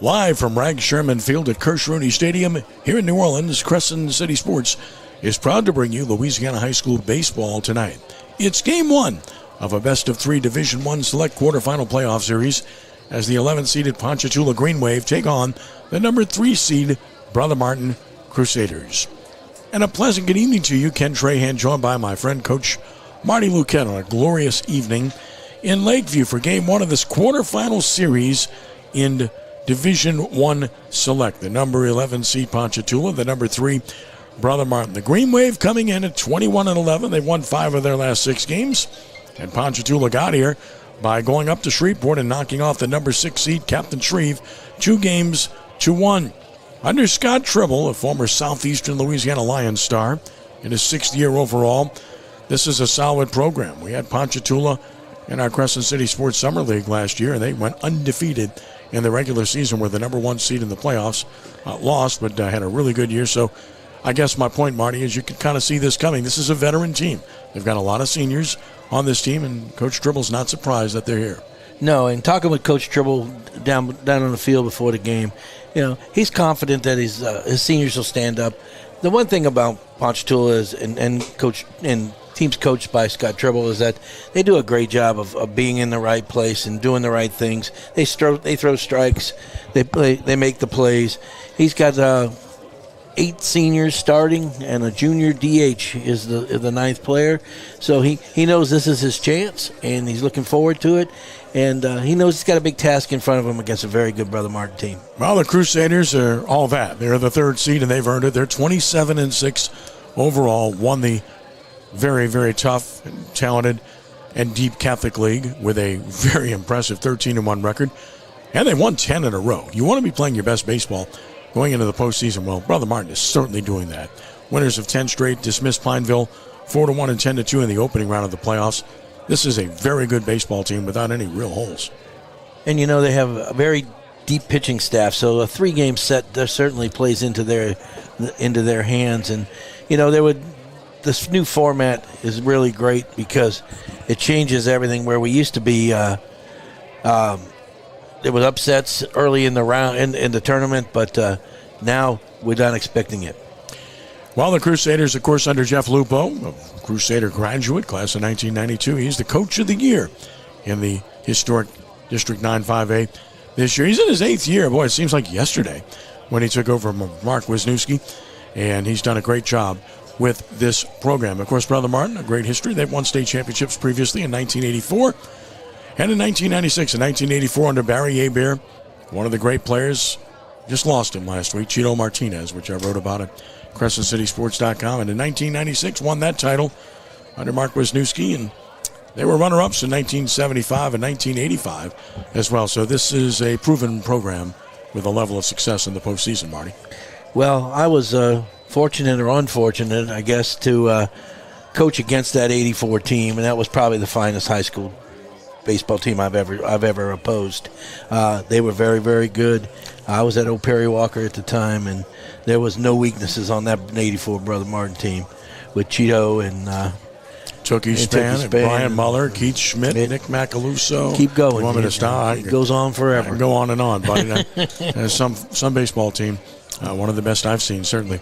Live from Rag Sherman Field at Kirsch-Rooney Stadium here in New Orleans, Crescent City Sports is proud to bring you Louisiana High School baseball tonight. It's Game 1 of a best-of-3 Division I select quarterfinal playoff series as the 11th-seeded Ponchatoula Green Wave take on the number 3 Brother Martin Crusaders. And a pleasant good evening to you, Ken Trahan, joined by my friend Coach Marty Luquette on a glorious evening in Lakeview for Game 1 of this quarterfinal series in Division I Select. The number 11 seed Ponchatoula, the number 3 Brother Martin. The Green Wave coming in at 21-11. They've won 5 of their last 6 games. And Ponchatoula got here by going up to Shreveport and knocking off the number 6 seed Captain Shreve 2-1. Under Scott Tribble, a former Southeastern Louisiana Lions star in his 6th year overall, this is a solid program. We had Ponchatoula in our Crescent City Sports Summer League last year, and they went undefeated in the regular season, were the number 1 seed in the playoffs. Lost, but had a really good year. So I guess my point, Marty, is you can kind of see this coming. This is a veteran team. They've got a lot of seniors on this team, and Coach Tribble's not surprised that they're here. No, and talking with Coach Tribble down on the field before the game, he's confident that his seniors will stand up. The one thing about Ponchatoula is, and teams coached by Scott Tribble, is that they do a great job of being in the right place and doing the right things. They throw strikes, they make the plays. He's got 8 seniors starting, and a junior DH is the 9th player. So he knows this is his chance, and he's looking forward to it. And he knows he's got a big task in front of him against a very good Brother Martin team. Well, the Crusaders are all that. They're the 3rd seed, and they've earned it. They're 27-6 overall, won the very, very tough, and talented, and deep Catholic League with a very impressive 13-1 record. And they won 10 in a row. You want to be playing your best baseball going into the postseason. Well, Brother Martin is certainly doing that. Winners of 10 straight, dismissed Pineville 4-1 and 10-2 in the opening round of the playoffs. This is a very good baseball team without any real holes. And, they have a very deep pitching staff, so a 3-game set certainly plays into their hands. And, this new format is really great because it changes everything. Where we used to be, there was upsets early in the round in the tournament, but now we're not expecting it. Well, the Crusaders, of course, under Jeff Lupo, a Crusader graduate, class of 1992. He's the coach of the year in the historic District 9-5A this year. He's in his 8th year. Boy, it seems like yesterday when he took over from Mark Wisniewski, and he's done a great job with this program. Of course, Brother Martin, a great history. They've won state championships previously in 1984 and in 1996. In 1984 under Barry Hebert, one of the great players, just lost him last week, Chito Martinez, which I wrote about at CrescentCitySports.com. And in 1996 won that title under Mark Wisniewski, and they were runner-ups in 1975 and 1985 as well. So this is a proven program with a level of success in the postseason, Marty. Well, I was fortunate or unfortunate, I guess, to coach against that 84 team, and that was probably the finest high school baseball team I've ever opposed. They were very, very good. I was at Old Perry Walker at the time, and there was no weaknesses on that 84 Brother Martin team with Cheeto and Tookie Span, and Brian Muller, Keith Schmidt, Nick Macaluso. Keep going. You want me to stop? It goes on forever. I can go on and on, buddy. Some baseball team, one of the best I've seen, certainly,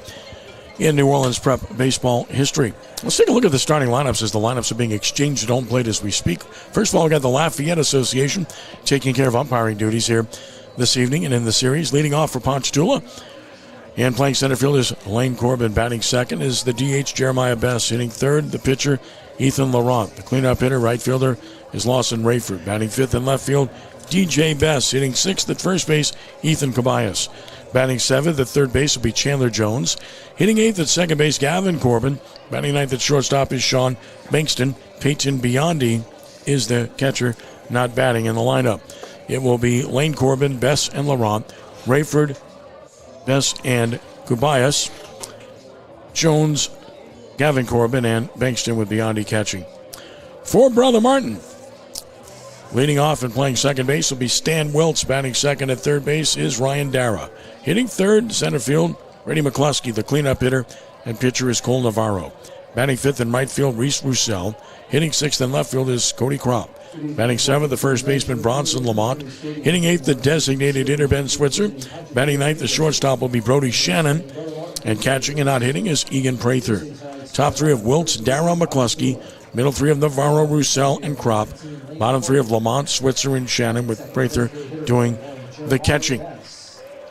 in New Orleans prep baseball history. Let's take a look at the starting lineups as the lineups are being exchanged at home plate as we speak. First of all, we got the Lafayette Association taking care of umpiring duties here this evening and in the series. Leading off for Ponchatoula and playing center field is Lane Corbin. Batting second is the DH Jeremiah Bess. Hitting third, the pitcher Ethan Laurent. The cleanup hitter, right fielder, is Lawson Rayford. Batting fifth in left field, DJ Bess. Hitting sixth at first base, Ethan Cabayas. Batting seventh at third base will be Chandler Jones. Hitting eighth at second base, Gavin Corbin. Batting ninth at shortstop is Sean Bankston. Peyton Biondi is the catcher, not batting in the lineup. It will be Lane Corbin, Bess, and Laurent. Rayford, Bess, and Cabayas. Jones, Gavin Corbin, and Bankston with Biondi catching. For Brother Martin, leading off and playing second base will be Stan Wiltz. Batting second at third base is Ryan Dara. Hitting third, center field, Freddie McCluskey, the cleanup hitter, and pitcher is Cole Navarro. Batting fifth in right field, Reese Roussel. Hitting sixth in left field is Cody Crop. Batting 7th, the first baseman, Bronson Lamont. Hitting 8th, the designated hitter, Ben Switzer. Batting 9th, the shortstop will be Brody Shannon. And catching and not hitting is Egan Prather. Top 3 of Wiltz, Darrow, McCluskey. Middle 3 of Navarro, Roussel, and Kropp. Bottom 3 of Lamont, Switzer, and Shannon, with Prather doing the catching.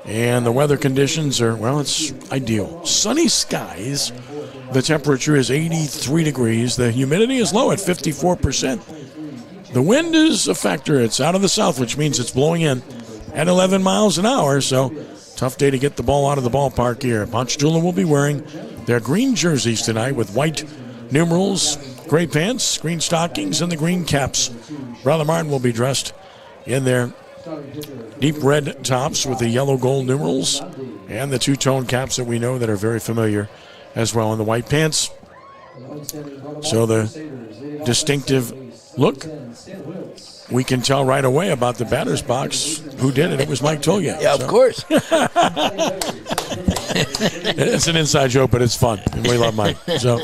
And the weather conditions are, well, it's ideal. Sunny skies. The temperature is 83 degrees. The humidity is low at 54%. The wind is a factor. It's out of the south, which means it's blowing in at 11 miles an hour. So, tough day to get the ball out of the ballpark here. Ponchatoula will be wearing their green jerseys tonight with white numerals, gray pants, green stockings, and the green caps. Brother Martin will be dressed in their deep red tops with the yellow gold numerals and the two-tone caps that we know that are very familiar as well in the white pants. So the distinctive look, we can tell right away about the batter's box who did it. It was Mike Tolya. Yeah, of course. It's an inside joke, but it's fun, and we love Mike. So,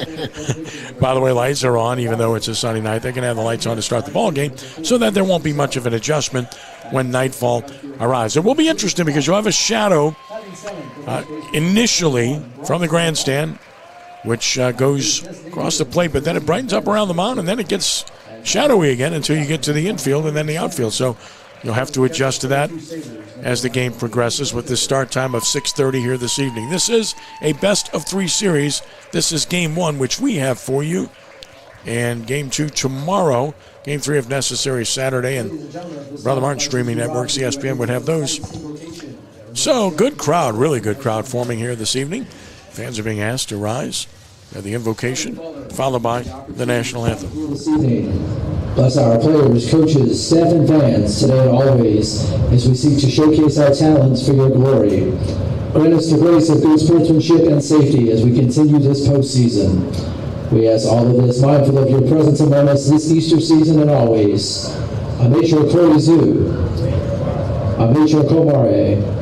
by the way, lights are on, even though it's a sunny night. They can have the lights on to start the ball game so that there won't be much of an adjustment when nightfall arrives. It will be interesting because you'll have a shadow initially from the grandstand, which goes across the plate, but then it brightens up around the mound, and then it gets shadowy again until you get to the infield and then the outfield. So you'll have to adjust to that as the game progresses with the start time of 6:30 here this evening. This is a best-of-3 series. This is Game 1, which we have for you, and Game 2 tomorrow. Game 3, if necessary, Saturday, and Brother Martin streaming networks, ESPN, would have those. So, good crowd, really good crowd forming here this evening. Fans are being asked to rise at the invocation, followed by the national anthem. Bless our players, coaches, staff, and fans today and always as we seek to showcase our talents for your glory. Grant us the grace of good sportsmanship and safety as we continue this postseason. We ask all of this mindful of your presence among us this Easter season and always. Amateur Clorizu, Amateur Komare.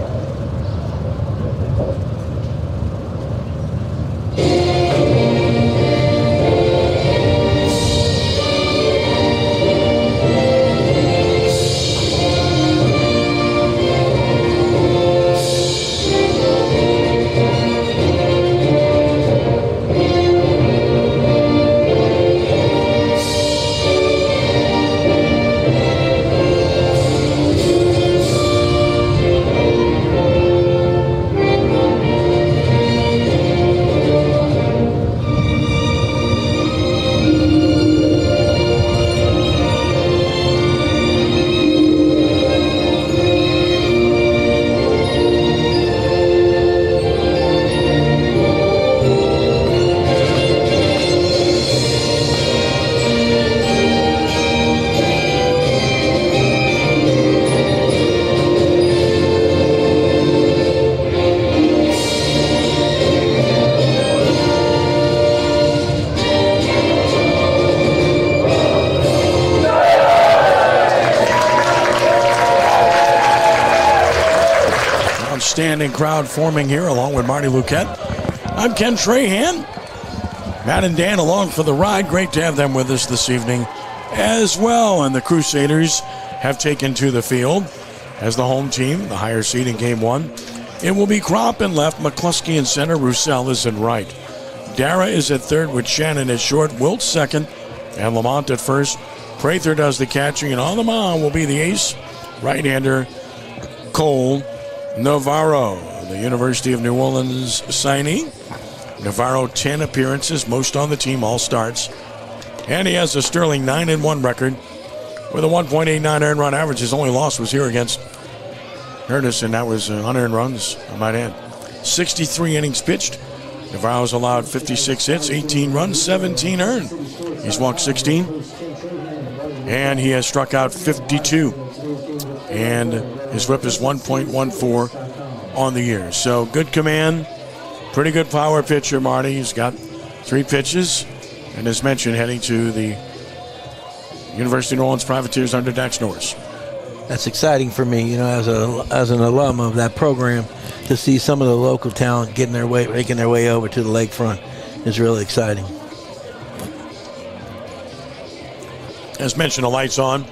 Outstanding crowd forming here along with Marty Luquette. I'm Ken Trahan. Matt and Dan along for the ride. Great to have them with us this evening as well. And the Crusaders have taken to the field as the home team, the higher seed in Game 1. It will be Kropp in left, McCluskey in center, Roussel is in right. Dara is at third with Shannon at short, Wilt second, and Lamont at first. Prather does the catching, and on the mound will be the ace, right-hander Cole Navarro, the University of New Orleans signee. Navarro, 10 appearances, most on the team, all starts. And he has a sterling 9-1 record with a 1.89 earned run average. His only loss was here against Curtis, and that was unearned runs, I might add. 63 innings pitched. Navarro's allowed 56 hits, 18 runs, 17 earned. He's walked 16, and he has struck out 52. And his whip is 1.14 on the year. So good command, pretty good power pitcher, Marty. He's got 3 pitches, and as mentioned, heading to the University of New Orleans Privateers under Dax Norris. That's exciting for me, you know, as an alum of that program, to see some of the local talent making their way over to the lakefront is really exciting. As mentioned, the lights on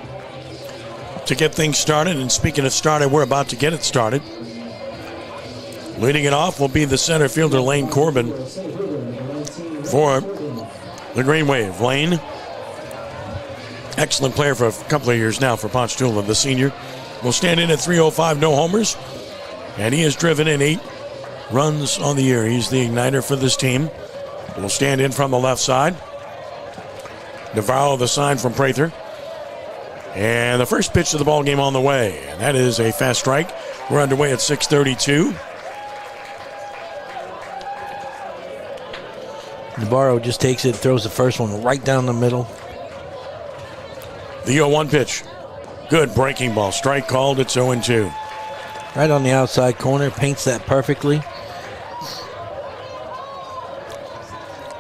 to get things started. And speaking of started, we're about to get it started. Leading it off will be the center fielder, Lane Corbin, for the Green Wave. Lane, excellent player for a couple of years now for Ponchatoula. The senior will stand in at 305, no homers. And he has driven in 8 runs on the year. He's the igniter for this team. Will stand in from the left side. Navarro, the sign from Prather. And the first pitch of the ball game on the way. And that is a fast strike. We're underway at 6:32. Navarro just takes it, throws the first one right down the middle. The 0-1 pitch. Good breaking ball. Strike called. It's 0-2. Right on the outside corner. Paints that perfectly.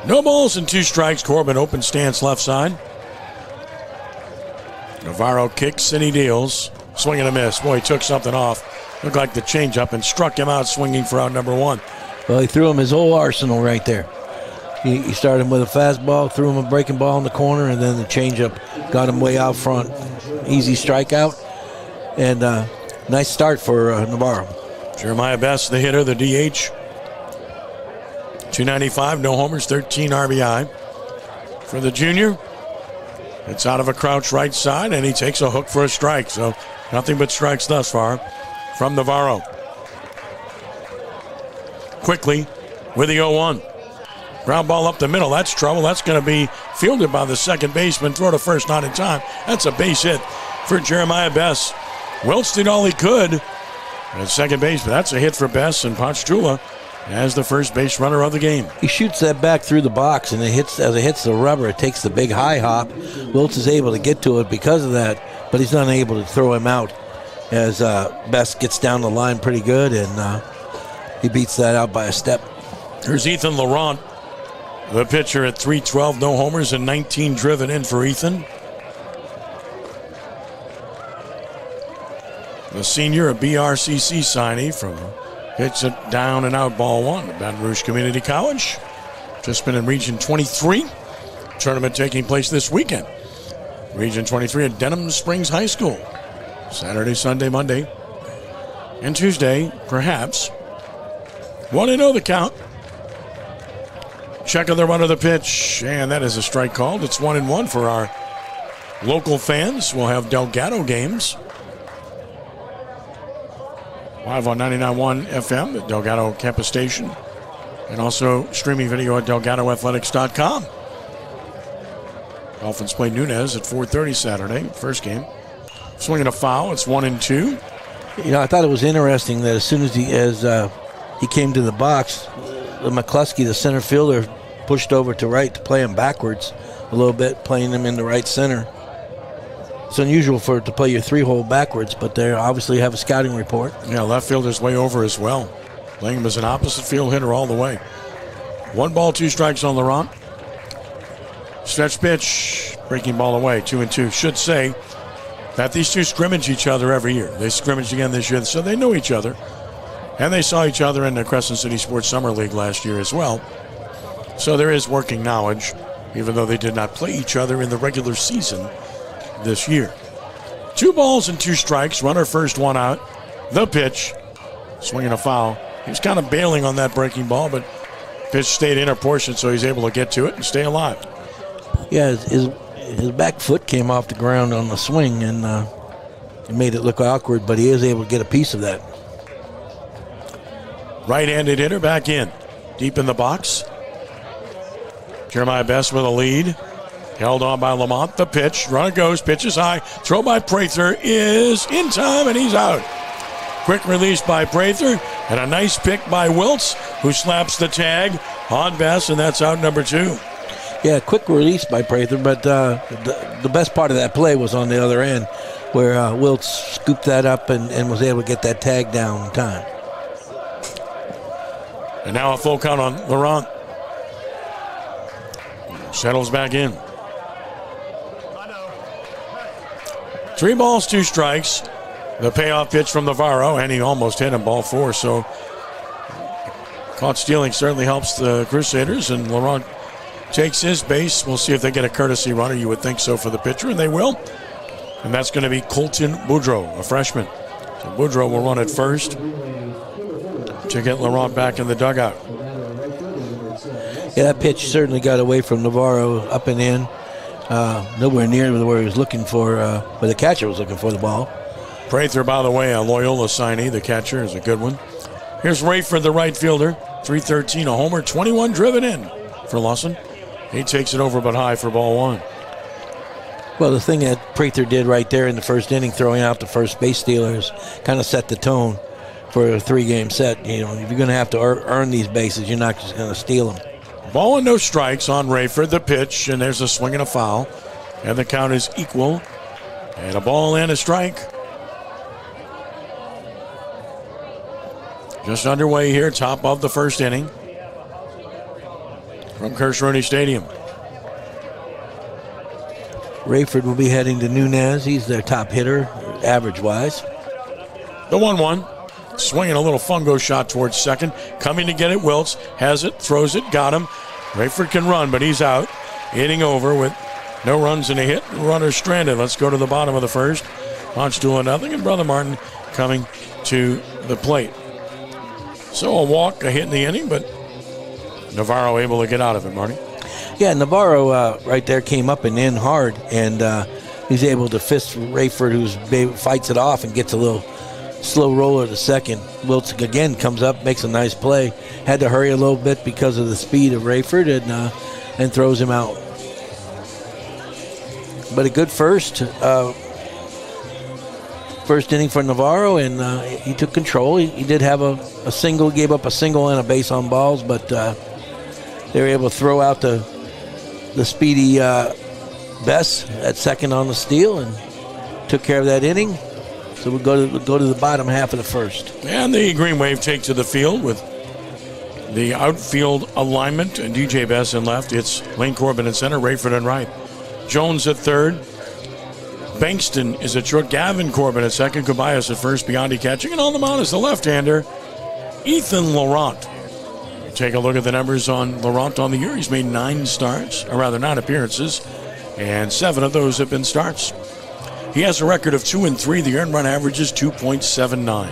No balls and 2 strikes. Corbin open stance left side. Navarro kicks and he deals. Swing and a miss. Boy, he took something off. Looked like the changeup and struck him out swinging for out number 1. Well, he threw him his whole arsenal right there. He started him with a fastball, threw him a breaking ball in the corner, and then the changeup got him way out front. Easy strikeout, and nice start for Navarro. Jeremiah Best, the hitter, the DH. 295, no homers, 13 RBI. For the junior, it's out of a crouch right side, and he takes a hook for a strike. So nothing but strikes thus far from Navarro. Quickly with the 0-1. Ground ball up the middle. That's trouble. That's going to be fielded by the second baseman. Throw to first, not in time. That's a base hit for Jeremiah Bess. Wiltz did all he could at second base, but that's a hit for Bess, and Ponchatoula as the first base runner of the game. He shoots that back through the box, and as it hits the rubber, it takes the big high hop. Wiltz is able to get to it because of that, but he's not able to throw him out as Bess gets down the line pretty good, and he beats that out by a step. Here's Ethan Laurent, the pitcher at 312, no homers and 19 driven in for Ethan. The senior, a BRCC signee from hits it down and out ball 1 at Baton Rouge Community College. Just been in Region 23. Tournament taking place this weekend. Region 23 at Denham Springs High School. Saturday, Sunday, Monday, and Tuesday, perhaps. 1-0 the count. Check on the run of the pitch, and that is a strike called. It's 1-1 for our local fans. We'll have Delgado games live on 99.1 FM at Delgado Campus Station, and also streaming video at DelgadoAthletics.com. Dolphins play Nunez at 4:30 Saturday, first game. Swinging a foul, it's 1-2. You know, I thought it was interesting that as soon as he came to the box, McCluskey, the center fielder, pushed over to right to play him backwards a little bit, playing him in the right center. It's unusual to play your 3-hole backwards, but they obviously have a scouting report. Yeah, left fielder's way over as well. Playing him as an opposite field hitter all the way. 1 ball, 2 strikes on Laurent. Stretch pitch, breaking ball away, 2-2. Should say that these two scrimmage each other every year. They scrimmaged again this year, so they know each other. And they saw each other in the Crescent City Sports Summer League last year as well. So there is working knowledge, even though they did not play each other in the regular season this year. 2 balls and 2 strikes. Runner first, 1 out. The pitch. Swinging a foul. He was kind of bailing on that breaking ball, but pitch stayed inner portion, so he's able to get to it and stay alive. Yeah, his back foot came off the ground on the swing, and it made it look awkward, but he is able to get a piece of that. Right-handed hitter back in. Deep in the box. Jeremiah Best with a lead. Held on by Lamont. The pitch. Runner goes. Pitch is high. Throw by Prather is in time, and he's out. Quick release by Prather, and a nice pick by Wiltz, who slaps the tag on Best, and that's out number 2. Yeah, quick release by Prather, but the best part of that play was on the other end, where Wiltz scooped that up and was able to get that tag down in time. And now a full count on Laurent. Settles back in. 3 balls, 2 strikes. The payoff pitch from Navarro, and he almost hit him, ball 4. So caught stealing certainly helps the Crusaders, and Laurent takes his base. We'll see if they get a courtesy runner. You would think so for the pitcher, and they will. And that's going to be Colton Boudreau, a freshman. So Boudreau will run at first to get Laurent back in the dugout. Yeah, that pitch certainly got away from Navarro, up and in. Nowhere near where he was looking for, where the catcher was looking for the ball. Prather, by the way, a Loyola signee. The catcher is a good one. Here's Rayford, the right fielder. 313, a homer, 21 driven in for Lawson. He takes it over but high for ball one. Well, the thing that Prather did right there in the first inning, throwing out the first base stealers, kind of set the tone for a 3-game set. You know, if you're going to have to earn these bases, you're not just going to steal them. Ball and no strikes on Rayford, the pitch, and there's a swing and a foul. And the count is equal. And a ball and a strike. Just underway here, top of the first inning from Crescent Stadium. Rayford will be heading to Nunez. He's their top hitter, average-wise. The 1-1. Swinging a little fungo shot towards second. Coming to get it, Wiltz has it, throws it, got him. Rayford can run, but he's out. Hitting over with no runs and a hit. Runner stranded. Let's go to the bottom of the first. Ponchatoula nothing, and Brother Martin coming to the plate. So a walk, a hit in the inning, but Navarro able to get out of it, Marty. Yeah, Navarro right there came up and in hard, and he's able to fist Rayford, who fights it off and gets a little slow roller to second. Wiltz again comes up, makes a nice play. Had to hurry a little bit because of the speed of Rayford, and throws him out. But a good first inning for Navarro, and he took control. He did have a single, gave up a single and a base on balls, but they were able to throw out the speedy Bess at second on the steal and took care of that inning. So we'll go to the bottom half of the first. And the Green Wave take to the field with the outfield alignment. And DJ Bess in left. It's Lane Corbin in center, Rayford in right. Jones at third. Bankston is at short. Gavin Corbin at second. Cabayas at first. Biondi catching. And on the mound is the left-hander, Ethan Laurent. Take a look at the numbers on Laurent on the year. He's made 9 appearances, and 7 of those have been starts. He has a record of 2-3. The earned run average is 2.79.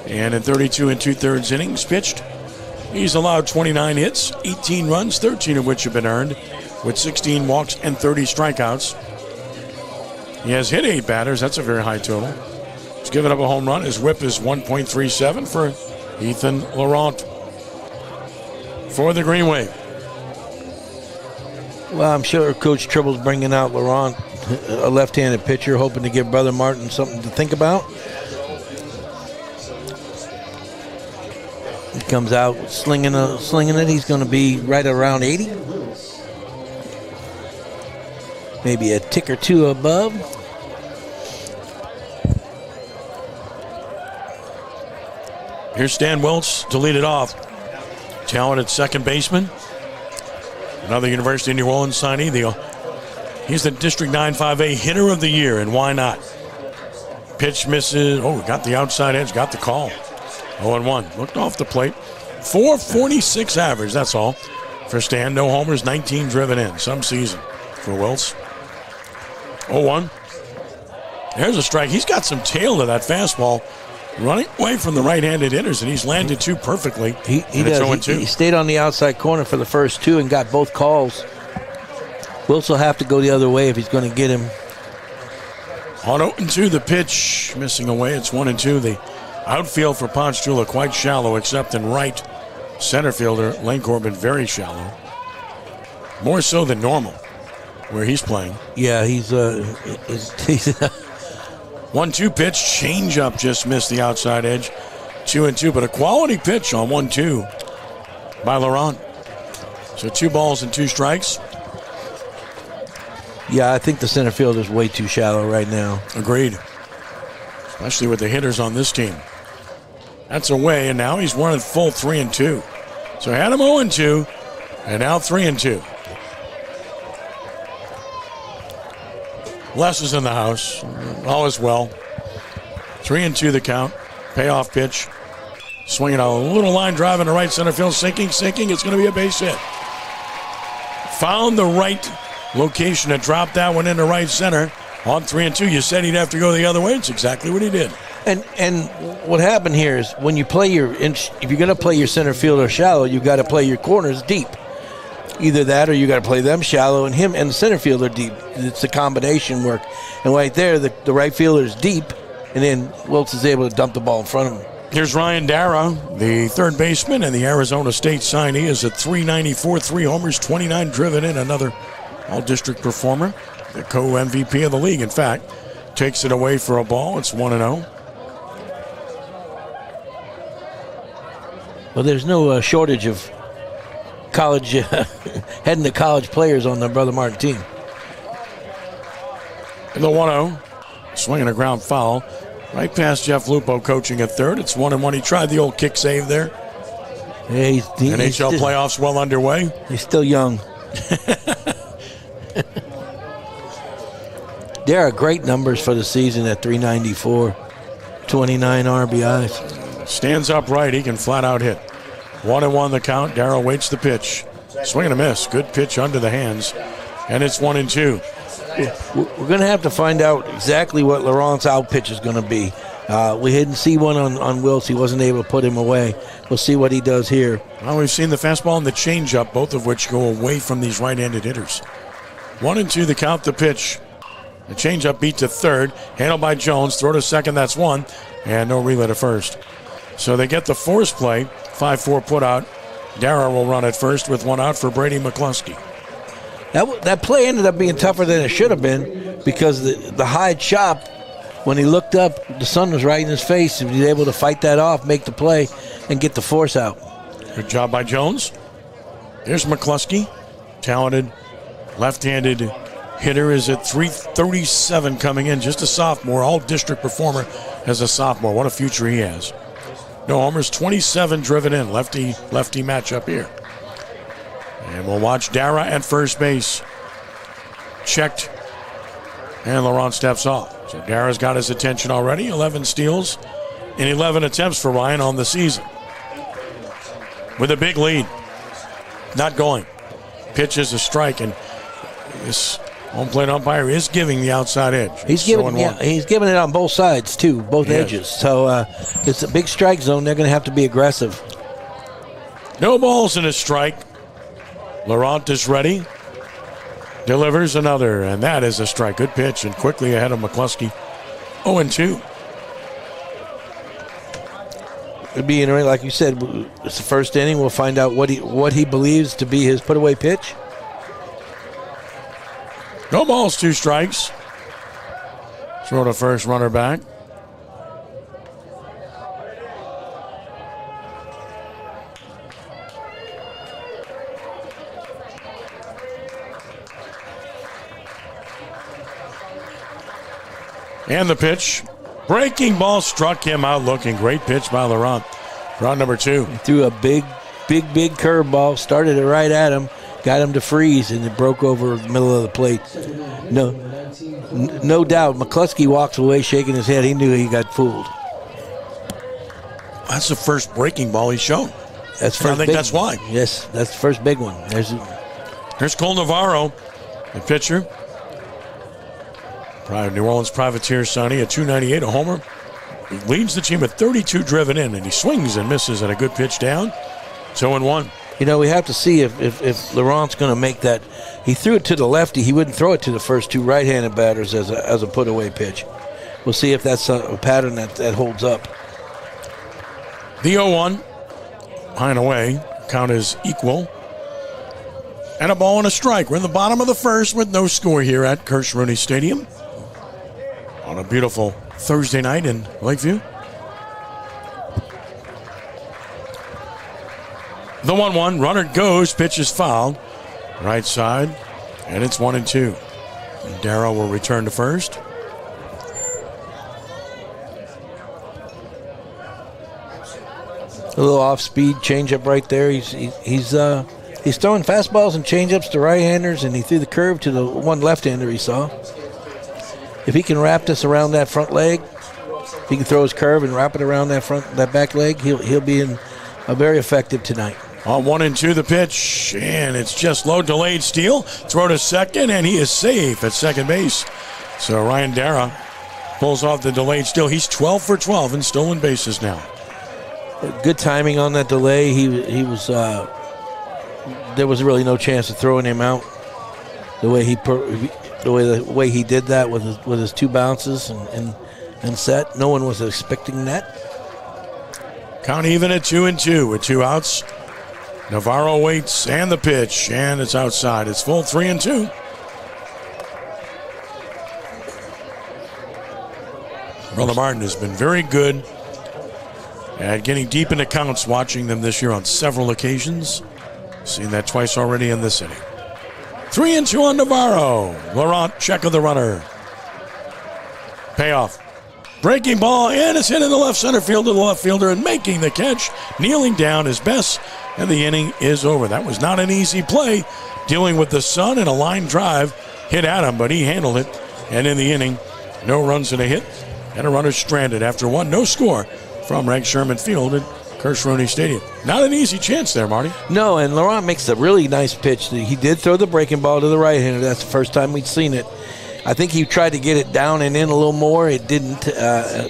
And in 32 2/3 innings pitched, he's allowed 29 hits, 18 runs, 13 of which have been earned, with 16 walks and 30 strikeouts. He has hit 8 batters. That's a very high total. He's given up a home run. His whip is 1.37 for Ethan Laurent for the Green Wave. Well, I'm sure Coach Tribble's bringing out Laurent, a left-handed pitcher, hoping to give Brother Martin something to think about. He comes out slinging it. He's going to be right around 80. Maybe a tick or two above. Here's Stan Wiltz to lead it off. Talented second baseman. Another University of New Orleans signee. He's the District 9-5A hitter of the year, and why not? Pitch misses. Oh, got the outside edge, got the call. 0-1. Looked off the plate. 4.46 average, that's all. For Stan, no homers, 19 driven in. Some season for Wiltz. 0-1. There's a strike. He's got some tail to that fastball. Running away from the right-handed hitters, and he's landed 2 perfectly. He does. He stayed on the outside corner for the first 2 and got both calls. Wiltz will have to go the other way if he's going to get him. On 0-2, the pitch missing away. It's 1-2. The outfield for Ponchatoula quite shallow, except in right. Center fielder Lane Corbin very shallow. More so than normal, where he's playing. Yeah, he's 1-2 pitch, change up, just missed the outside edge. 2-2, but a quality pitch on 1-2 by Laurent. So 2 balls and 2 strikes. Yeah, I think the center field is way too shallow right now. Agreed. Especially with the hitters on this team. That's away, and now he's running full 3-2. So had him 0-2, and now 3-2. Les is in the house. All is well. 3-2 the count. Payoff pitch. Swinging a little line drive in the right center field. Sinking. It's going to be a base hit. found the right location to drop that one into right center. On 3-2, you said he'd have to go the other way. It's exactly what he did. And what happened here is when you play if you're going to play your center fielder shallow, you got to play your corners deep. Either that or you got to play them shallow and him and the center fielder deep. It's a combination work. And right there, the right fielder is deep, and then Wiltz is able to dump the ball in front of him. Here's Ryan Dara, the third baseman and the Arizona State signee, is at .394, 3 homers, 29 driven in, another all-district performer, the co-MVP of the league, in fact. Takes it away for a ball. It's 1-0. Well, there's no shortage of college, heading to college players on the Brother Martin team. And the 1-0, swinging a ground foul. Right past Jeff Lupo coaching at third. It's 1-1. He tried the old kick save there. Yeah, NHL playoffs well underway. He's still young. There are great numbers for the season at .394, 29 RBIs. Stands upright. He can flat out hit. 1-1 the count. Darrow waits the pitch. Swing and a miss. Good pitch under the hands. And it's 1-2. We're going to have to find out exactly what Laurent's out pitch is going to be. We didn't see one on Wiltz. He wasn't able to put him away. We'll see what he does here. Well, we've seen the fastball and the changeup, both of which go away from these right-handed hitters. 1-2 the count, the pitch. The changeup beat to third. Handled by Jones. Throw to second, that's one. And no relay to first. So they get the force play. 5-4 put out. Dara will run at first with one out for Brady McCluskey. That play ended up being tougher than it should have been because the high chop, when he looked up, the sun was right in his face. He was able to fight that off, make the play, and get the force out. Good job by Jones. There's McCluskey. Talented left-handed hitter, is at .337 coming in. Just a sophomore. All-district performer as a sophomore. What a future he has. No homers, 27 driven in. Lefty matchup here. And we'll watch Dara at first base. Checked. And Laurent steps off. So Dara's got his attention already. 11 steals in 11 attempts for Ryan on the season. With a big lead. Not going. Pitch is a strike, and this home plate umpire is giving the outside edge. He's giving it on both sides, too, both edges. So it's a big strike zone. They're going to have to be aggressive. No balls in a strike. Laurent is ready. Delivers another, and that is a strike. Good pitch, and quickly ahead of McCluskey. 0-2. It'll be interesting, like you said, it's the first inning. We'll find out what he believes to be his put-away pitch. No balls, 2 strikes. Throw to first, runner back. And the pitch. Breaking ball struck him out looking. Great pitch by Laurent. Round number 2. He threw a big curveball, started it right at him, got him to freeze, and it broke over the middle of the plate. No doubt, McCluskey walks away shaking his head. He knew he got fooled. That's the first breaking ball he's shown. I think that's why. Yes, that's the first big one. Here's Cole Navarro, the pitcher. New Orleans Privateer Sonny, a .298, a homer. He leads the team at 32 driven in, and he swings and misses at a good pitch down. 2-1. You know, we have to see if Laurent's going to make that. He threw it to the lefty. He wouldn't throw it to the first 2 right-handed batters as a put-away pitch. We'll see if that's a pattern that holds up. The 0-1. High and away. Count is equal. And a ball and a strike. We're in the bottom of the first with no score here at Kirsch-Rooney Stadium on a beautiful Thursday night in Lakeview. The 1-1. Runner goes. Pitch is fouled. Right side. And it's 1-2. And Darrow will return to first. A little off-speed changeup right there. He's throwing fastballs and changeups to right-handers, and he threw the curve to the one left-hander he saw. If he can wrap this around that front leg, if he can throw his curve and wrap it around that back leg, he'll be very effective tonight. On 1-2 the pitch, and it's just low, delayed steal. Throw to second, and he is safe at second base. So Ryan Dara pulls off the delayed steal. He's 12 for 12 in stolen bases now. Good timing on that delay. He was there was really no chance of throwing him out. The way he did that with his 2 bounces and set. No one was expecting that. Count even at 2-2 with 2 outs. Navarro waits, and the pitch, and it's outside. It's full 3-2. Brother Martin has been very good at getting deep into counts, watching them this year on several occasions. Seen that twice already in this inning. 3-2 on Navarro. Laurent check of the runner. Payoff. Breaking ball, and it's hit in the left center field to the left fielder, and making the catch. Kneeling down is Bess, and the inning is over. That was not an easy play, dealing with the sun and a line drive hit at him, but he handled it. And in the inning, no runs and a hit, and a runner stranded after 1. No score from Reg Sherman Field at Crescent Stadium. Not an easy chance there, Marty. No, and Laurent makes a really nice pitch. He did throw the breaking ball to the right-hander. That's the first time we'd seen it. I think he tried to get it down and in a little more. It didn't.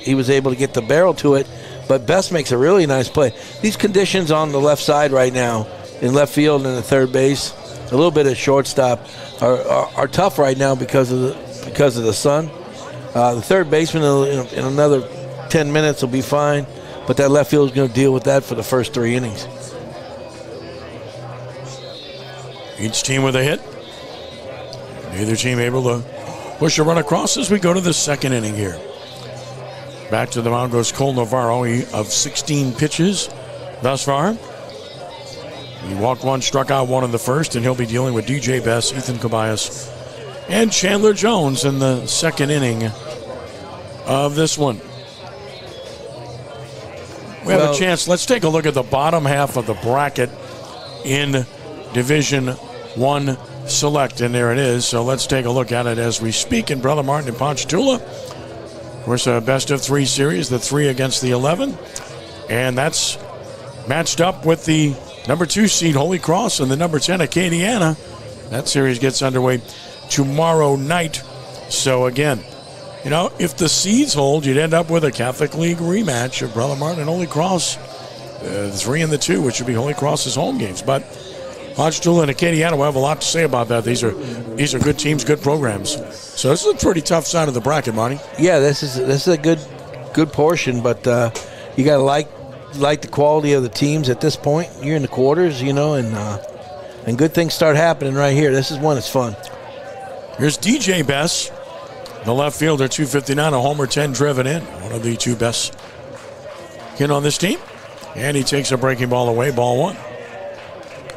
He was able to get the barrel to it, but Best makes a really nice play. These conditions on the left side right now, in left field and the third base, a little bit of shortstop, are tough right now because of the sun. The third baseman in another 10 minutes will be fine, but that left field is going to deal with that for the first 3 innings. Each team with a hit. Neither team able to push a run across as we go to the second inning here. Back to the mound goes Cole Navarro of 16 pitches thus far. He walked 1, struck out 1 in the first, and he'll be dealing with DJ Bess, Ethan Cabayas, and Chandler Jones in the second inning of this one. We have a chance. Let's take a look at the bottom half of the bracket in Division 1 Select, and there it is. So let's take a look at it as we speak in Brother Martin and Ponchatoula. Of course, a best-of-3 series, the 3 against the 11. And that's matched up with the number 2 seed, Holy Cross, and the number 10, Acadiana. That series gets underway tomorrow night. So again, if the seeds hold, you'd end up with a Catholic League rematch of Brother Martin and Holy Cross, 3 and the 2, which would be Holy Cross's home games. But Ponchatoula and Acadiana will have a lot to say about that. These are good teams, good programs. So this is a pretty tough side of the bracket, Marty. Yeah, this is a good portion, but you got to like the quality of the teams at this point. You're in the quarters, and good things start happening right here. This is one that's fun. Here's DJ Bess, the left fielder, 259, a homer, 10 driven in. One of the 2 best hit on this team. And he takes a breaking ball away, ball 1.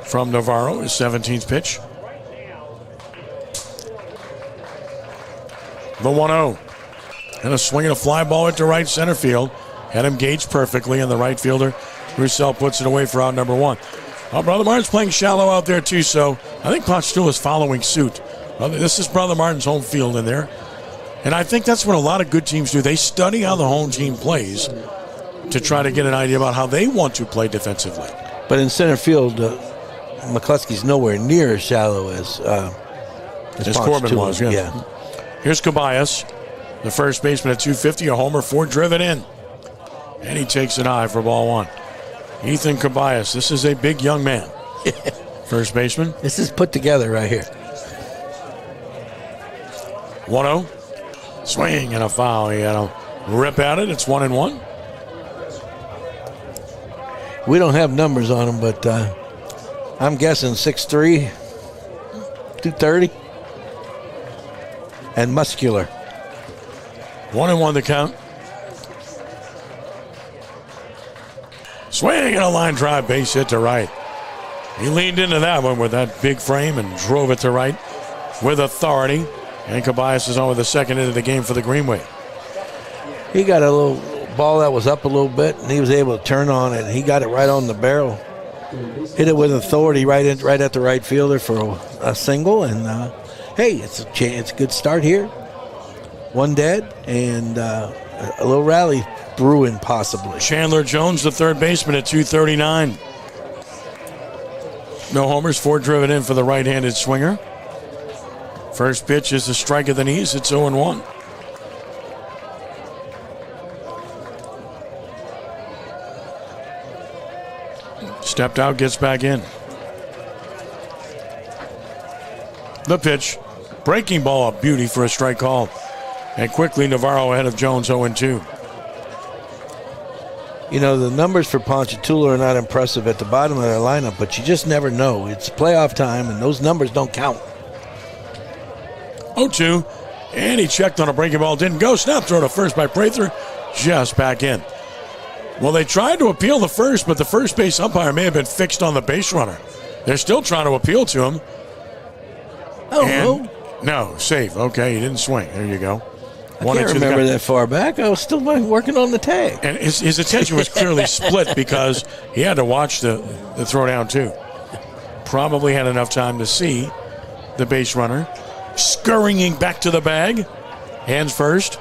From Navarro, his 17th pitch. The 1-0. And a swing and a fly ball into right center field. Had him gauged perfectly, and the right fielder, Roussel, puts it away for out number 1. Well, Brother Martin's playing shallow out there, too, so I think Ponchatoula is following suit. Well, this is Brother Martin's home field in there. And I think that's what a lot of good teams do. They study how the home team plays to try to get an idea about how they want to play defensively. But in center field, McCluskey's nowhere near as shallow as Corbin was. Yeah. Here's Cabayas, the first baseman at 250, a homer, 4 driven in. And he takes an eye for ball 1. Ethan Cabayas, this is a big young man. First baseman. This is put together right here. 1-0. Swing and a foul. He had a rip at it. It's 1-1. We don't have numbers on him, but I'm guessing 6'3", 230, and muscular. 1-1 the count. Swing and a line drive, base hit to right. He leaned into that one with that big frame and drove it to right with authority. And Cabayas is on with the second hit of the game for the Greenway. He got a little ball that was up a little bit, and he was able to turn on it. He got it right on the barrel. Hit it with authority right at the right fielder for a single. And, hey, it's a good start here. 1 dead, and a little rally brewing possibly. Chandler Jones, the third baseman at 239. No homers, 4 driven in for the right-handed swinger. First pitch is a strike at the knees. It's 0-1. Stepped out, gets back in. The pitch. Breaking ball, a beauty for a strike call. And quickly Navarro ahead of Jones, 0-2. You know, the numbers for Ponchatoula are not impressive at the bottom of their lineup, but you just never know. It's playoff time, and those numbers don't count. 0-2. And he checked on a breaking ball. Didn't go. Snap throw to first by Prather. Just back in. Well, they tried to appeal the first, but the first base umpire may have been fixed on the base runner. They're still trying to appeal to him. Oh, no, safe. Okay, he didn't swing. There you go. I can't remember that far back. I was still working on the tag. And his attention was clearly split because he had to watch the throw down too. Probably had enough time to see the base runner scurrying back to the bag. Hands first.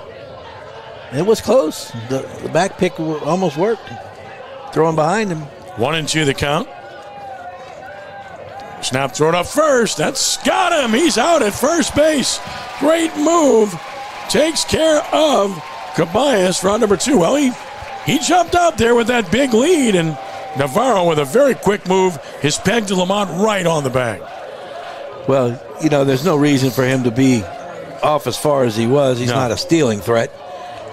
It was close. The back pick almost worked. Throwing behind him. 1-2 the count. Snap throw to first. That's got him. He's out at first base. Great move. Takes care of Caballas for out number 2. Well, he jumped out there with that big lead, and Navarro with a very quick move has pegged Lamont right on the bag. Well, you know, there's no reason for him to be off as far as he was. He's not a stealing threat,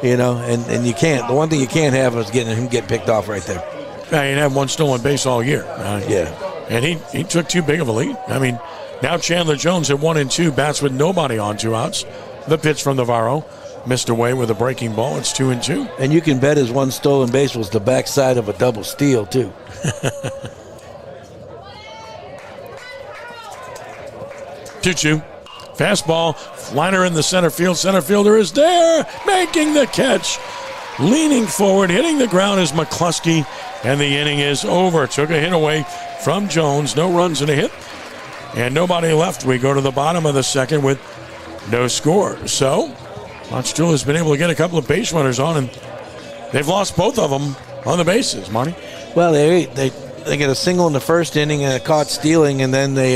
you know, and you can't. The one thing you can't have is getting him get picked off right there. Yeah, he didn't have one stolen base all year. Yeah. And he took too big of a lead. I mean, now Chandler Jones at 1-2, bats with nobody on 2 outs. The pitch from Navarro missed away with a breaking ball. It's 2-2. And you can bet his one stolen base was the backside of a double steal, too. 2-2. Fastball, liner in the center field. Center fielder is there, making the catch. Leaning forward, hitting the ground is McCluskey, and the inning is over. Took a hit away from Jones. No runs and a hit, and nobody left. We go to the bottom of the second with no score. So, Ponchatoula has been able to get a couple of base runners on, and they've lost both of them on the bases, Monty. Well, they get a single in the first inning and a caught stealing, and then they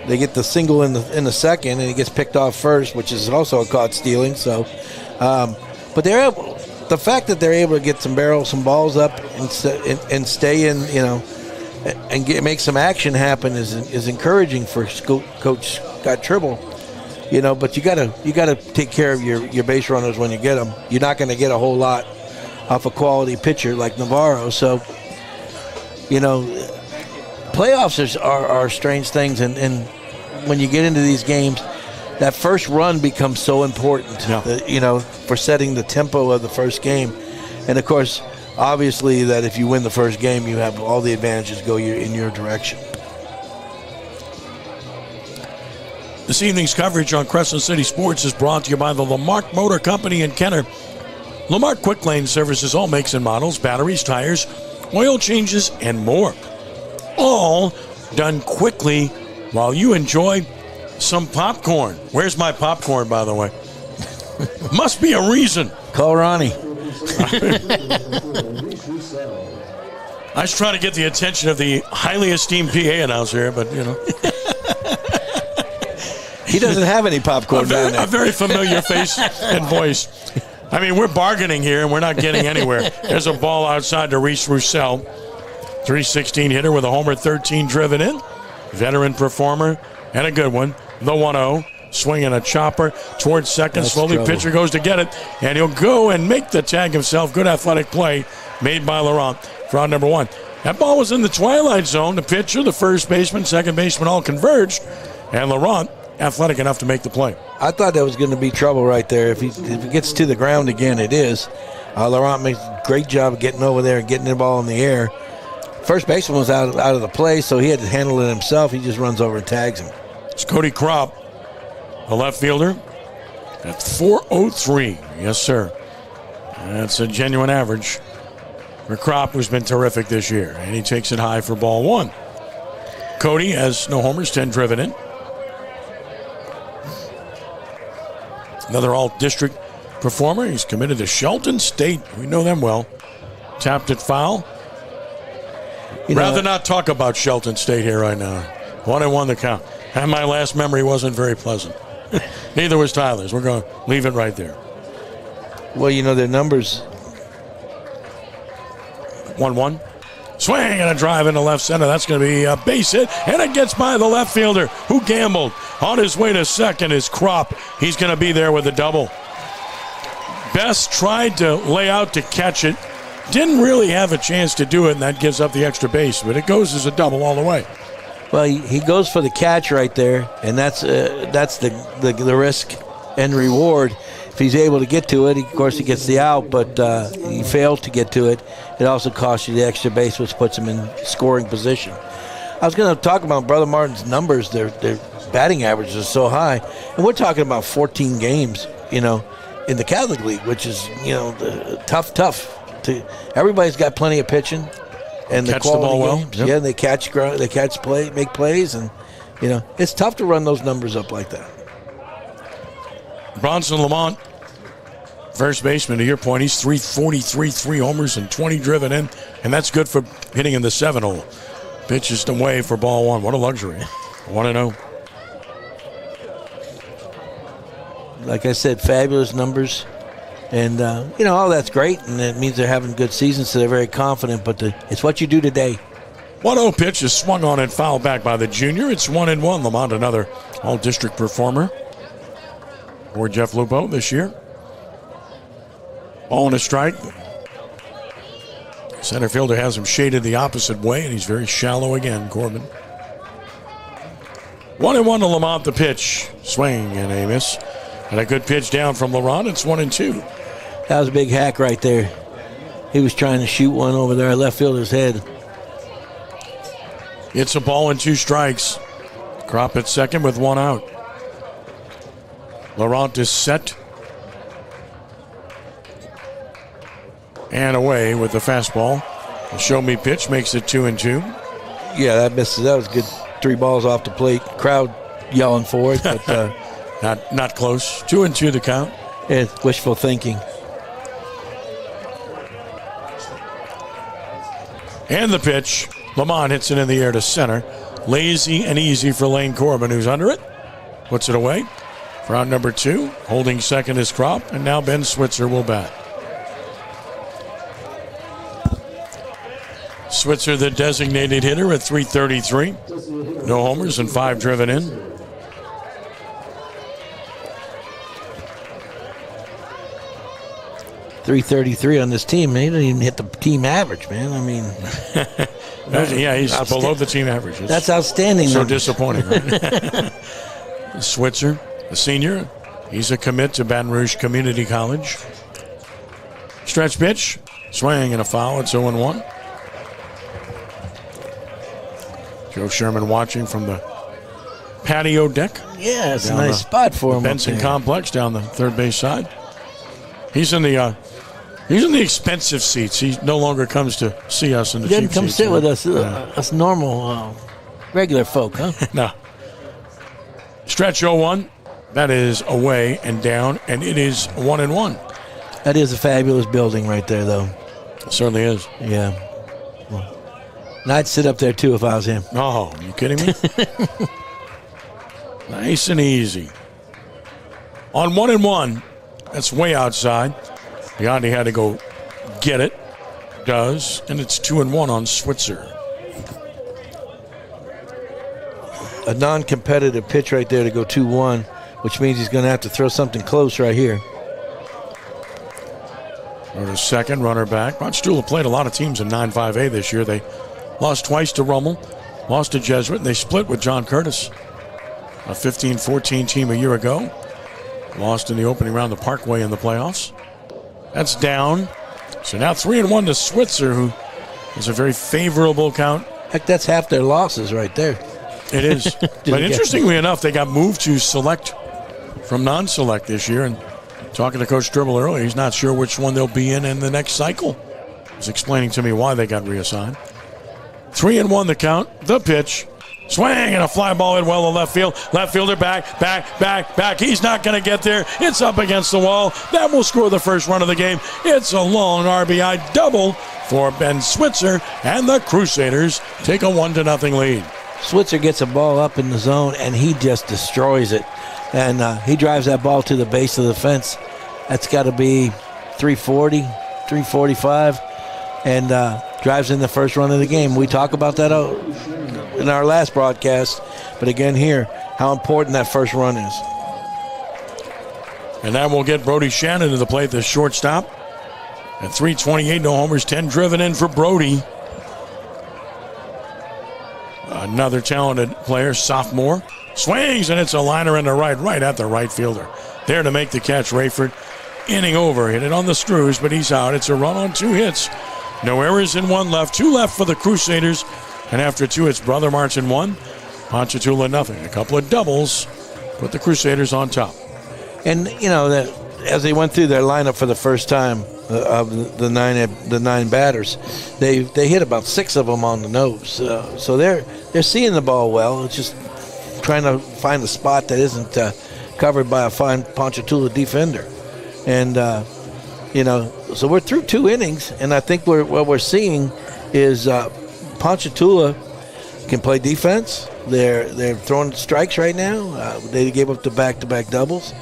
get the single in the second, and he gets picked off first, which is also a caught stealing. So, but they're able. The fact that they're able to get some balls up and stay in, you know, and make some action happen is encouraging for Coach Scott Tribble. You know, but you gotta take care of your base runners when you get them. You're not going to get a whole lot off a quality pitcher like Navarro. So, you know, playoffs are strange things, and when you get into these games, that first run becomes so important. Yeah. You know, for setting the tempo of the first game, and of course, obviously, that if you win the first game, you have all the advantages go in your direction. This evening's coverage on Crescent City Sports is brought to you by the Lamarck Motor Company in Kenner. Lamarck Quick Lane services all makes and models, batteries, tires, oil changes, and more. All done quickly while you enjoy some popcorn. Where's my popcorn, by the way? Must be a reason. Call Ronnie. I was trying to get the attention of the highly esteemed PA announcer here, but, you know. He doesn't have any popcorn down there. A very familiar face and voice. I mean, we're bargaining here, and we're not getting anywhere. There's a ball outside to Reese Roussel. 316 hitter with a homer, 13 driven in. Veteran performer, and a good one. The 1-0. Swinging a chopper towards second. That's slowly trouble. Pitcher goes to get it, and he'll go and make the tag himself. Good athletic play made by Laurent for out number 1. That ball was in the twilight zone. The pitcher, the first baseman, second baseman all converged, and Laurent athletic enough to make the play. I thought that was going to be trouble right there. If he gets to the ground again, it is. Laurent makes a great job of getting over there and getting the ball in the air. First baseman was out of the play, so he had to handle it himself. He just runs over and tags him. It's Cody Kropp, the left fielder, at 403. Yes, sir. That's a genuine average for Kropp, who's been terrific this year. And he takes it high for ball 1. Cody has no homers, 10 driven in. Another all-district performer. He's committed to Shelton State. We know them well. Tapped it foul. Rather not talk about Shelton State here right now. 1-1 the count. And my last memory wasn't very pleasant. Neither was Tyler's. We're going to leave it right there. Well, their numbers. 1-1. Swing and a drive into left center. That's going to be a base hit. And it gets by the left fielder who gambled. On his way to second is Kropp. He's going to be there with a double. Best tried to lay out to catch it. Didn't really have a chance to do it, and that gives up the extra base. But it goes as a double all the way. Well, he goes for the catch right there, and that's the risk and reward. If he's able to get to it, of course he gets the out, but he failed to get to it. It also costs you the extra base, which puts him in scoring position. I was going to talk about Brother Martin's numbers. Their batting average is so high, and we're talking about 14 games, in the Catholic League, which is tough. Everybody's got plenty of pitching. And catch the ball well. Yep. Yeah, they catch play, make plays, and it's tough to run those numbers up like that. Bronson Lamont, first baseman, to your point, he's 343, 3 homers and 20 driven in, and that's good for hitting in the 7-hole. Pitches away for ball 1. What a luxury. 1-0. Like I said, fabulous numbers. And, all that's great, and it means they're having good seasons, so they're very confident, but it's what you do today. 1-0 pitch is swung on and fouled back by the junior. It's 1-1. Lamont, another all-district performer for Jeff Lupo this year. Ball and a strike. Center fielder has him shaded the opposite way, and he's very shallow again, Corbin. 1-1 to Lamont, the pitch. Swing and a miss. And a good pitch down from Laurent. It's 1-2. That was a big hack right there. He was trying to shoot one over there at left fielder's head. It's a ball and 2 strikes. Kropp at second with 1 out. Laurent is set. And away with the fastball. The show me pitch makes it 2-2. Yeah, that misses. That was good. 3 balls off the plate. Crowd yelling for it, but not close. 2-2 the count. It's wishful thinking. And the pitch. Lamont hits it in the air to center. Lazy and easy for Lane Corbin, who's under it. Puts it away. For out number 2. Holding second is Kropp. And now Ben Switzer will bat. Switzer, the designated hitter, at 333. No homers and 5 driven in. .333 on this team. He didn't even hit the team average, man. I mean, yeah, he's below the team average. That's outstanding. So disappointing, right? Switzer, the senior, he's a commit to Baton Rouge Community College. Stretch pitch, swing and a foul. It's 0-1. Joe Sherman watching from the patio deck. Yeah, it's a nice spot for him. Benson Complex down the third base side. He's in the expensive seats. He no longer comes to see us in the cheap seats. He didn't come sit with us, us normal, regular folk, huh? No. Stretch 0-1. That is away and down, and it is 1-1. That is a fabulous building right there, though. It certainly is. Yeah. And I'd sit up there, too, if I was him. Oh, you kidding me? Nice and easy. On 1-1, that's way outside. Biondi had to go get it. Does. And it's 2-1 on Switzer. A non-competitive pitch right there to go 2-1, which means he's going to have to throw something close right here. Runner to second, runner back. Ponchatoula played a lot of teams in 9-5A this year. They lost twice to Rummel, lost to Jesuit, and they split with John Curtis, a 15-14 team a year ago. Lost in the opening round of the Parkway in the playoffs. That's down. So now 3-1 to Switzer, who is a very favorable count. Heck, that's half their losses right there. It is. But interestingly enough, they got moved to select from non-select this year. And talking to Coach Dribble earlier, he's not sure which one they'll be in the next cycle. He's explaining to me why they got reassigned. 3-1 the count. The pitch. Swing and a fly ball in well to left field. Left fielder back. He's not going to get there. It's up against the wall. That will score the first run of the game. It's a long RBI double for Ben Switzer, and the Crusaders take a 1-0 lead. Switzer gets a ball up in the zone, and he just destroys it. And he drives that ball to the base of the fence. That's got to be 340, 345, and drives in the first run of the game. We talk about that in our last broadcast, but again here, how important that first run is. And that will get Brody Shannon to the plate, the shortstop. At 328, no homers, 10 driven in for Brody. Another talented player, sophomore. Swings, and it's a liner in the right at the right fielder. There to make the catch, Rayford. Inning over, hit it on the screws, but he's out. It's a run on 2 hits. No errors in 1 left. 2 left for the Crusaders. And after 2 hits, Brother March in 1. Ponchatoula nothing. A couple of doubles put the Crusaders on top. And, you know, that as they went through their lineup for the first time of the nine batters, they hit about 6 of them on the nose. So they're seeing the ball well. It's just trying to find a spot that isn't covered by a fine Ponchatoula defender. And, so we're through 2 innings, and I think what we're seeing is Ponchatoula can play defense. They're throwing strikes right now. They gave up the back-to-back doubles.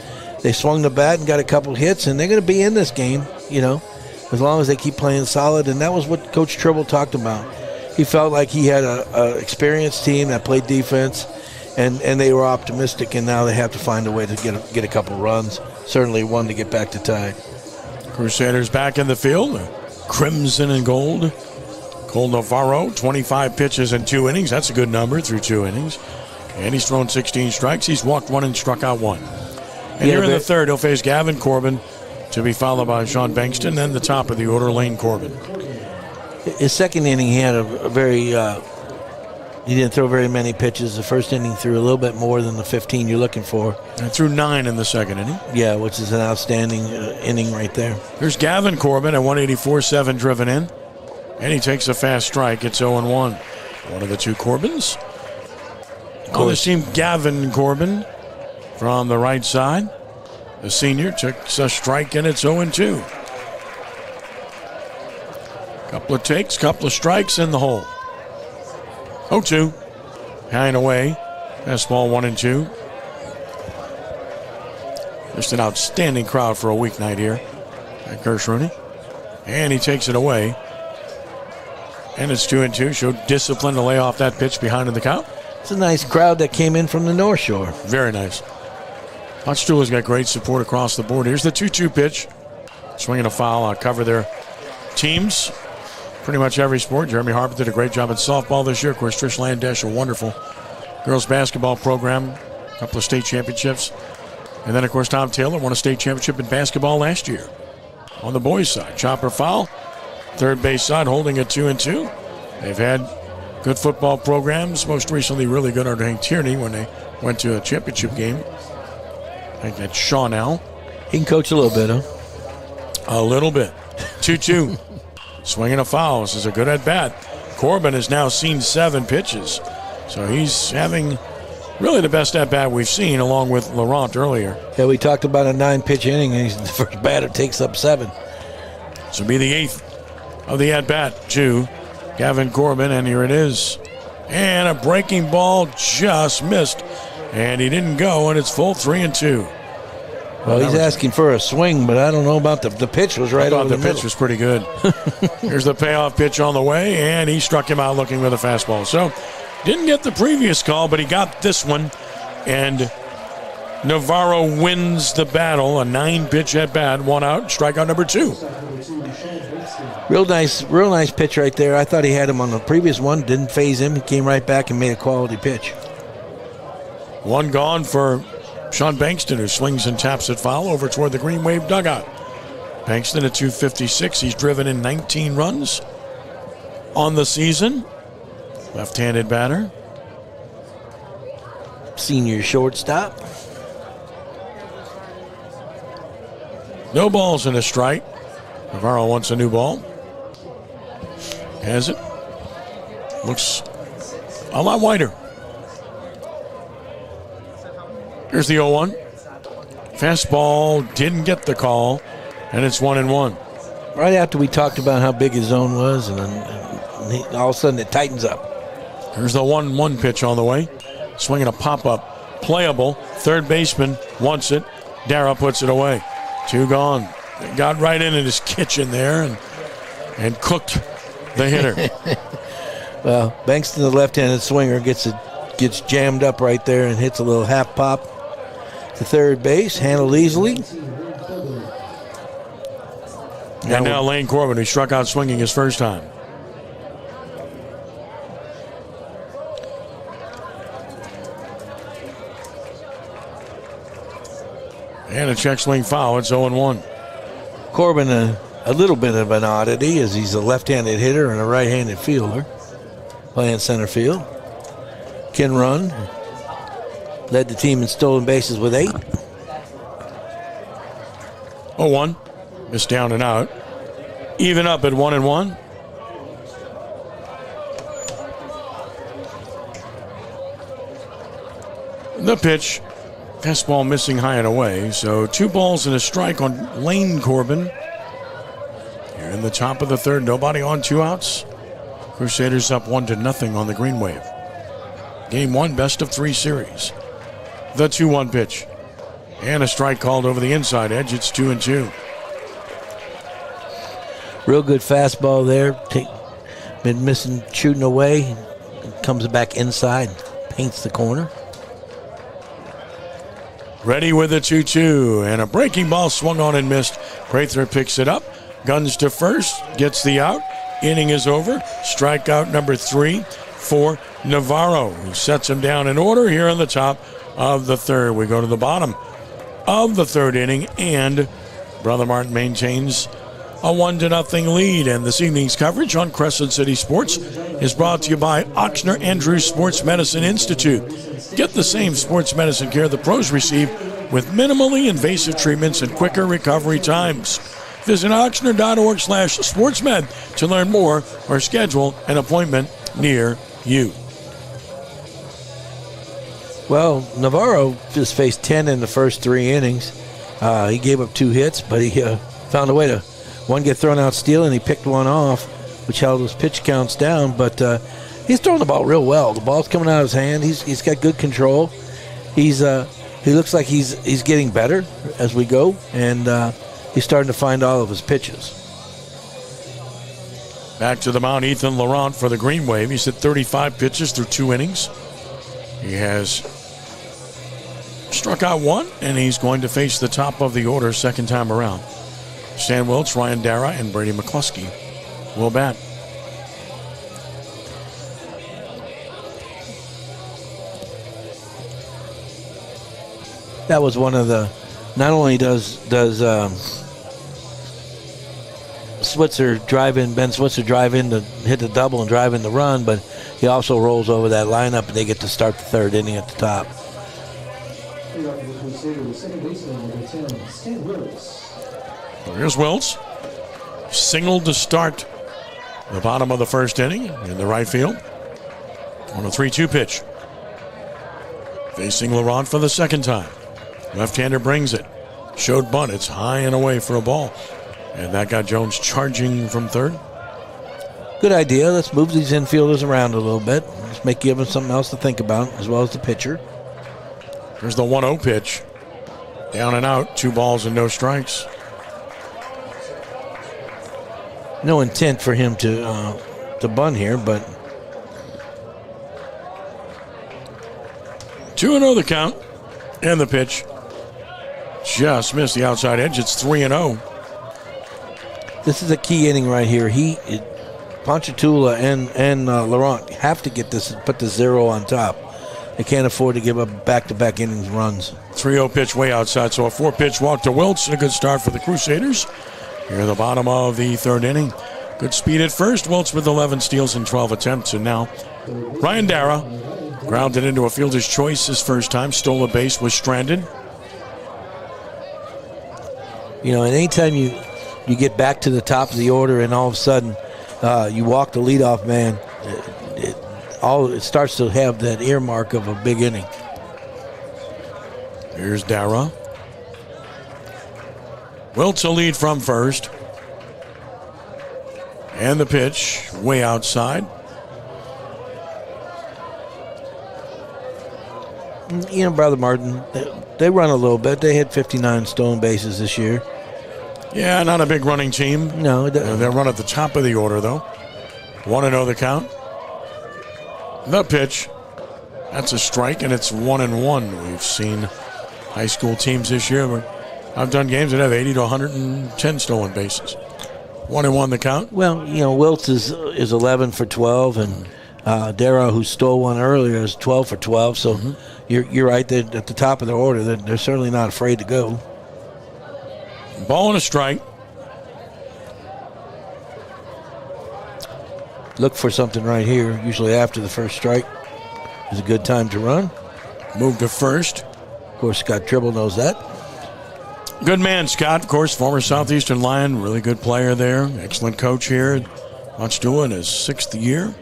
They swung the bat and got a couple hits, and they're going to be in this game, as long as they keep playing solid. And that was what Coach Tribble talked about. He felt like he had an experienced team that played defense, and they were optimistic, and now they have to find a way to get a couple runs, certainly one to get back to tie. Crusaders back in the field, crimson and gold. Cole Navarro, 25 pitches in 2 innings. That's a good number through 2 innings. And he's thrown 16 strikes. He's walked 1 and struck out 1. And here in the third, he'll face Gavin Corbin, to be followed by Sean Bankston, then the top of the order, Lane Corbin. His second inning, he had a very he didn't throw very many pitches. The first inning threw a little bit more than the 15 you're looking for. And threw 9 in the second inning. Yeah, which is an outstanding inning right there. Here's Gavin Corbin at 184, 7 driven in. And he takes a fast strike. It's 0-1. One of the 2 Corbins. On this team, Gavin Corbin from the right side. The senior took a strike, and it's 0-2. Couple of takes, couple of strikes in the hole. 0-2. High and away. Fastball 1-2. Just an outstanding crowd for a weeknight here at Kirsch-Rooney. And he takes it away. And it's 2-2. Showed discipline to lay off that pitch behind in the count. It's a nice crowd that came in from the North Shore. Very nice. Ponchatoula's got great support across the board. Here's the 2-2 pitch. Swinging a foul. I'll cover their teams. Pretty much every sport. Jeremy Harper did a great job at softball this year. Of course, Trish Landesh, a wonderful girls basketball program. A couple of state championships. And then, of course, Tom Taylor won a state championship in basketball last year. On the boys' side, chopper foul. Third base side holding it 2-2. They've had good football programs. Most recently, really good under Hank Tierney when they went to a championship game. I think that's Shaw now. He can coach a little bit, huh? A little bit. 2-2. Swinging a foul. This is a good at-bat. Corbin has now seen 7 pitches. So he's having really the best at-bat we've seen, along with Laurent earlier. Yeah, we talked about a 9-pitch inning, and the first batter takes up 7. This will be the 8th of the at-bat to Gavin Corbin, and here it is. And a breaking ball just missed, and he didn't go, and it's full 3-2. Well, he's asking for a swing, but I don't know about the pitch was right over the middle. The pitch was pretty good. Here's the payoff pitch on the way, and he struck him out looking with a fastball. So, didn't get the previous call, but he got this one, and Navarro wins the battle. A 9-pitch at bat, 1 out, strikeout number 2. Real nice pitch right there. I thought he had him on the previous one. Didn't phase him. He came right back and made a quality pitch. 1 gone for Sean Bankston, who swings and taps it foul over toward the Green Wave dugout. Bankston at 256. He's driven in 19 runs on the season. Left-handed batter. Senior shortstop. No balls and a strike. Navarro wants a new ball. Has it. Looks a lot wider. Here's the 0-1. Fastball didn't get the call, and it's 1-1. Right after we talked about how big his zone was, and all of a sudden it tightens up. Here's the 1-1 pitch on the way. Swinging a pop-up. Playable. Third baseman wants it. Dara puts it away. 2 gone. Got right in his kitchen there and cooked the hitter. Well, Bankston, the left-handed swinger, gets jammed up right there and hits a little half pop to third base, handled easily. And now Lane Corbin, who struck out swinging his first time. And a check swing foul. It's 0-1. Corbin, a little bit of an oddity, as he's a left-handed hitter and a right-handed fielder, playing center field. Can run. Led the team in stolen bases with 8. 0-1. Missed down and out. Even up at 1-1. The pitch. Fastball missing high and away. So 2 balls and a strike on Lane Corbin. Here in the top of the third. Nobody on, 2 outs. Crusaders up 1-0 on the Green Wave. Game 1, best of 3 series. The 2-1 pitch. And a strike called over the inside edge. It's 2-2. Real good fastball there. Been missing, shooting away. Comes back inside, paints the corner. Ready with a 2-2. And a breaking ball swung on and missed. Prather picks it up. Guns to first. Gets the out. Inning is over. Strikeout number 3 for Navarro, who sets him down in order here on the top of the third. We go to the bottom of the third inning, and Brother Martin maintains a 1-0 lead. And this evening's coverage on Crescent City Sports is brought to you by Ochsner Andrews Sports Medicine Institute. Get the same sports medicine care the pros receive with minimally invasive treatments and quicker recovery times. Visit Ochsner.org/sportsmed to learn more or schedule an appointment near you. Well, Navarro just faced 10 in the first 3 innings. He gave up 2 hits, but he found a way to get thrown out stealing. He picked one off, which held his pitch counts down. But he's throwing the ball real well. The ball's coming out of his hand. He's got good control. He looks like he's getting better as we go, and he's starting to find all of his pitches. Back to the mound, Ethan Laurent for the Green Wave. He's hit 35 pitches through 2 innings. He has struck out 1, and he's going to face the top of the order second time around. Stan Wiltz, Ryan Dara, and Brady McCluskey will bat. That was one of the. Not only does Switzer drive in, Ben Switzer drive in to hit the double and drive in the run, but he also rolls over that lineup, and they get to start the third inning at the top. Here's Wiltz. Singled to start the bottom of the first inning in the right field on a 3-2 pitch. Facing Laurent for the second time. Left-hander brings it. Showed bunt. It's high and away for a ball. And that got Jones charging from third. Good idea. Let's move these infielders around a little bit. Let's give them something else to think about, as well as the pitcher. Here's the 1-0 pitch. Down and out. 2 balls and no strikes. No intent for him to bunt here, but 2-0 the count. And the pitch. Just missed the outside edge. It's 3-0. This is a key inning right here. Ponchatoula and Laurent have to get this, put the 0 on top. They can't afford to give up back-to-back innings runs. 3-0 pitch way outside, so a 4-pitch walk to Wiltz and a good start for the Crusaders. Here at the bottom of the third inning. Good speed at first. Wiltz with 11 steals in 12 attempts, and now Ryan Dara grounded into a fielder's choice his first time. Stole a base, was stranded. You know, and anytime you get back to the top of the order and all of a sudden you walk the leadoff man, it starts to have that earmark of a big inning. Here's Dara. Wiltz a lead from first. And the pitch way outside. You know, Brother Martin, they run a little bit. They hit 59 stolen bases this year. Yeah, not a big running team. No. They'll run at the top of the order, though. 1-0 the count. The pitch. That's a strike, and it's 1-1. We've seen high school teams this year. I've done games that have 80 to 110 stolen bases. 1-1 the count. Well, you know, Wiltz is 11 for 12, and Darrow, who stole one earlier, is 12 for 12. So you're right there at the top of the order. They're certainly not afraid to go. Ball and a strike. Look for something right here. Usually after the first strike is a good time to run. Move to first. Of course, Scott Tribble knows that. Good man, Scott. Of course, former Southeastern Lion. Really good player there. Excellent coach here at Ponchatoula in his 6th year.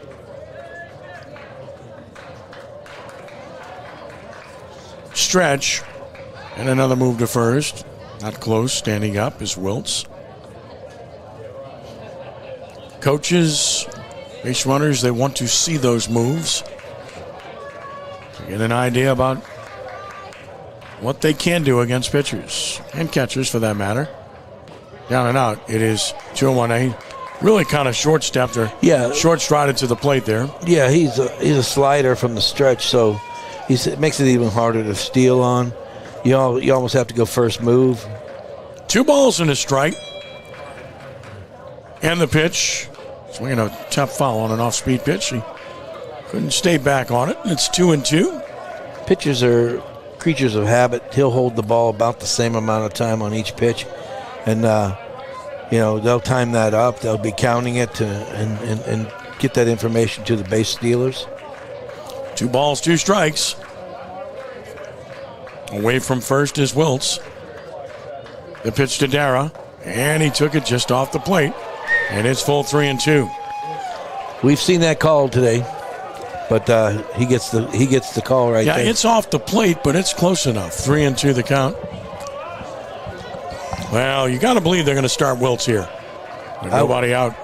Stretch. And another move to first. Not close. Standing up is Wiltz. Coaches, base runners, they want to see those moves to get an idea about what they can do against pitchers and catchers for that matter. Down and out. It is 2-1-8. Really kind of short-stepped or short-strided to the plate there. Yeah, he's a slider from the stretch, so it makes it even harder to steal on. You almost have to go first move. 2 balls and a strike. And the pitch. Swinging a tough foul on an off-speed pitch. He couldn't stay back on it. It's 2-2. Pitchers are creatures of habit. He'll hold the ball about the same amount of time on each pitch. And, they'll time that up. They'll be counting it and get that information to the base stealers. 2 balls, 2 strikes. Away from first is Wiltz. The pitch to Dara, and he took it just off the plate, and it's full 3-2. We've seen that call today, but he gets the call right there. Yeah, it's off the plate, but it's close enough. 3-2 the count. Well, you got to believe they're going to start Wiltz here. With nobody out.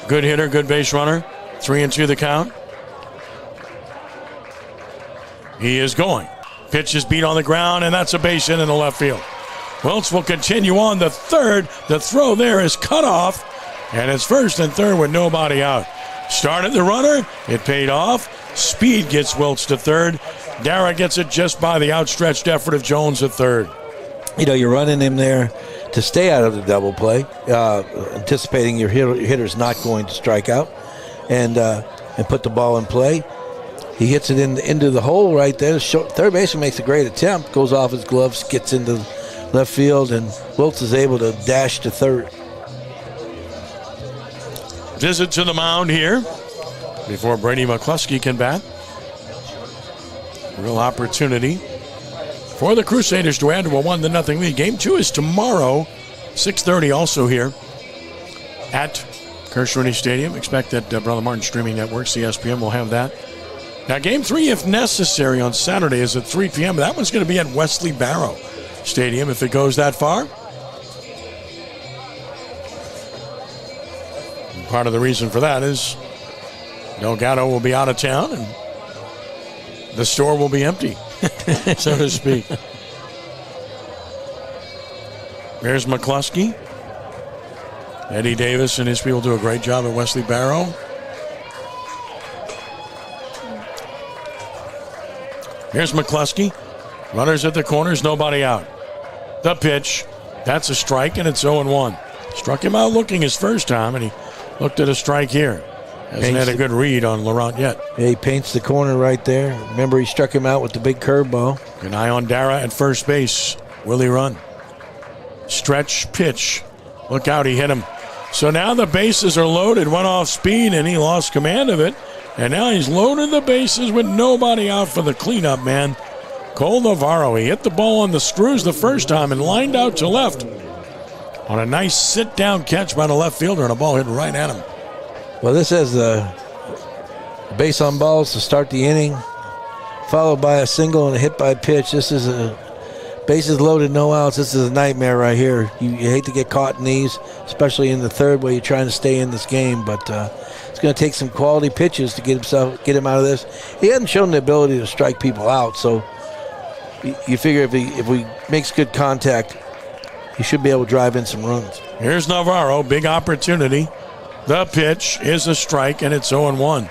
Good hitter, good base runner. 3-2 the count. He is going. Pitch is beat on the ground, and that's a base hit in the left field. Wiltz will continue on the third. The throw there is cut off, and it's first and third with nobody out. Started the runner. It paid off. Speed gets Wiltz to third. Dara gets it just by the outstretched effort of Jones at third. You know, you're running him there to stay out of the double play, anticipating your hitter's not going to strike out, and put the ball in play. He hits it into the hole right there. Third baseman makes a great attempt, goes off his gloves, gets into left field, and Wiltz is able to dash to third. Visit to the mound here before Brady McCluskey can bat. Real opportunity for the Crusaders to add to a 1-0 lead. Game 2 is tomorrow, 6:30 also here at Crescent Stadium. Expect that Brother Martin Streaming Network, CSPN, will have that. Now, Game 3, if necessary, on Saturday is at 3 p.m. That one's going to be at Wesley Barrow Stadium if it goes that far. And part of the reason for that is Delgado will be out of town and the store will be empty, so to speak. There's McCluskey. Eddie Davis and his people do a great job at Wesley Barrow. Here's McCluskey. Runners at the corners, nobody out. The pitch. That's a strike, and it's 0-1. Struck him out looking his first time, and he looked at a strike here. Hasn't had a good read on Laurent yet. Yeah, he paints the corner right there. Remember, he struck him out with the big curveball. An eye on Dara at first base. Will he run? Stretch pitch. Look out, he hit him. So now the bases are loaded. Went off speed, and he lost command of it. And now he's loaded the bases with nobody out for the cleanup man. Cole Navarro, he hit the ball on the screws the first time and lined out to left on a nice sit-down catch by the left fielder, and a ball hit right at him. Well, this has the base on balls to start the inning. followed by a single and a hit by pitch. This is a bases loaded, no outs. This is a nightmare right here. You hate to get caught in these, especially in the third where you're trying to stay in this game. But it's going to take some quality pitches to get him out of this. He hasn't shown the ability to strike people out, so you figure if he makes good contact, he should be able to drive in some runs. Here's Navarro, big opportunity. The pitch is a strike, and it's 0-1.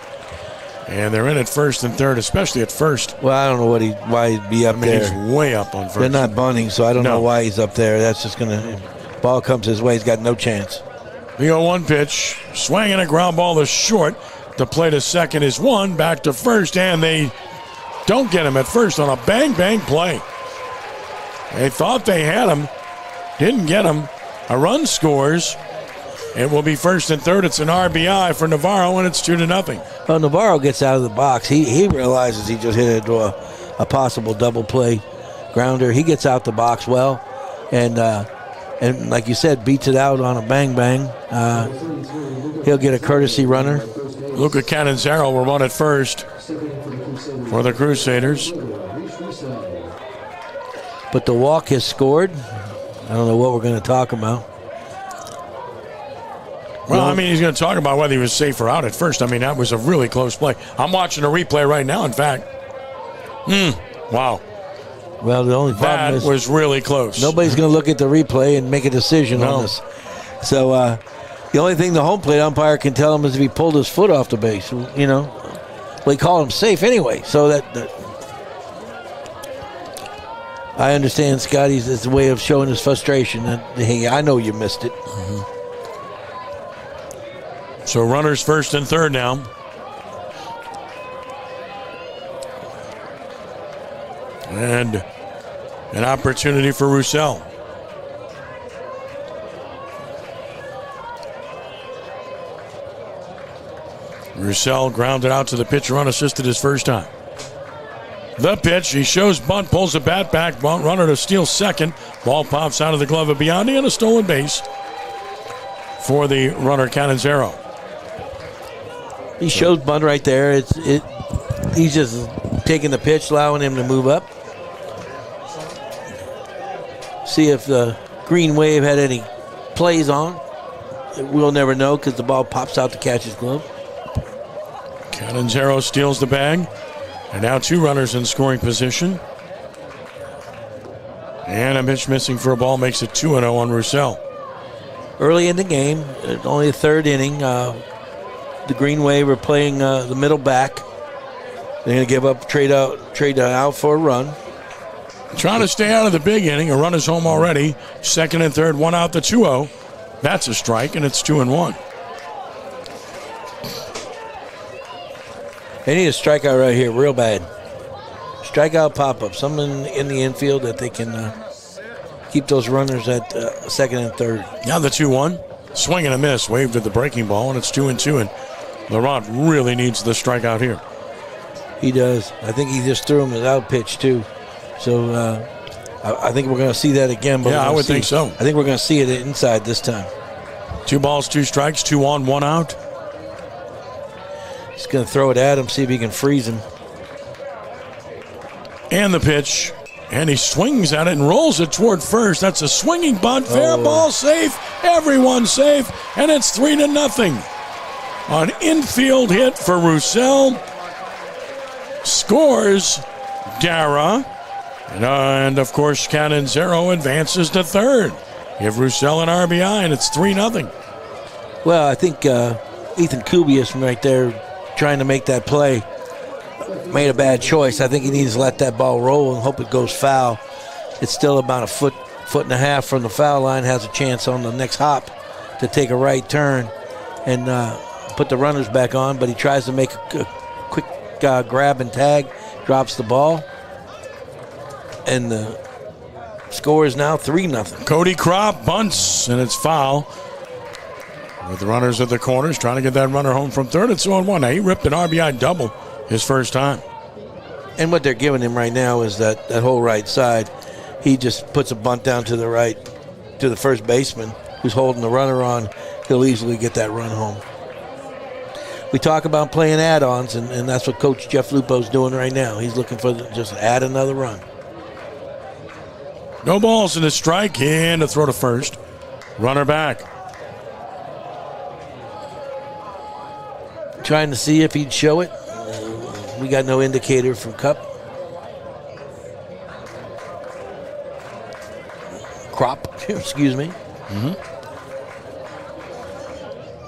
And they're in at first and third, especially at first. Well, I don't know why he'd be up there. He's way up on first. They're not bunting, so I don't know why he's up there. That's just going to – ball comes his way. He's got no chance. The 0-1 pitch, swinging a ground ball to short. The play to second is one, back to first, and they don't get him at first on a bang-bang play. They thought they had him, didn't get him. A run scores. It will be first and third. It's an RBI for Navarro, and it's 2-0. Well, Navarro gets out of the box. He realizes he just hit it into a possible double play grounder. He gets out the box well, and like you said, beats it out on a bang-bang. He'll get a courtesy runner. Luca Cannizzaro will run at first for the Crusaders. But the walk has scored. I don't know what we're going to talk about. Well, I mean, he's going to talk about whether he was safe or out at first. I mean, that was a really close play. I'm watching a replay right now, in fact. Wow. Well, the only problem is that was really close. Nobody's going to look at the replay and make a decision on this. So the only thing the home plate umpire can tell him is if he pulled his foot off the base. You know, well, he called him safe anyway. So that I understand Scotty's way of showing his frustration. That, hey, I know you missed it. Mm-hmm. So runners first and third now. And an opportunity for Roussel. Roussel grounded out to the pitcher unassisted his first time. The pitch, he shows bunt, pulls the bat back, runner to steal second. Ball pops out of the glove of Biondi and a stolen base for the runner Cannizzaro. He shows bunt right there. He's just taking the pitch, allowing him to move up. See if the Green Wave had any plays on. We'll never know because the ball pops out to catch his glove. Cannizzaro steals the bag. And now two runners in scoring position. And a pitch missing for a ball makes it 2-0 on Roussel. Early in the game, only the third inning, the Green Wave are playing the middle back. They're going to give up, trade out for a run. Trying to stay out of the big inning. A run is home already. Second and third, one out, the 2-0. That's a strike, and it's 2-1. They need a strikeout right here, real bad. Strikeout pop-up, something in the infield that they can keep those runners at second and third. Now the 2-1. Swing and a miss. Waved at the breaking ball, and it's 2-2. And Laurent really needs the strikeout here. He does. I think he just threw him his out pitch, too. So I think we're going to see that again. But yeah, I would think so. I think we're going to see it inside this time. 2 balls, 2 strikes, 2 on, 1 out. He's going to throw it at him, see if he can freeze him. And the pitch. And he swings at it and rolls it toward first. That's a swinging bunt. Fair ball, safe. Everyone safe. And it's 3-0. An infield hit for Roussel. Scores Dara. And of course, Cannizzaro advances to third. Give Roussel an RBI, and it's 3-0. Well, I think Ethan Kubius from right there trying to make that play made a bad choice. I think he needs to let that ball roll and hope it goes foul. It's still about a foot and a half from the foul line. Has a chance on the next hop to take a right turn and put the runners back on, but he tries to make a quick grab and tag, drops the ball, and the score is now 3-0. Cody Kropp bunts, and it's foul. With the runners at the corners, trying to get that runner home from third. It's 0-1. Now, he ripped an RBI double his first time. And what they're giving him right now is that whole right side. He just puts a bunt down to the right, to the first baseman, who's holding the runner on. He'll easily get that run home. we talk about playing add-ons, and that's what Coach Jeff Lupo's doing right now. He's looking for just add another run. No balls in the strike, and a throw to first. Runner back. Trying to see if he'd show it. We got no indicator from Crop, excuse me.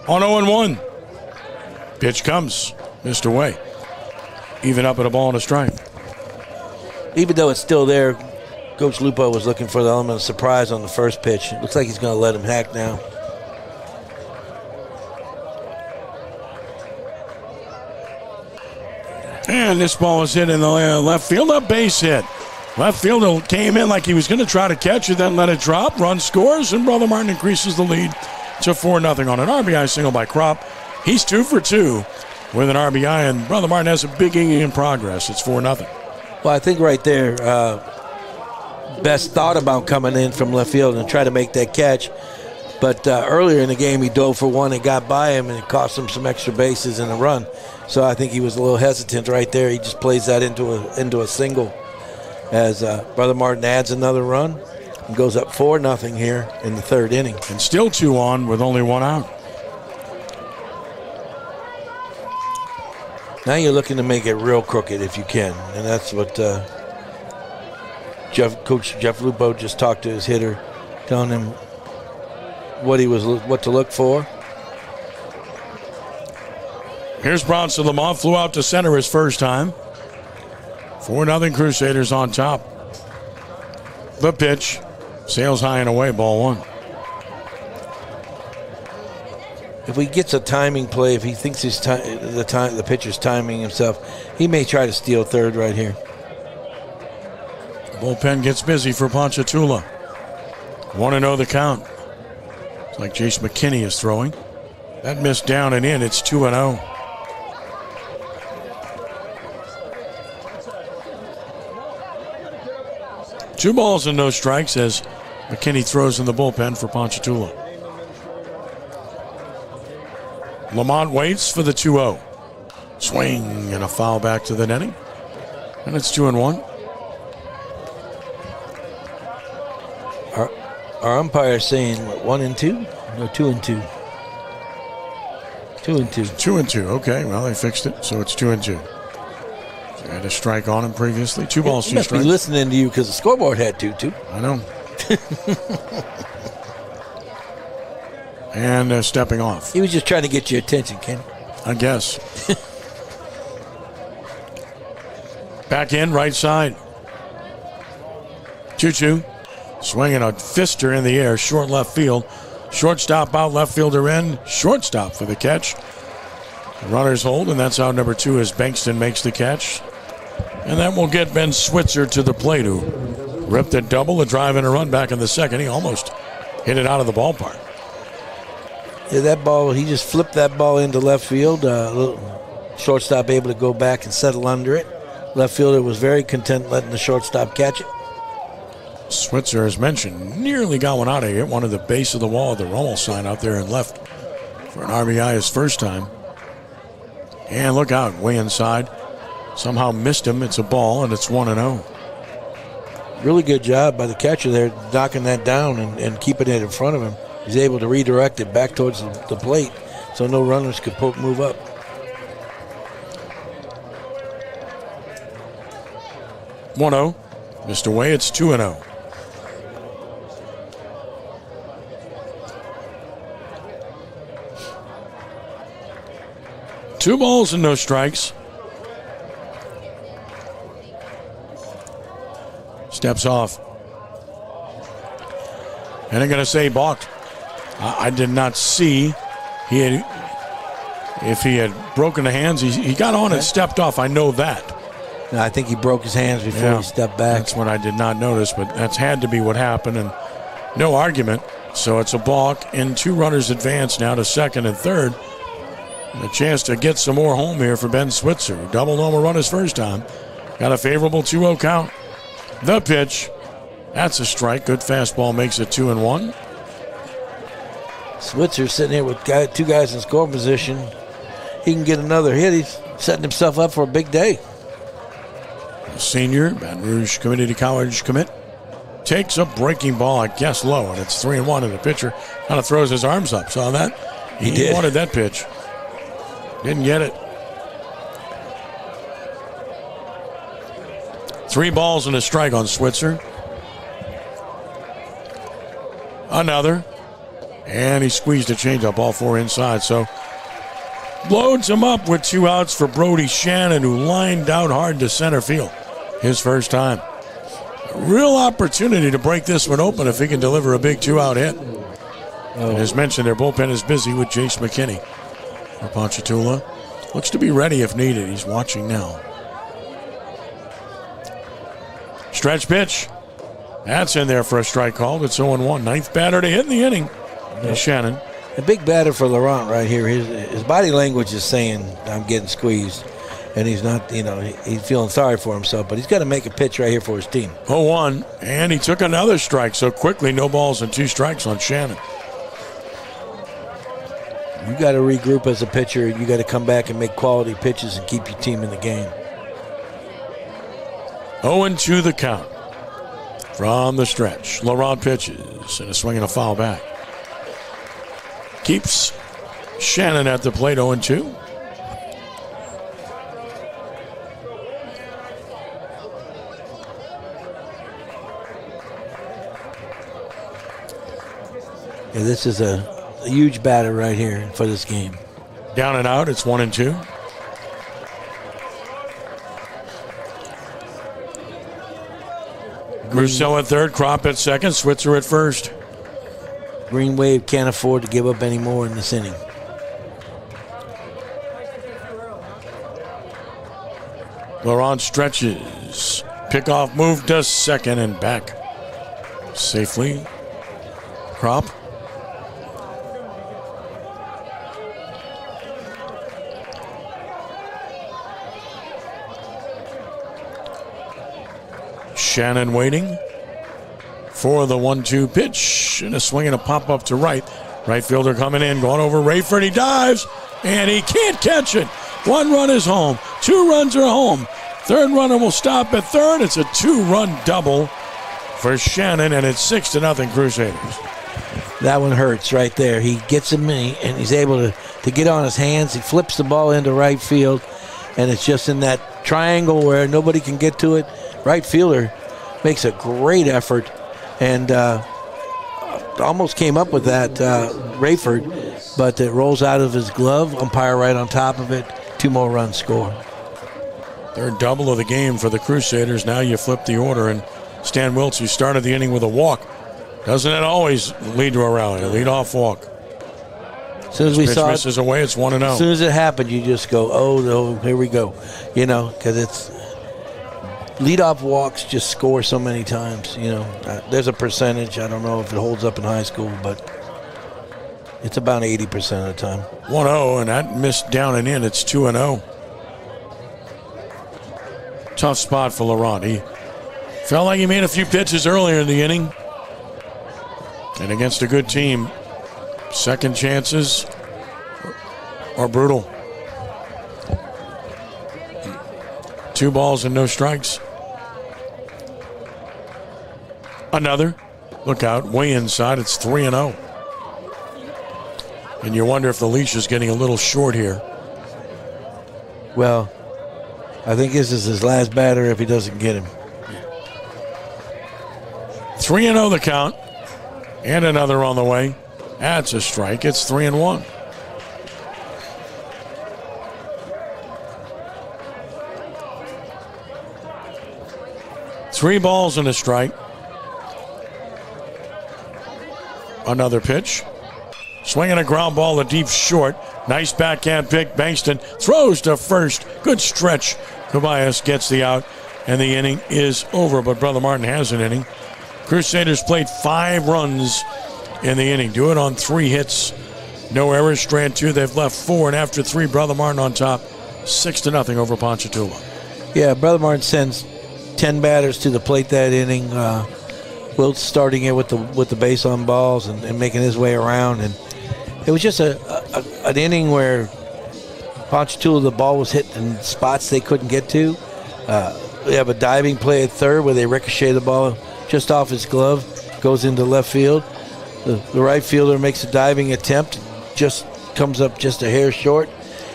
On 0-1. Pitch comes. Missed away. Even up at a ball and a strike. Even though it's still there, Coach Lupo was looking for the element of surprise on the first pitch. It looks like he's going to let him hack now. And this ball is hit in the left field. A base hit. Left fielder came in like he was going to try to catch it, then let it drop. Run scores, and Brother Martin increases the lead to 4-0 on an RBI single by Crop. He's 2 for 2 with an RBI, and Brother Martin has a big inning in progress. It's 4-0. Well, I think right there, Best thought about coming in from left field and try to make that catch. But earlier in the game, he dove for one and got by him, and it cost him some extra bases and a run. So I think he was a little hesitant right there. He just plays that into a single as Brother Martin adds another run and goes up 4-0 here in the third inning. And still 2 on with only 1 out. Now you're looking to make it real crooked if you can, and that's what Coach Jeff Lupo just talked to his hitter, telling him what to look for. Here's Bronson Lamont, flew out to center his first time. 4-0 Crusaders on top. The pitch sails high and away, ball 1. If he gets a timing play, if he thinks the pitcher's timing himself, he may try to steal third right here. Bullpen gets busy for Ponchatoula. 1-0 the count. It's like Jace McKinney is throwing. That missed down and in. It's 2-0. Two balls and no strikes as McKinney throws in the bullpen for Ponchatoula. Lamont waits for the 2-0. Swing and a foul back to the netting. And it's 2-1. Our umpire is saying 1-2? No, 2-2. 2-2. 2-2. Okay, well, they fixed it, so it's 2-2. They had a strike on him previously. 2 balls, 2 strikes. He must be listening to you because the scoreboard had 2-2. I know. And stepping off. He was just trying to get your attention, Ken. I guess. Back in, right side. 2-2. Swinging a fister in the air, short left field. Shortstop out, left fielder in. Shortstop for the catch. The runners hold, and that's out number 2 as Bankston makes the catch. And that will get Ben Switzer to the plate, who ripped it double, a drive and a run back in the second. He almost hit it out of the ballpark. Yeah, that ball, he just flipped that ball into left field. Shortstop able to go back and settle under it. Left fielder was very content letting the shortstop catch it. Switzer, as mentioned, nearly got one out of here. One of the base of the wall, the Rommel sign out there and left for an RBI his first time. And look out, way inside. Somehow missed him. It's a ball, and it's 1-0. Really good job by the catcher there, knocking that down and keeping it in front of him. He's able to redirect it back towards the plate so no runners could move up. One-0. Missed away. It's 2-0. Two balls and no strikes. Steps off. And I'm going to say balked. I did not see if he had broken the hands. He got on and stepped off. I know that. No, I think he broke his hands before he stepped back. That's what I did not notice, but that's had to be what happened. And no argument. So it's a balk, and 2 runners advance now to second and third. And a chance to get some more home here for Ben Switzer, who doubled home a run his first time. Got a favorable 2-0 count. The pitch. That's a strike. Good fastball makes it 2-1. Switzer sitting here with 2 guys in scoring position. he can get another hit, he's setting himself up for a big day. Senior, Baton Rouge Community College commit, takes a breaking ball, I guess low, and it's 3-1, and the pitcher kind of throws his arms up. Saw that? He did. Wanted that pitch. Didn't get it. 3 balls and a strike on Switzer. Another. And he squeezed a changeup, all 4 inside. So loads him up with 2 outs for Brody Shannon, who lined out hard to center field. His first time. A real opportunity to break this one open if he can deliver a big 2-out hit. And as mentioned, their bullpen is busy with Jace McKinney for Ponchatoula. Looks to be ready if needed. He's watching now. Stretch pitch. That's in there for a strike called. It's 0-1. 9th batter to hit in the inning. Shannon. A big batter for Laurent right here. His body language is saying, I'm getting squeezed. And he's not, he's feeling sorry for himself, but he's got to make a pitch right here for his team. 0-1, and he took another strike, so quickly, no balls and 2 strikes on Shannon. You got to regroup as a pitcher. You got to come back and make quality pitches and keep your team in the game. 0-2 the count. From the stretch, Laurent pitches, and a swing and a foul back. Keeps Shannon at the plate, 0-2. Yeah, this is a huge batter right here for this game. Down and out, it's 1-2. Rousseau at third, Crop at second, Switzer at first. Green Wave can't afford to give up any more in this inning. Laurent stretches. Pickoff move to second and back. Safely. Crop. Shannon waiting for the 1-2 pitch, and a swing and a pop up to right. Right fielder coming in, going over Rayford. He dives, and he can't catch it. 1 run is home. 2 runs are home. Third runner will stop at third. It's a 2-run double for Shannon, and it's 6-0 Crusaders. That one hurts right there. He gets him in, and he's able to get on his hands. He flips the ball into right field, and it's just in that triangle where nobody can get to it. Right fielder makes a great effort and almost came up with that, Rayford, but it rolls out of his glove. Umpire right on top of it. 2 more runs score. Third double of the game for the Crusaders. Now you flip the order, and Stan Wiltz, who started the inning with a walk, doesn't it always lead to a rally? A lead-off walk. As soon as we saw it, misses away, it's 1-0. As soon as it happened, you just go, oh, no, here we go. Because it's leadoff walks just score so many times. There's a percentage. I don't know if it holds up in high school, but it's about 80% of the time. 1-0, and that missed down and in. It's 2-0. Tough spot for Laurent. He felt like he made a few pitches earlier in the inning. And against a good team, second chances are brutal. 2 balls and no strikes. Another. Look out, way inside. It's 3-0. And you wonder if the leash is getting a little short here. Well, I think this is his last batter if he doesn't get him. 3-0 the count. And another on the way. That's a strike. It's 3-1. Three balls and a strike. Another pitch. Swinging a ground ball to deep short. Nice backhand pick. Bankston throws to first. Good stretch. Tobias gets the out, and the inning is over. But Brother Martin has an inning. Crusaders played 5 runs in the inning. Do it on 3 hits. No errors. Strand 2. They've left 4, and after 3, Brother Martin on top. 6-0 over Ponchatoula. Yeah, Brother Martin sends 10 batters to the plate that inning. Wiltz starting it with the base on balls and making his way around, and it was just an inning where Ponchatoula, the ball was hit in spots they couldn't get to. We have a diving play at third where they ricochet the ball just off his glove, goes into left field. The right fielder makes a diving attempt, just comes up just a hair short.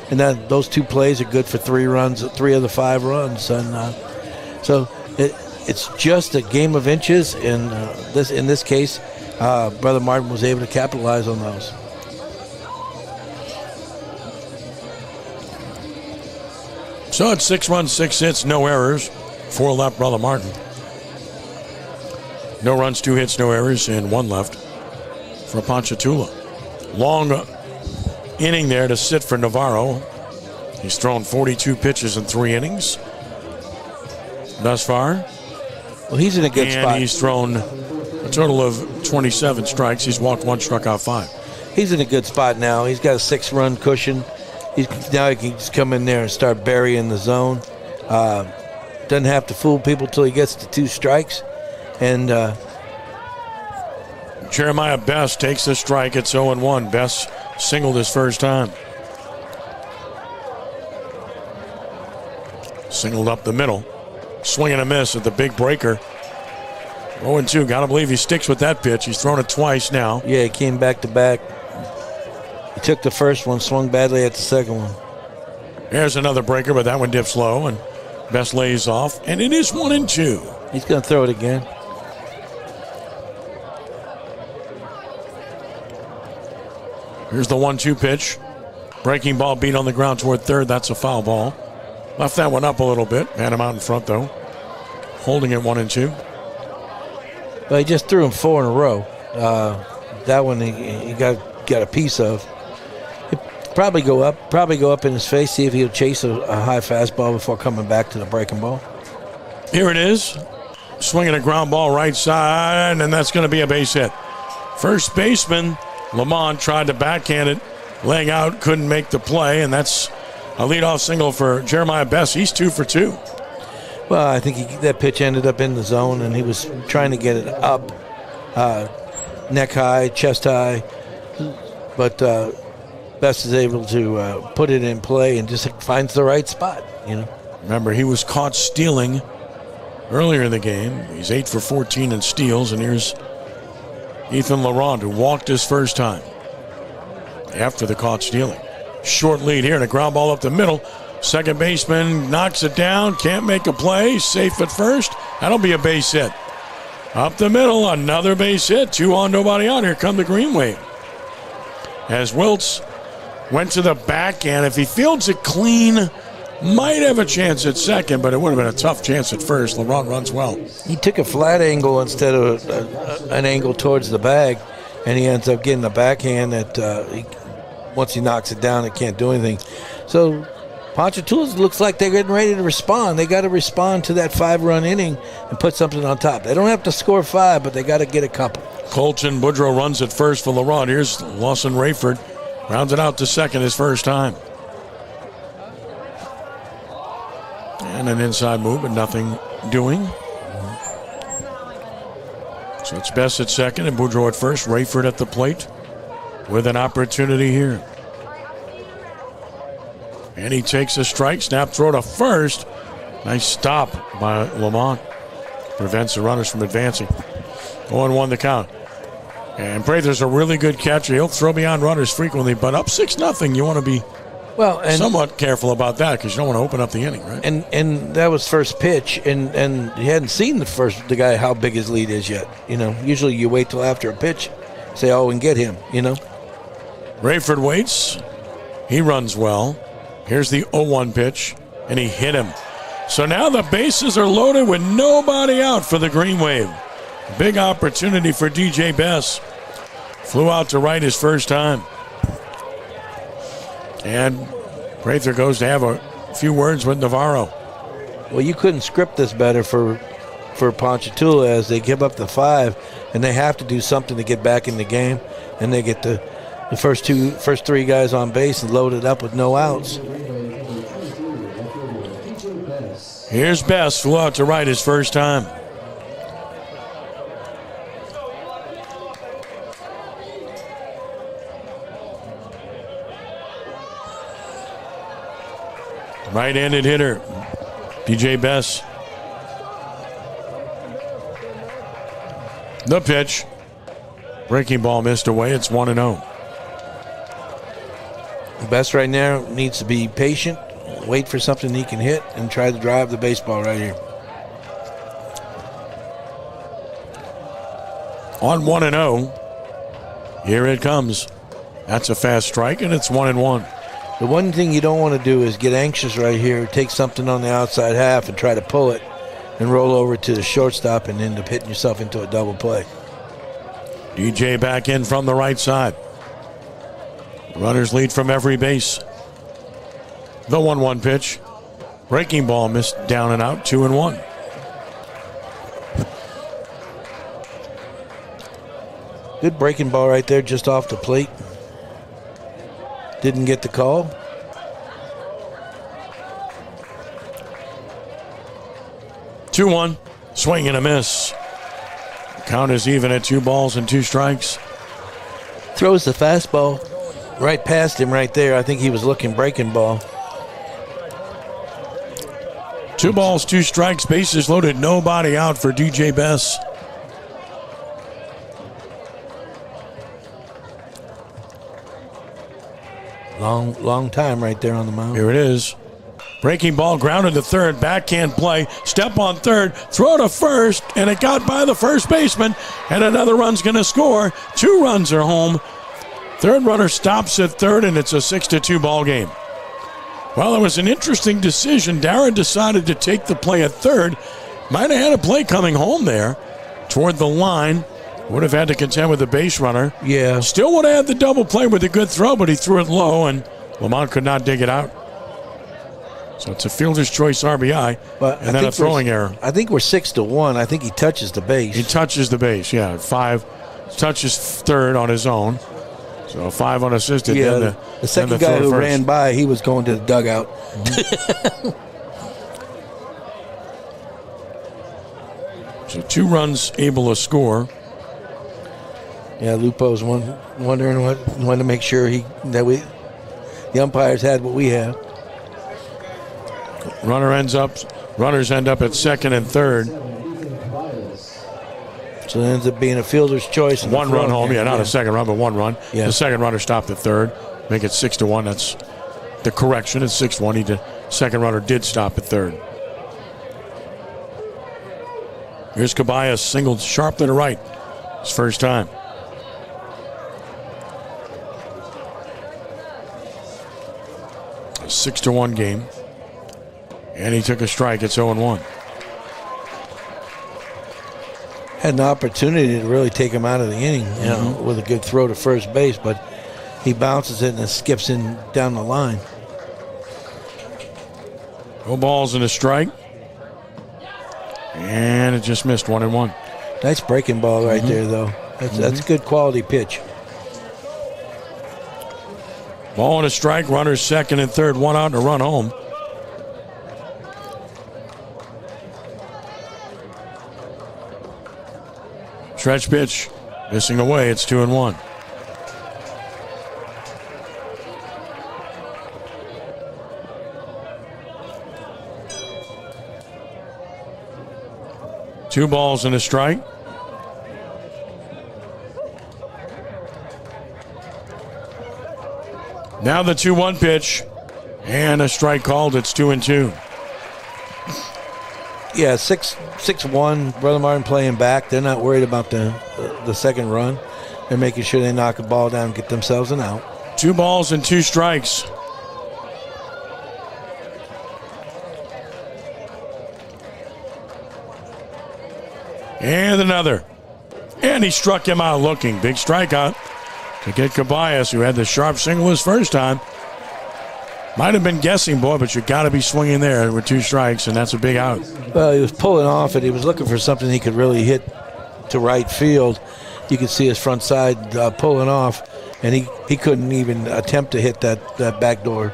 And then those two plays are good for 3 runs, 3 of the 5 runs. And so it's just a game of inches. And in this case, Brother Martin was able to capitalize on those. So it's 6 runs, 6 hits, no errors. 4 left, Brother Martin. No runs, 2 hits, no errors, and 1 left for Ponchatoula. Long inning there to sit for Navarro. He's thrown 42 pitches in 3 innings thus far. Well, he's in a good spot. And he's thrown a total of 27 strikes. He's walked 1, struck out 5. He's in a good spot now. He's got a 6-run cushion. Now he can just come in there and start burying the zone. Doesn't have to fool people till he gets to 2 strikes. And Jeremiah Best takes the strike. It's 0-1. Best singled his first time. Singled up the middle. Swing and a miss at the big breaker. 0-2. Got to believe he sticks with that pitch. He's thrown it twice now. Yeah, he came back to back. He took the first one, swung badly at the second one. There's another breaker, but that one dips low, and Best lays off, and it is 1-2. He's going to throw it again. Here's the 1-2 pitch. Breaking ball beat on the ground toward third. That's a foul ball. Left that one up a little bit. Had him out in front, though. Holding it 1-2. But he just threw him 4 in a row. That one he got a piece of. He'd probably go up in his face, see if he'll chase a high fastball before coming back to the breaking ball. Here it is. Swinging a ground ball right side, and that's going to be a base hit. First baseman Lamont tried to backhand it, laying out, couldn't make the play, and that's a leadoff single for Jeremiah Best. He's 2 for 2. Well, I think that pitch ended up in the zone, and he was trying to get it up, neck high, chest high, but Best is able to put it in play and just finds the right spot, Remember, he was caught stealing earlier in the game. He's 8 for 14 in steals, and here's Ethan Laurent, who walked his first time after the caught stealing. Short lead here and a ground ball up the middle. Second baseman knocks it down, can't make a play, safe at first. That'll be a base hit. Up the middle, another base hit. 2 on, nobody out. Here come the Green Wave. As Wiltz went to the backhand, if he fields it clean, might have a chance at second, but it would have been a tough chance at first. Laurent runs well. He took a flat angle instead of an angle towards the bag, and he ends up getting a backhand that once he knocks it down, it can't do anything. So Ponchatoula looks like they're getting ready to respond. They got to respond to that 5-run inning and put something on top. They don't have to score 5, but they got to get a couple. Colton Boudreau runs it first for Laurent. Here's Lawson Rayford. Rounds it out to second his first time. And an inside move, but nothing doing. So it's Best at second and Boudreau at first. Rayford at the plate with an opportunity here. And he takes a strike. Snap throw to first. Nice stop by Lamont. Prevents the runners from advancing. 0-1 the count. And Prather's a really good catcher. He'll throw beyond runners frequently, but up 6-0, you want to be somewhat careful about that because you don't want to open up the inning, right? And that was first pitch, and he hadn't seen the guy how big his lead is yet. Usually you wait till after a pitch, say, and get him. Rayford waits. He runs well. Here's the 0-1 pitch, and he hit him. So now the bases are loaded with nobody out for the Green Wave. Big opportunity for DJ Best. Flew out to right his first time. And Prather goes to have a few words with Navarro. Well, you couldn't script this better for Ponchatoula as they give up the 5, and they have to do something to get back in the game, and they get the first 3 guys on base and loaded up with no outs. Here's Best, flew out to right his first time. Right-handed hitter, DJ Bess. The pitch. Breaking ball missed away. It's 1-0. Best right now needs to be patient, wait for something he can hit, and try to drive the baseball right here. On 1-0. Here it comes. That's a fast strike, and it's 1-1. The one thing you don't want to do is get anxious right here, take something on the outside half and try to pull it and roll over to the shortstop and end up hitting yourself into a double play. DJ back in from the right side. Runners lead from every base. The 1-1 pitch. Breaking ball missed down and out, 2-1. Good breaking ball right there just off the plate. Didn't get the call. Two 2-1. Swing and a miss. Count is even at 2 balls and 2 strikes. Throws the fastball right past him right there. I think he was looking breaking ball. 2 balls, 2 strikes. Bases loaded. Nobody out for DJ Bess. Long time right there on the mound. Here it is. Breaking ball grounded to third. Backhand play. Step on third. Throw to first. And it got by the first baseman. And another run's going to score. 2 runs are home. Third runner stops at third, and it's a 6-2 ball game. Well, it was an interesting decision. Darren decided to take the play at third. Might have had a play coming home there toward the line. Would have had to contend with the base runner. Yeah. Still would have had the double play with a good throw, but he threw it low, and Lamont could not dig it out. So it's a fielder's choice RBI, and then a throwing error. I think we're 6-1. I think he touches the base. He touches the base, yeah. 5 touches third on his own. So 5 unassisted. Yeah, then the second guy who ran by, he was going to the dugout. Mm-hmm. So 2 runs able to score. Yeah, Lupo's wondering wanted to make sure the umpires had what we have. Runners end up at second and third. So it ends up being a fielder's choice. 1 run home, not a second run, but 1 run. Yeah. The second runner stopped at third, make it 6-1. That's the correction. It's 6-1. The second runner did stop at third. Here's Caballas, singled sharp to the right. His first time. A 6-1 game. And he took a strike. It's 0-1. Had an opportunity to really take him out of the inning, with a good throw to first base, but he bounces it and it skips in down the line. 2 balls and a strike. And it just missed 1-1. Nice breaking ball right there, though. That's a good quality pitch. Ball and a strike. Runners second and third. 1 out and a run home. Stretch pitch. Missing away. It's 2-1. Two balls and a strike. Now the 2-1 pitch. And a strike called. It's 2-2. Yeah, 6-1. Brother Martin playing back. They're not worried about the second run. They're making sure they knock a ball down and get themselves an out. 2 balls and 2 strikes. And another. And he struck him out looking. Big strikeout to get Caballas, who had the sharp single his first time. Might have been guessing, boy, but you got to be swinging there with 2 strikes, and that's a big out. Well, he was pulling off it. He was looking for something he could really hit to right field. You could see his front side pulling off, and he couldn't even attempt to hit that backdoor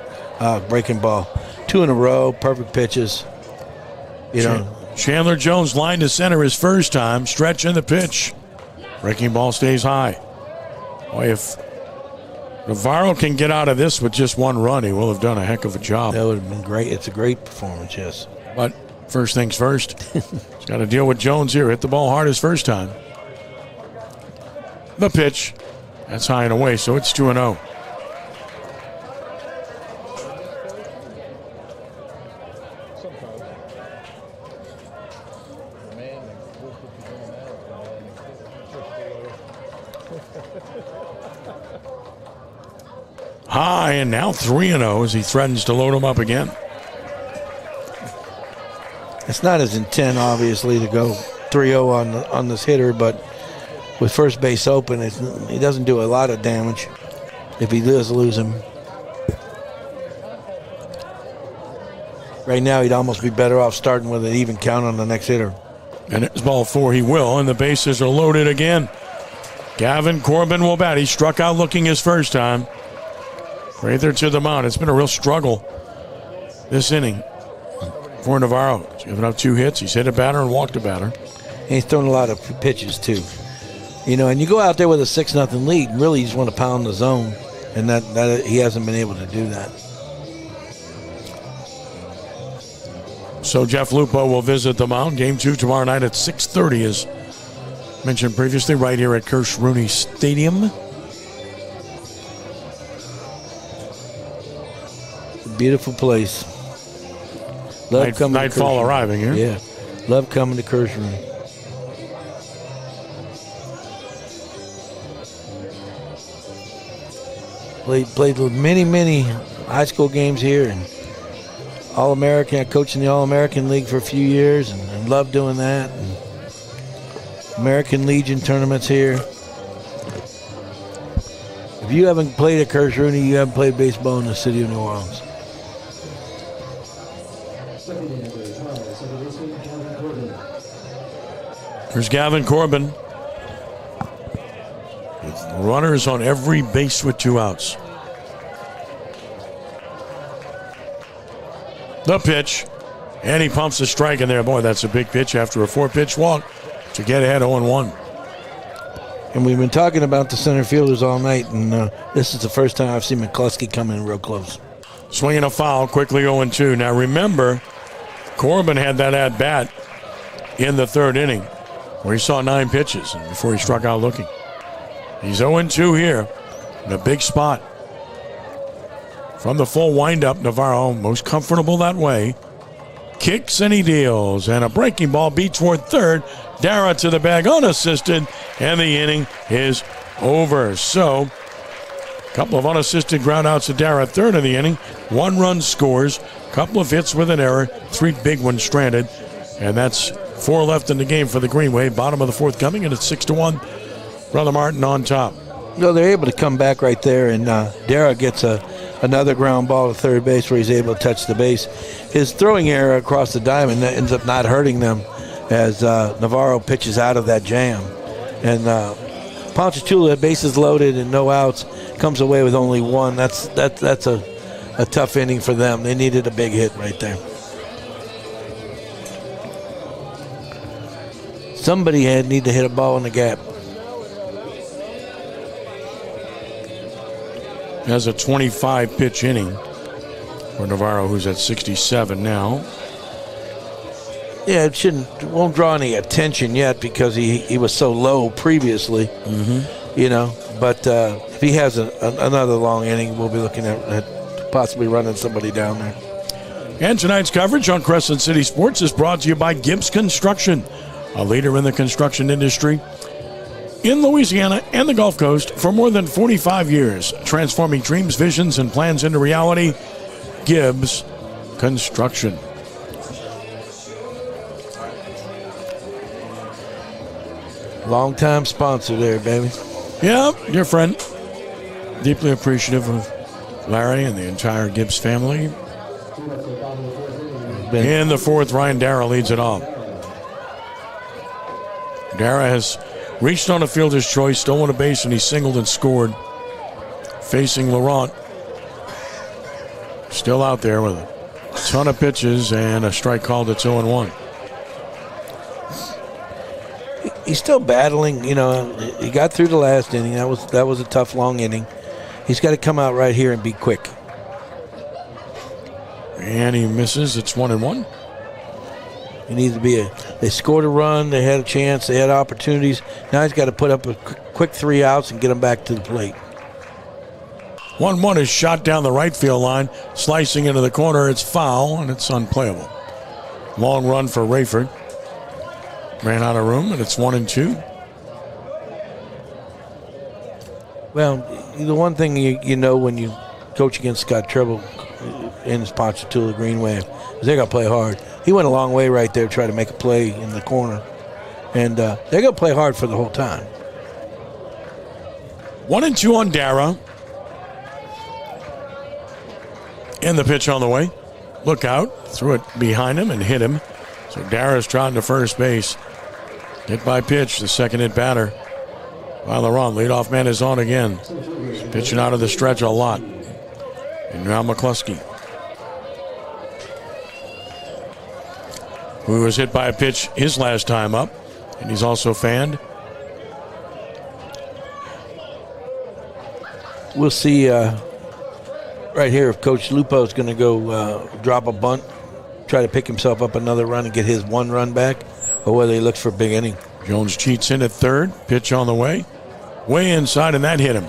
breaking ball. 2 in a row, perfect pitches. Chandler Jones lined to center his first time. Stretch in the pitch. Breaking ball stays high. Boy, if Navarro can get out of this with just one run. He will have done a heck of a job. That would have been great. It's a great performance, yes. But first things first, he's got to deal with Jones here. Hit the ball hard his first time. The pitch. That's high and away, so it's 2-0. High, and now 3-0 as he threatens to load him up again. It's not his intent, obviously, to go 3-0 on this hitter, but with first base open, he doesn't do a lot of damage if he does lose him. Right now, he'd almost be better off starting with an even count on the next hitter. And it's ball 4, he will, and the bases are loaded again. Gavin Corbin will bat. He struck out looking his first time. Right there to the mound. It's been a real struggle this inning for Navarro. He's given up 2 hits. He's hit a batter and walked a batter. And he's thrown a lot of pitches, too. You know, and you go out there with a 6-0 lead, and really you just want to pound the zone, and that he hasn't been able to do that. So Jeff Lupo will visit the mound. Game 2 tomorrow night at 6:30, as mentioned previously, right here at Crescent Stadium. Beautiful place. Love coming Nightfall arriving here. Yeah. Love coming to Crescent. Played many high school games here, and All-American. I coached in the All-American League for a few years and loved doing that. And American Legion tournaments here. If you haven't played at Crescent, you haven't played baseball in the city of New Orleans. Here's Gavin Corbin. Runners on every base with 2 outs. The pitch. And he pumps the strike in there. Boy, that's a big pitch after a 4-pitch walk to get ahead 0-1. And we've been talking about the center fielders all night, and this is the first time I've seen McCluskey come in real close. Swinging a foul, quickly 0-2. Now remember, Corbin had that at-bat in the 3rd inning where he saw 9 pitches before he struck out looking. He's 0-2 here in a big spot. From the full windup, Navarro most comfortable that way. Kicks and he deals, and a breaking ball beat toward 3rd. Dara to the bag unassisted, and the inning is over. So, a couple of unassisted ground outs to Dara 3rd of the inning. 1 run scores, couple of hits with an error, 3 big ones stranded, and that's 4 left in the game for the Greenway. Bottom of the 4th coming, and it's 6-1. Brother Martin on top. No, they're able to come back right there, and Dara gets another ground ball to 3rd base where he's able to touch the base. His throwing error across the diamond ends up not hurting them as Navarro pitches out of that jam. And Ponchatoula, bases loaded and no outs, comes away with only 1. That's a tough inning for them. They needed a big hit right there. Somebody need to hit a ball in the gap. Has a 25-pitch inning for Navarro, who's at 67 now. Yeah, won't draw any attention yet because he was so low previously. Mm-hmm. You know, but if he has another long inning, we'll be looking at possibly running somebody down there. And tonight's coverage on Crescent City Sports is brought to you by Gibbs Construction, a leader in the construction industry in Louisiana and the Gulf Coast for more than 45 years, transforming dreams, visions, and plans into reality. Gibbs Construction. Long-time sponsor there, baby. Yeah, your friend. Deeply appreciative of Larry and the entire Gibbs family. In the 4th, Ryan Dara leads it off. Dara has reached on a fielder's choice, stolen a base, and he singled and scored. Facing Laurent. Still out there with a ton of pitches and a strike called at 0-1. He's still battling, you know. He got through the last inning. That was a tough, long inning. He's got to come out right here and be quick. And he misses. It's 1-1. He needs to be they scored a run. They had a chance. They had opportunities. Now he's got to put up a quick 3 outs and get them back to the plate. 1-1 is shot down the right field line, slicing into the corner. It's foul, and it's unplayable. Long run for Rayford. Ran out of room, and it's 1-2. Well, the one thing you know when you coach against Scott Treble in his Ponchatoula Green Wave is they're going to play hard. He went a long way right there to try to make a play in the corner. And they're going to play hard for the whole time. 1-2 on Dara. And the pitch on the way. Look out. Threw it behind him and hit him. So Dara's trotting to first base. Hit by pitch, the second hit batter by Laurent. Leadoff man is on again. Pitching out of the stretch a lot. And now McCluskey, who was hit by a pitch his last time up. And he's also fanned. We'll see right here if Coach Lupo is going to go drop a bunt, try to pick himself up another run and get his 1 run back, or whether he looks for a big inning. Jones cheats in at third. Pitch on the way. Way inside, and that hit him.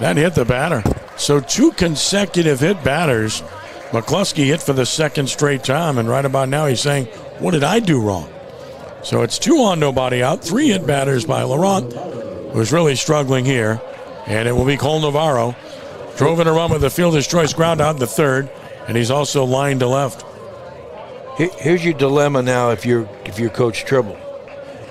That hit the batter. So 2 consecutive hit batters. McCluskey hit for the second straight time, and right about now he's saying, what did I do wrong? So it's 2 on, nobody out. 3 hit batters by Laurent, who's really struggling here. And it will be Cole Navarro. Drove in a run with a fielder's choice ground out in the third, and he's also lined to left. Here's your dilemma now if you're Coach Tribble.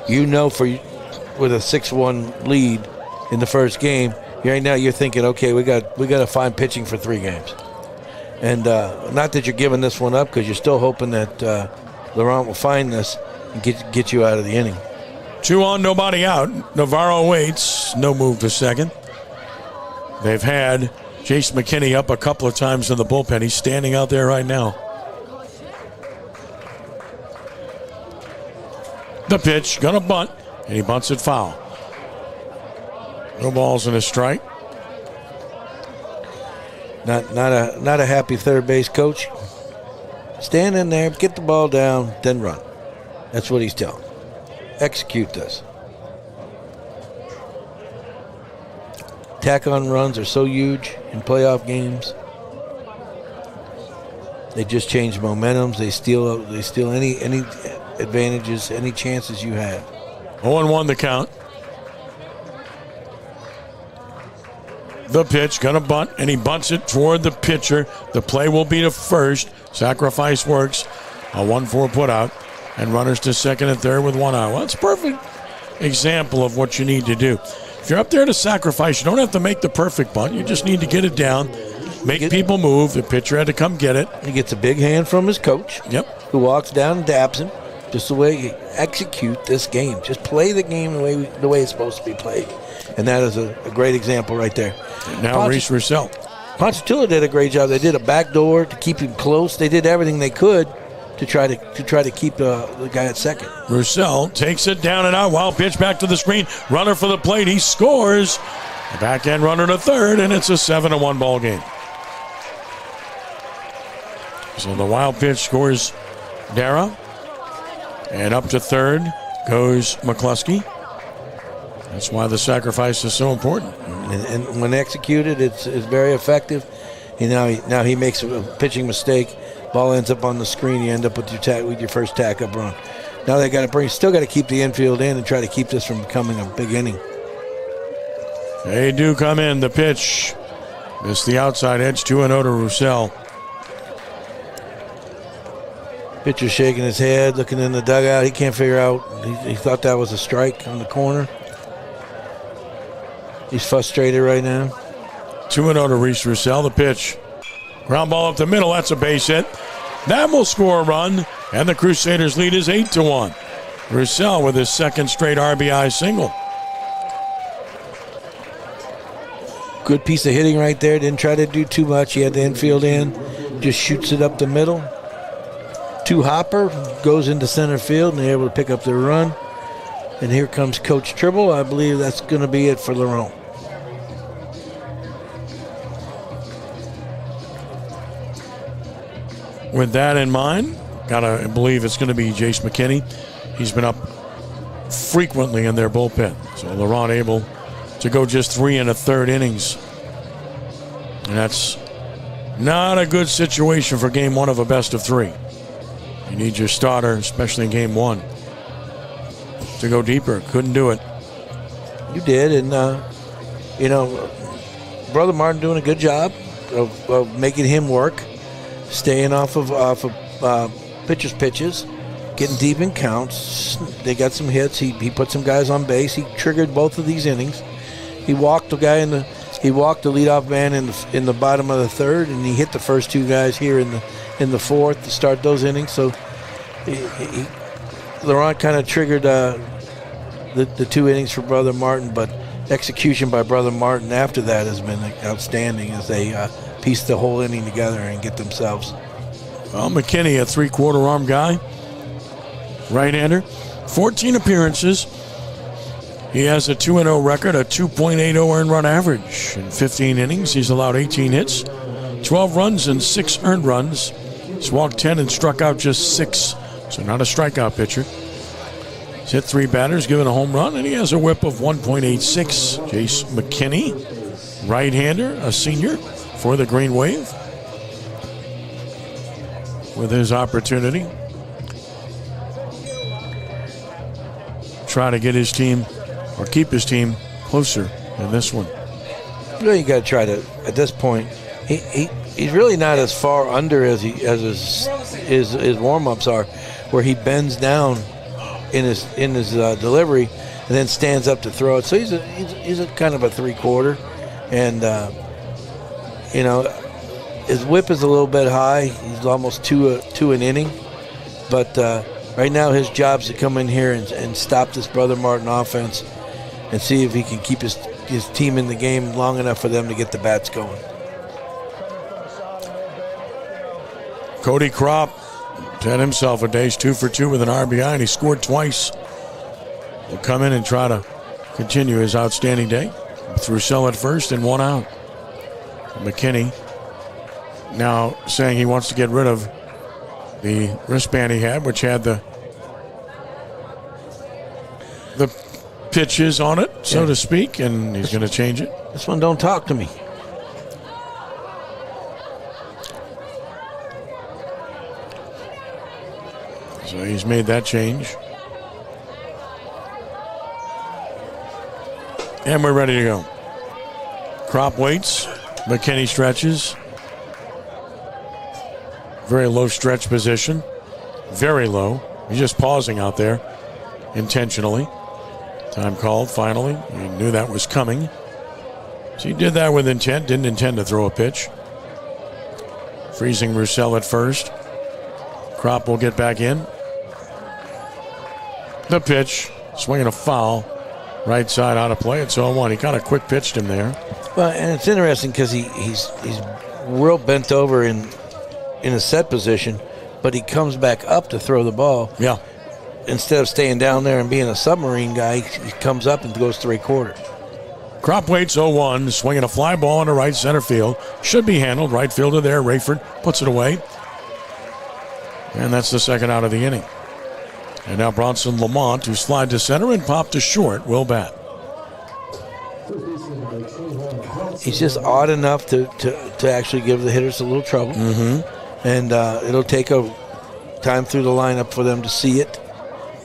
You know with a 6-1 lead in the first game, right now you're thinking, okay, we got to find pitching for 3 games. And not that you're giving this one up because you're still hoping that Laurent will find this and get you out of the inning. 2 on, nobody out. Navarro waits. No move to second. They've had Jace McKinney up a couple of times in the bullpen. He's standing out there right now. The pitch, gonna bunt, and he bunts it foul. No balls and a strike. Not a happy third base coach. Stand in there, get the ball down, then run. That's what he's telling. Execute this. Tack-on runs are so huge in playoff games. They just change momentums. They steal any advantages, any chances you have. 0-1 the count. The pitch, gonna bunt, and he bunts it toward the pitcher. The play will be to first. Sacrifice works. A 1-4 put out, and runners to second and third with 1 out. Well, it's a perfect example of what you need to do. If you're up there to sacrifice, you don't have to make the perfect bunt. You just need to get it down, make people move. The pitcher had to come get it. He gets a big hand from his coach. Yep. Who walks down and dabs him. Just the way you execute this game. Just play the game the way it's supposed to be played. And that is a great example right there. And now Reese Roussel. Ponchatoula did a great job. They did a backdoor to keep him close. They did everything they could to try to keep the guy at second. Roussel takes it down and out. Wild pitch back to the screen. Runner for the plate. He scores. A backhand runner to third, and it's a 7-1 ball game. So the wild pitch scores Dara. And up to third goes McCluskey. That's why the sacrifice is so important. And when executed, it's very effective. Now he makes a pitching mistake. Ball ends up on the screen. You end up with your first tack-up run. Now they still got to keep the infield in and try to keep this from becoming a big inning. They do come in. The pitch. Missed the outside edge. 2-0 to Roussel. Pitcher shaking his head, looking in the dugout. He can't figure out. He thought that was a strike on the corner. He's frustrated right now. 2-0 to Reese Roussel. The pitch. Ground ball up the middle. That's a base hit. That will score a run, and the Crusaders' lead is 8-1. Roussel with his second straight RBI single. Good piece of hitting right there. Didn't try to do too much. He had the infield in. Just shoots it up the middle. 2-hopper goes into center field, and they're able to pick up their run. And here comes Coach Tribble. I believe that's going to be it for Laurent. with that in mind, gotta believe it's going to be Jace McKinney. He's been up frequently in their bullpen. So Laurent able to go just 3 1/3 innings. And that's not a good situation for game 1 of a best of 3. You need your starter, especially in game 1, to go deeper. Couldn't do it. You did, and Brother Martin doing a good job of making him work, staying off of pitchers' pitches, getting deep in counts. They got some hits. He put some guys on base. He triggered both of these innings. He walked the guy he walked the leadoff man in the bottom of the 3rd, and he hit the first 2 guys here in the 4th to start those innings. So Laurent kind of triggered the 2 innings for Brother Martin, but execution by Brother Martin after that has been outstanding as they piece the whole inning together and get themselves. Well, McKinney, a 3/4 arm guy, right-hander, 14 appearances. He has a 2-0 record, a 2.80 earned run average. In 15 innings, he's allowed 18 hits, 12 runs and 6 earned runs. He's walked 10 and struck out just 6, so not a strikeout pitcher. He's hit 3 batters, given a home run, and he has a whip of 1.86. Jace McKinney, right-hander, a senior for the Green Wave, with his opportunity. Try to get his team, or keep his team closer in this one. Really, you got to try to. At this point, he's really not as far under as his warm-ups are, where he bends down in his delivery and then stands up to throw it. So he's a kind of a 3/4, and his whip is a little bit high. He's almost two an inning, but right now his job is to come in here and stop this Brother Martin offense and see if he can keep his team in the game long enough for them to get the bats going. Cody Kropp had himself a day. He's 2 for 2 with an RBI, and he scored twice. He'll come in and try to continue his outstanding day. Threw Sell at first and 1 out. McKinney now saying he wants to get rid of the wristband he had, which had the pitches on it, so to speak, and he's going to change it. This one don't talk to me. So he's made that change. And we're ready to go. Kropp waits. McKinney stretches. Very low stretch position. Very low. He's just pausing out there intentionally. Time called finally. He knew that was coming. So he did that with intent. Didn't intend to throw a pitch. Freezing Roussel at first. Kropp will get back in. The pitch. Swinging a foul. Right side out of play. It's 0-1. He kind of quick pitched him there. Well, and it's interesting because he's real bent over in a set position, but he comes back up to throw the ball. Yeah. Instead of staying down there and being a submarine guy, he comes up and goes 3/4. Kropp waits 0-1, swinging a fly ball into right center field. Should be handled. Right fielder there. Rayford puts it away. And that's the second out of the inning. And now Bronson Lamont, who slid to center and popped to short, will bat. He's just odd enough to actually give the hitters a little trouble. Mm-hmm. And it'll take a time through the lineup for them to see it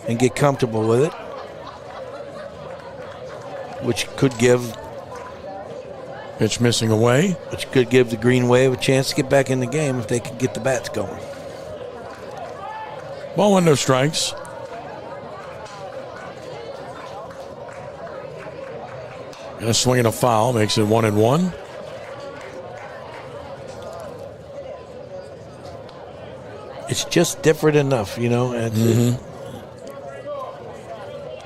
and get comfortable with it, which could give pitch missing away. Which could give the Green Wave a chance to get back in the game if they could get the bats going. Ball and no strikes. And a swing and a foul makes it 1-1. It's just different enough, you know. Mm-hmm.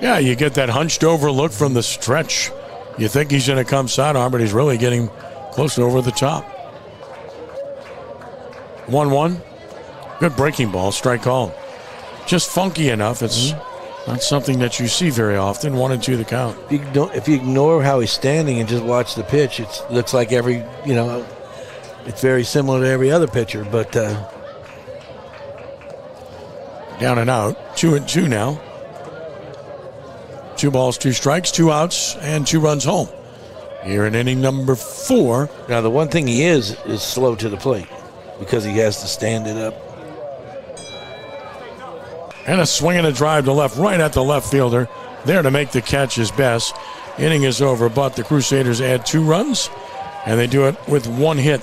Yeah, you get that hunched over look from the stretch. You think he's going to come sidearm, but he's really getting close to over the top. 1-1. Good breaking ball, strike call. Just funky enough. It's not something that you see very often. 1-2 the count. If you ignore how he's standing and just watch the pitch, it looks like it's very similar to every other pitcher. But Down and out. 2-2 now. 2 balls, 2 strikes, 2 outs, and 2 runs home. Here in inning number 4. Now, the one thing he is slow to the plate because he has to stand it up. And a swing and a drive to left, right at the left fielder. There to make the catch is Bess. Inning is over, but the Crusaders add 2 runs, and they do it with 1 hit.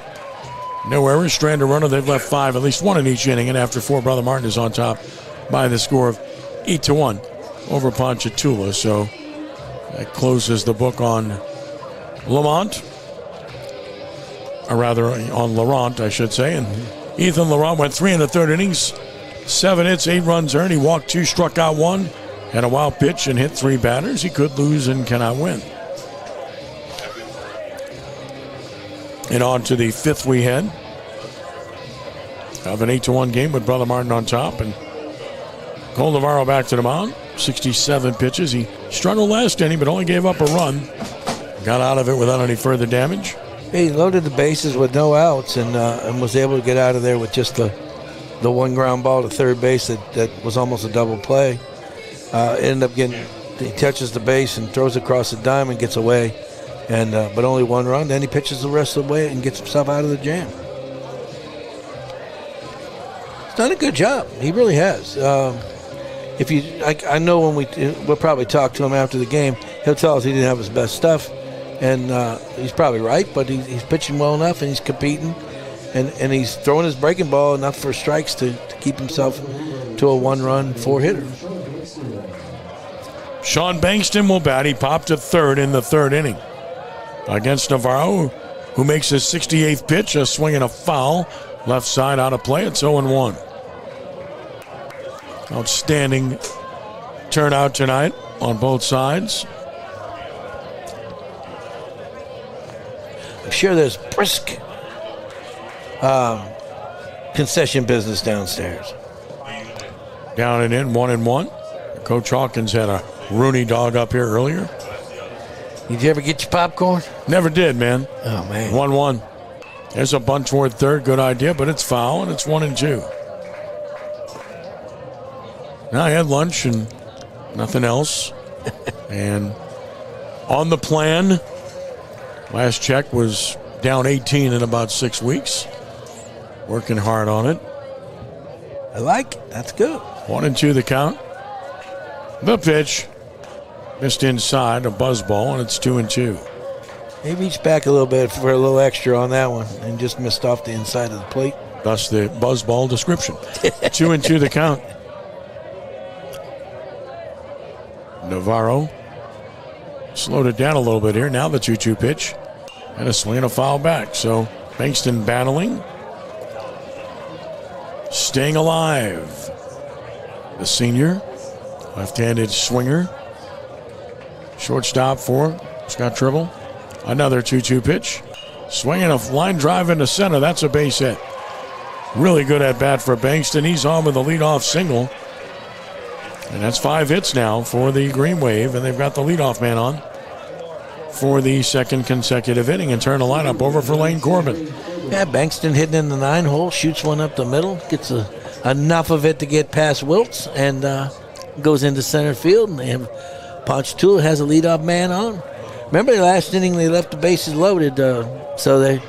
No errors, strand a runner. They've left 5, at least 1 in each inning, and after 4, Brother Martin is on top by the score of 8-1 over Ponchatoula. So that closes the book on Lamont, or rather on Laurent, I should say. And Ethan Laurent went 3 1/3 innings, 7 hits, 8 runs earned. He walked 2, struck out 1, had a wild pitch and hit 3 batters. He could lose and cannot win. And on to the 5th we head of an 8-1 game with Brother Martin on top. And Cole Navarro back to the mound. 67 pitches. He struggled last inning, but only gave up a run. Got out of it without any further damage. He loaded the bases with no outs and was able to get out of there with just the 1 ground ball to third base that was almost a double play. Ended up getting, he touches the base and throws across the diamond, gets away, and but only 1 run. Then he pitches the rest of the way and gets himself out of the jam. He's done a good job. He really has. I know when we'll probably talk to him after the game, he'll tell us he didn't have his best stuff, and he's probably right. But he's pitching well enough, and he's competing, and he's throwing his breaking ball enough for strikes to keep himself to a 1-run 4-hitter. Sean Bankston will bat. He popped to third in the 3rd inning against Navarro, who makes his 68th pitch, a swing and a foul. Left side out of play. It's 0-1. Outstanding turnout tonight on both sides. I'm sure there's brisk concession business downstairs. Down and in, 1-1. Coach Hawkins had a Rooney dog up here earlier. Did you ever get your popcorn? Never did, man. Oh, man. 1-1. There's a bunt toward third. Good idea, but it's foul, and it's 1-2. Now I had lunch and nothing else. And on the plan, last check was down 18 in about 6 weeks. Working hard on it. I like it. That's good. 1-2 the count. The pitch. Missed inside, a buzz ball, and it's 2-2. He reached back a little bit for a little extra on that one and just missed off the inside of the plate. Thus the buzz ball description. 2-2 the count. Navarro slowed it down a little bit here. Now the 2-2 pitch. And a swing and a foul back. So Bankston battling. Staying alive. The senior. Left-handed swinger. Shortstop for Scott Tribble. Another 2-2 pitch. Swinging a line drive into center. That's a base hit. Really good at bat for Bankston. He's on with a leadoff single. And that's 5 hits now for the Green Wave. And they've got the leadoff man on for the 2nd consecutive inning and turn the lineup over for Lane Corbin. Yeah, Bankston hitting in the 9 hole, shoots one up the middle, gets enough of it to get past Wiltz, and goes into center field. And they have Ponchatoula has a leadoff man on. Remember the last inning they left the bases loaded, so they're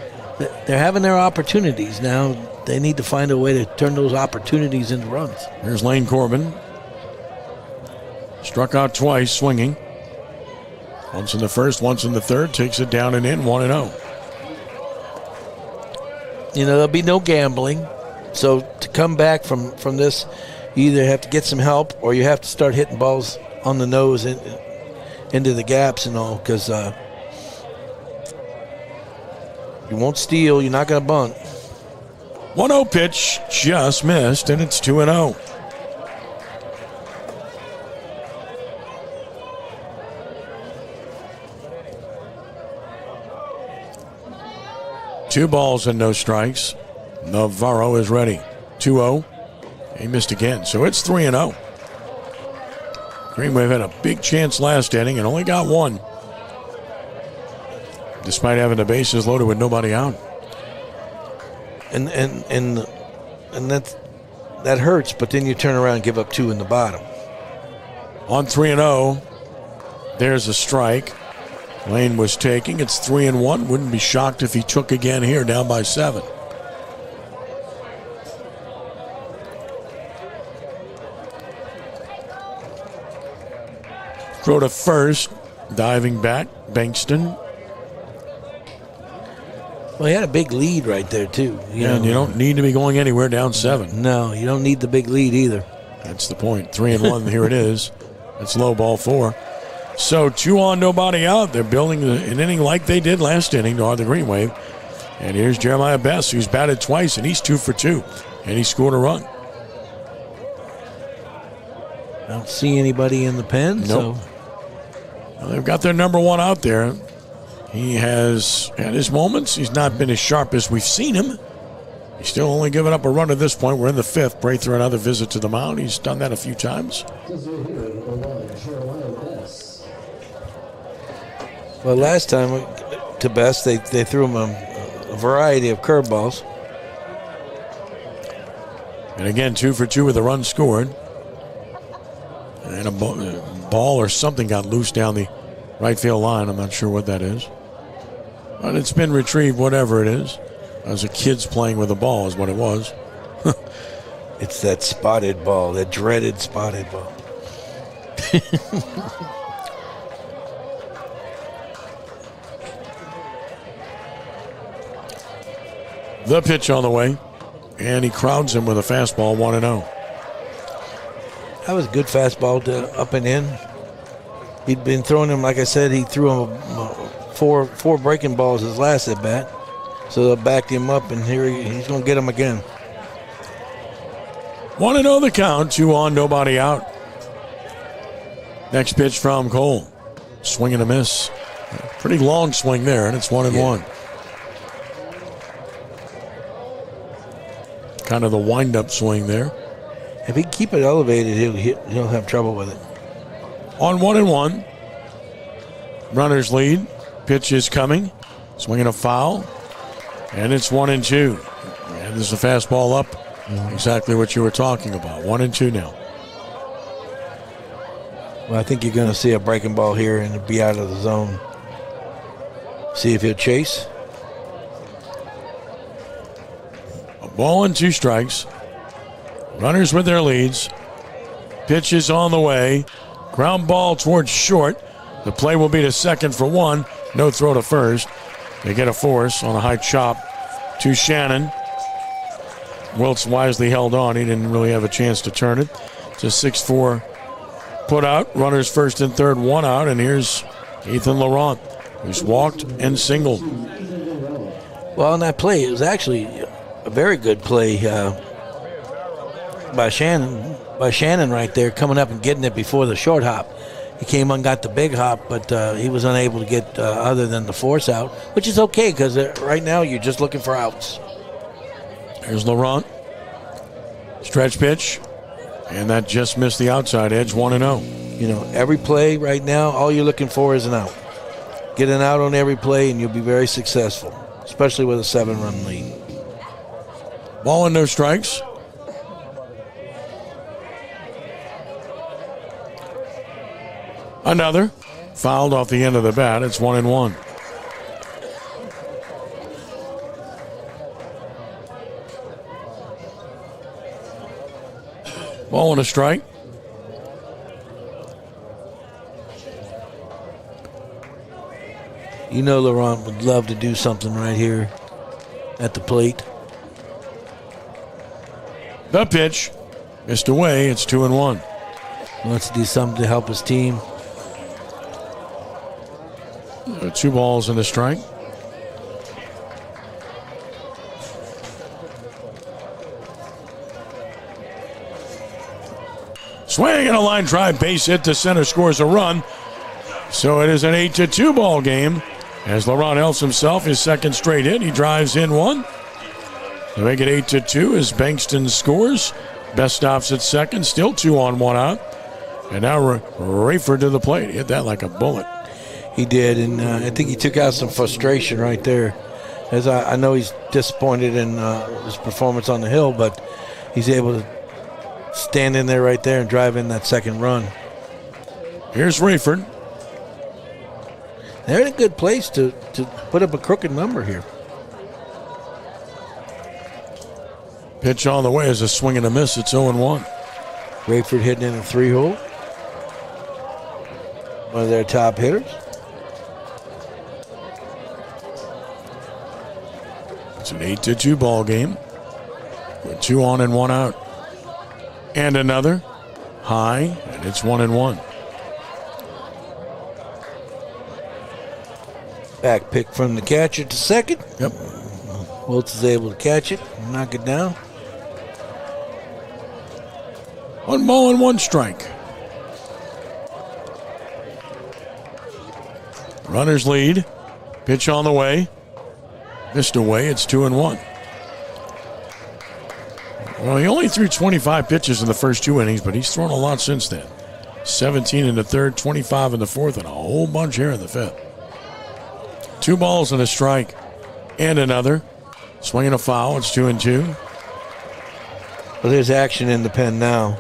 having their opportunities now. They need to find a way to turn those opportunities into runs. Here's Lane Corbin. Struck out twice, swinging. Once in the 1st, once in the 3rd. Takes it down and in, 1-0. You know, there'll be no gambling. So to come back from this, you either have to get some help or you have to start hitting balls on the nose into the gaps and all, because you won't steal, you're not going to bunt. 1-0 pitch, just missed, and it's 2-0. Two balls and no strikes. Navarro is ready. 2-0. He missed again, so it's 3-0. Green Wave had a big chance last inning and only got 1, despite having the bases loaded with nobody out. And that's that hurts, but then you turn around and give up 2 in the bottom. On 3-0, there's a strike. Lane was taking. It's 3-1. Wouldn't be shocked if he took again here, down by 7. Throw to first. Diving back, Bankston. Well, he had a big lead right there, too. And you don't need to be going anywhere down 7. No, you don't need the big lead either. That's the point. 3-1, here it is. That's low ball 4. So 2 on, nobody out. They're building an inning like they did last inning to Arthur Green Wave. And here's Jeremiah Best, who's batted twice, and he's 2 for 2. And he scored a run. I don't see anybody in the pen. Nope. So. Well, they've got their number 1 out there. He has had his moments. He's not been as sharp as we've seen him. He's still only given up a run at this point. We're in the 5th. Braither, another visit to the mound. He's done that a few times. Well, last time to Best, they threw him a variety of curveballs. And again, 2 for 2 with a run scored. And a ball or something got loose down the right field line. I'm not sure what that is. But it's been retrieved, whatever it is. As a kid's playing with a ball is what it was. It's that spotted ball, that dreaded spotted ball. The pitch on the way. And he crowds him with a fastball, 1-0. That was a good fastball up and in. He'd been throwing him, like I said, he threw him four breaking balls his last at bat. So they backed him up, and here he's going to get him again. 1-0 the count, 2 on, nobody out. Next pitch from Cole. Swing and a miss. Pretty long swing there, and it's 1-1. Kind of the wind-up swing there. If he can keep it elevated, he'll have trouble with it. On 1-1. Runners lead. Pitch is coming. Swinging a foul. And it's 1-2. And there's a fastball up. Exactly what you were talking about. 1-2 now. Well, I think you're going to see a breaking ball here and be out of the zone. See if he'll chase. A ball and 2 strikes. Runners with their leads. Pitch is on the way. Ground ball towards short. The play will be to second for 1. No throw to first. They get a force on a high chop to Shannon. Wiltz wisely held on. He didn't really have a chance to turn it. It's a 6-4 put out. Runners first and third, 1 out. And here's Ethan Laurent, who's walked and singled. Well, on that play, it was actually a very good play by Shannon right there, coming up and getting it before the short hop. He came and got the big hop, but he was unable to get other than the force out, which is okay because right now you're just looking for outs. Here's Laurent. Stretch pitch. And that just missed the outside edge, 1-0. You know, every play right now, all you're looking for is an out. Get an out on every play and you'll be very successful, especially with a 7-run lead. Ball and no strikes. Another. Fouled off the end of the bat. It's 1-1. Ball and a strike. You know Laurent would love to do something right here at the plate. The pitch. Missed away. It's 2-1. Wants to do something to help his team. 2 balls and a strike. Swing and a line drive, base hit to center, scores a run. So it is an 8-2 ball game as Laurent helps himself his second straight hit. He drives in 1 to make it 8-2 as Bankston scores. Best stops at second, still 2 on, 1 out. And now Rayford to the plate. He hit that like a bullet. He did, and I think he took out some frustration right there. As I know he's disappointed in his performance on the hill, but he's able to stand in there right there and drive in that second run. Here's Rayford. They're in a good place to put up a crooked number here. Pitch on the way is a swing and a miss. It's 0-1. Rayford hitting in a 3-hole. One of their top hitters. It's an 8-2 ball game with 2 on and 1 out. And another high, and it's 1-1. Back pick from the catcher to second. Yep. Wiltz is able to catch it and knock it down. 1 ball and 1 strike. Runners lead. Pitch on the way. Missed away. It's 2-1. Well, he only threw 25 pitches in the first 2 innings, but he's thrown a lot since then. 17 in the third, 25 in the fourth, and a whole bunch here in the fifth. 2 balls and a strike. And another. Swinging a foul. It's 2-2. Well, there's action in the pen now.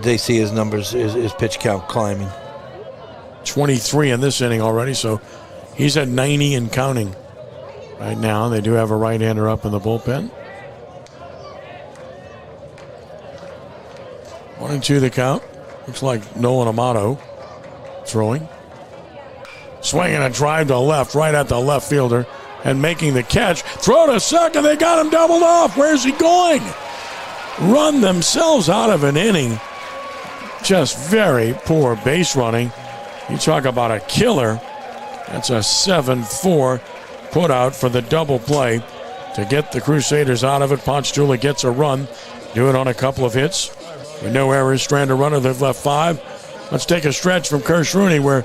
They see his numbers, his pitch count climbing. 23 in this inning already, so he's at 90 and counting right now. They do have a right-hander up in the bullpen. 1-2 the count. Looks like Nolan Amato throwing. Swinging a drive to left, right at the left fielder, and making the catch. Throw to second. They got him doubled off. Where's he going? Run themselves out of an inning. Just very poor base running. You talk about a killer. That's a 7-4 put out for the double play to get the Crusaders out of it. Ponchatoula gets a run. Do it on a couple of hits. With no errors, strand a runner. They've left 5. Let's take a stretch from Kirsch Rooney where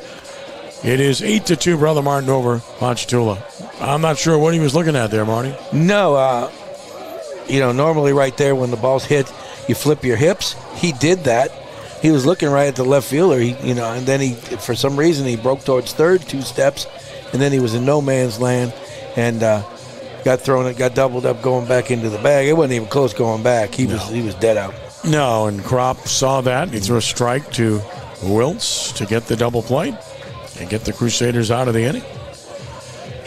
it is 8-2 Brother Martin over Ponchatoula. I'm not sure what he was looking at there, Marty. No, normally right there when the ball's hit, you flip your hips. He did that. He was looking right at the left fielder, and then for some reason, he broke towards third 2 steps, and then he was in no man's land and got doubled up going back into the bag. It wasn't even close going back. He was dead out. No, and Kropp saw that. He threw a strike to Wiltz to get the double play and get the Crusaders out of the inning.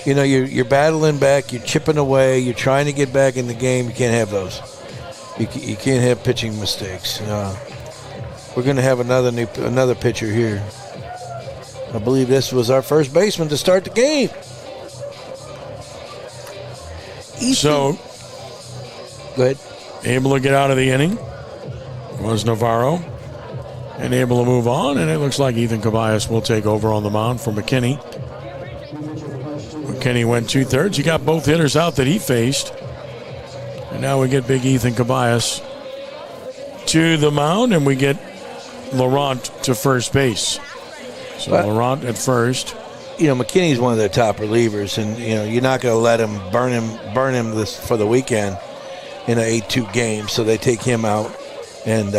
You're battling back, you're chipping away, you're trying to get back in the game. You can't have those. You can't have pitching mistakes. We're going to have another pitcher here. I believe this was our first baseman to start the game. So, go ahead. Able to get out of the inning was Navarro, and able to move on, and it looks like Ethan Caballas will take over on the mound for McKinney. McKinney went 2/3. He got both hitters out that he faced, and now we get big Ethan Caballas to the mound, and we get Laurent to first base. So Laurent at first. McKinney's one of their top relievers, and you're not going to let him burn him this for the weekend in an 8-2 game. So they take him out, and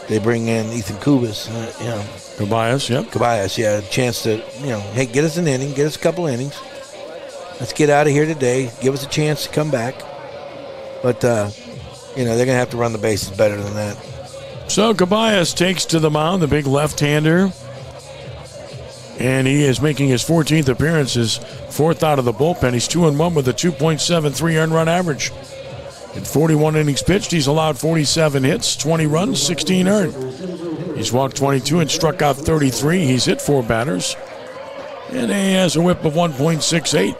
they bring in Ethan Kubas. Caballas, yep. Caballas, yeah, a chance to hey, get us an inning, get us a couple innings. Let's get out of here today. Give us a chance to come back. But they're going to have to run the bases better than that. So Caballas takes to the mound, the big left-hander. And he is making his 14th appearance, his 4th out of the bullpen. He's 2-1 with a 2.73 earned run average. In 41 innings pitched, he's allowed 47 hits, 20 runs, 16 earned. He's walked 22 and struck out 33. He's hit 4 batters. And he has a whip of 1.68.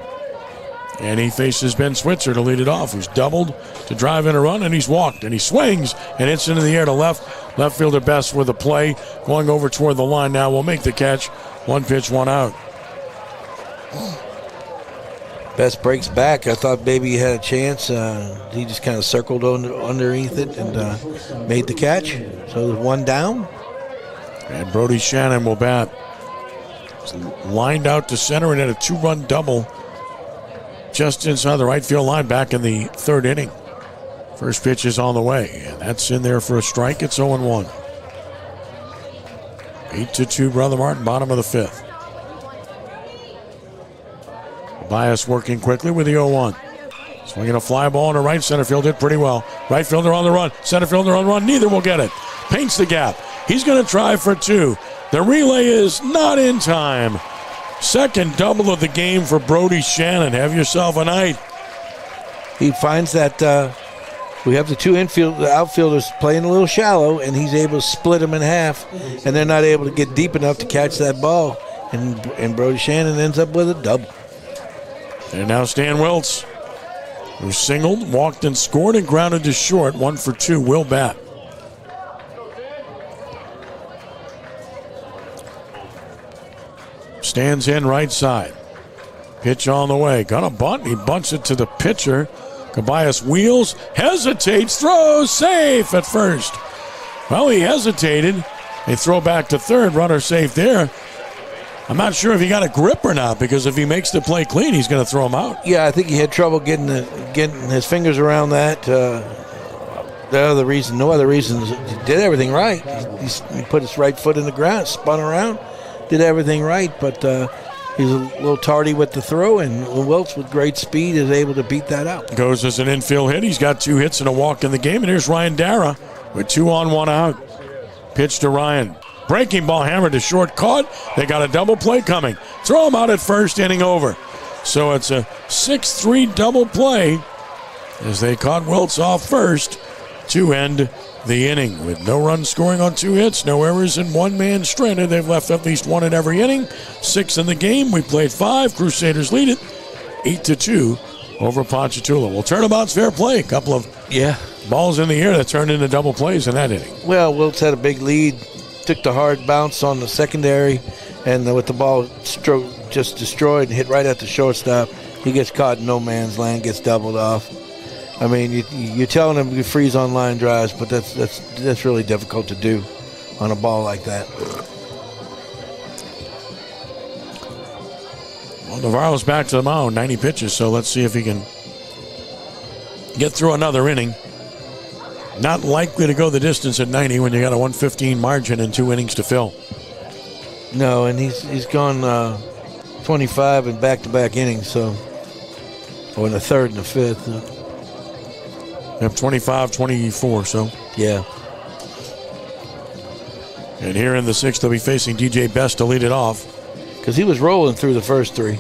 And he faces Ben Switzer to lead it off, who's doubled to drive in a run, and he's walked, and he swings, and hits into the air to left. Left fielder Best with a play, going over toward the line now. Will make the catch. 1 pitch, 1 out. Best breaks back. I thought maybe he had a chance. He just kind of circled underneath it and made the catch. So there's 1 down. And Brody Shannon will bat. Lined out to center and had a 2-run double just inside the right field line back in the 3rd inning. First pitch is on the way, and that's in there for a strike. It's 0-1. 8-2 Brother Martin, bottom of the 5th. Bias working quickly with the 0-1. Swinging a fly ball in the right center field, hit pretty well. Right fielder on the run. Center fielder on the run. Neither will get it. Paints the gap. He's going to try for 2. The relay is not in time. Second double of the game for Brody Shannon. Have yourself a night. He finds that we have the 2 outfielders playing a little shallow, and he's able to split them in half, and they're not able to get deep enough to catch that ball. And Brody Shannon ends up with a double. And now Stan Wiltz, who singled, walked and scored, and grounded to short. 1 for 2. Will bat. Stands in right side. Pitch on the way. Got a bunt. He bunts it to the pitcher. Caballas wheels, hesitates, throws, safe at first. Well, he hesitated. They throw back to third. Runner safe there. I'm not sure if he got a grip or not, because if he makes the play clean, he's going to throw him out. Yeah, I think he had trouble getting his fingers around that. No other reason. He did everything right. He put his right foot in the ground, spun around, did everything right, but he's a little tardy with the throw, and Wiltz with great speed is able to beat that out. Goes as an infield hit. He's got 2 hits and a walk in the game, and here's Ryan Dara with 2 on, 1 out. Pitch to Ryan. Breaking ball hammered to short, caught. They got a double play coming. Throw him out at first, inning over. So it's a 6-3 double play as they caught Wiltz off first to end the inning. With no runs scoring on 2 hits, no errors, and 1 man stranded. They've left at least 1 in every inning. 6 in the game. We played 5. Crusaders lead it 8-2 over Ponchatoula. Well, turnabout's fair play. A couple of balls in the air that turned into double plays in that inning. Well, Wiltz had a big lead. Took the hard bounce on the secondary, and with the ball just destroyed and hit right at the shortstop, he gets caught in no man's land, gets doubled off. I mean, you're telling him to freeze on line drives, but that's really difficult to do on a ball like that. Well, Navarro's back to the mound, 90 pitches, so let's see if he can get through another inning. Not likely to go the distance at 90 when you got a 115 margin and 2 innings to fill. No, and he's gone 25 in back-to-back innings, or in the third and the fifth. They have 25, 24, so. Yeah. And here in the 6th, they'll be facing DJ Best to lead it off. Because he was rolling through the first 3.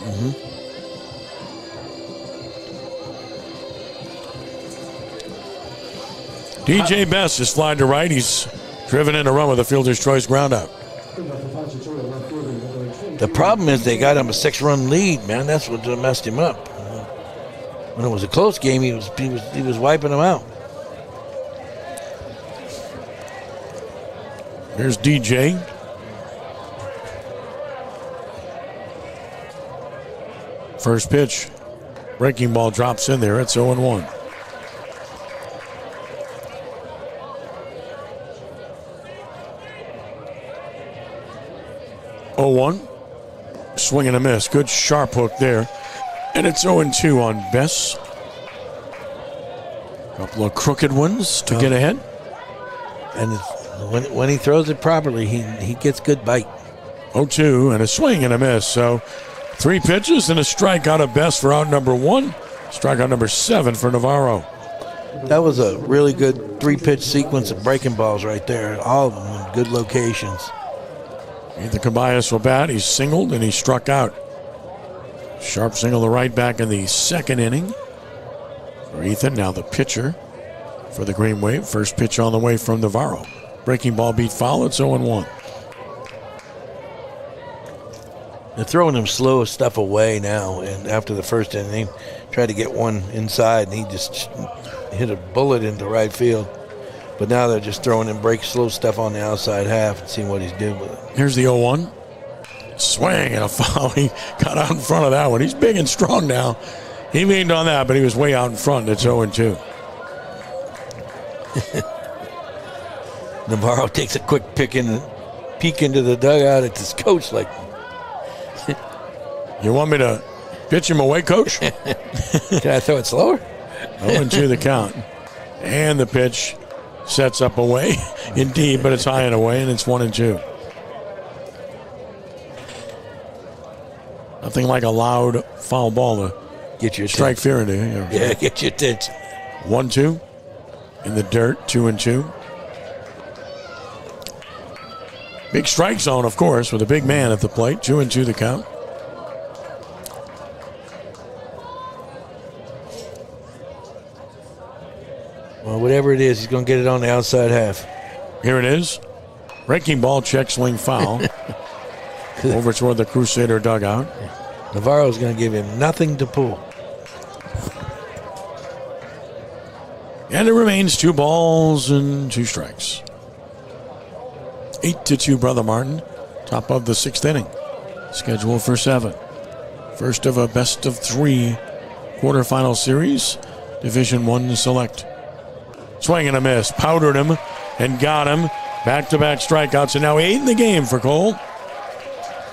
DJ Best is flying to right. He's driven in a run with a fielder's choice ground out. The problem is they got him a 6-run lead, man. That's what messed him up. When it was a close game, he was wiping them out. Here's DJ. First pitch. Breaking ball drops in there. It's 0-1. Swing and a miss. Good sharp hook there. And it's 0-2 on Bess. Couple of crooked ones to get ahead. And when he throws it properly, he gets good bite. 0-2 and a swing and a miss. So 3 pitches and a strikeout of Bess for out number 1. Strikeout number 7 for Navarro. That was a really good 3-pitch sequence of breaking balls right there. All of them in good locations. Either Caballas will bat. He's singled and he struck out. Sharp single to right back in the 2nd inning for Ethan. Now the pitcher for the Green Wave. First pitch on the way from Navarro. Breaking ball beat foul. It's 0-1. They're throwing him slow stuff away now. And after the first inning, they tried to get one inside, and he just hit a bullet into right field. But now they're just throwing him slow stuff on the outside half and seeing what he's doing with it. Here's the 0-1. Swing and a foul. He got out in front of that one. He's big and strong now. He leaned on that, but he was way out in front. It's 0-2. Navarro takes a quick peek into the dugout at his coach like, you want me to pitch him away, coach? can I throw it slower? 0-2 the count. And the pitch sets up away. Indeed, but it's high and away, and it's 1-2. Nothing like a loud foul ball to get your strike fear into you. Yeah, get your attention. 1-2. in the dirt, 2-2. Big strike zone, of course, with a big man at the plate. 2-2 the count. Well, whatever it is, he's going to get it on the outside half. Here it is. Breaking ball, check swing foul. Over toward the Crusader dugout. Navarro's going to give him nothing to pull. And it remains 2 balls and 2 strikes. 8-2, Brother Martin. Top of the 6th inning. Scheduled for 7. First of a best of 3 quarterfinal series. Division I select. Swing and a miss. Powdered him and got him. Back-to-back strikeouts, and now 8 in the game for Cole.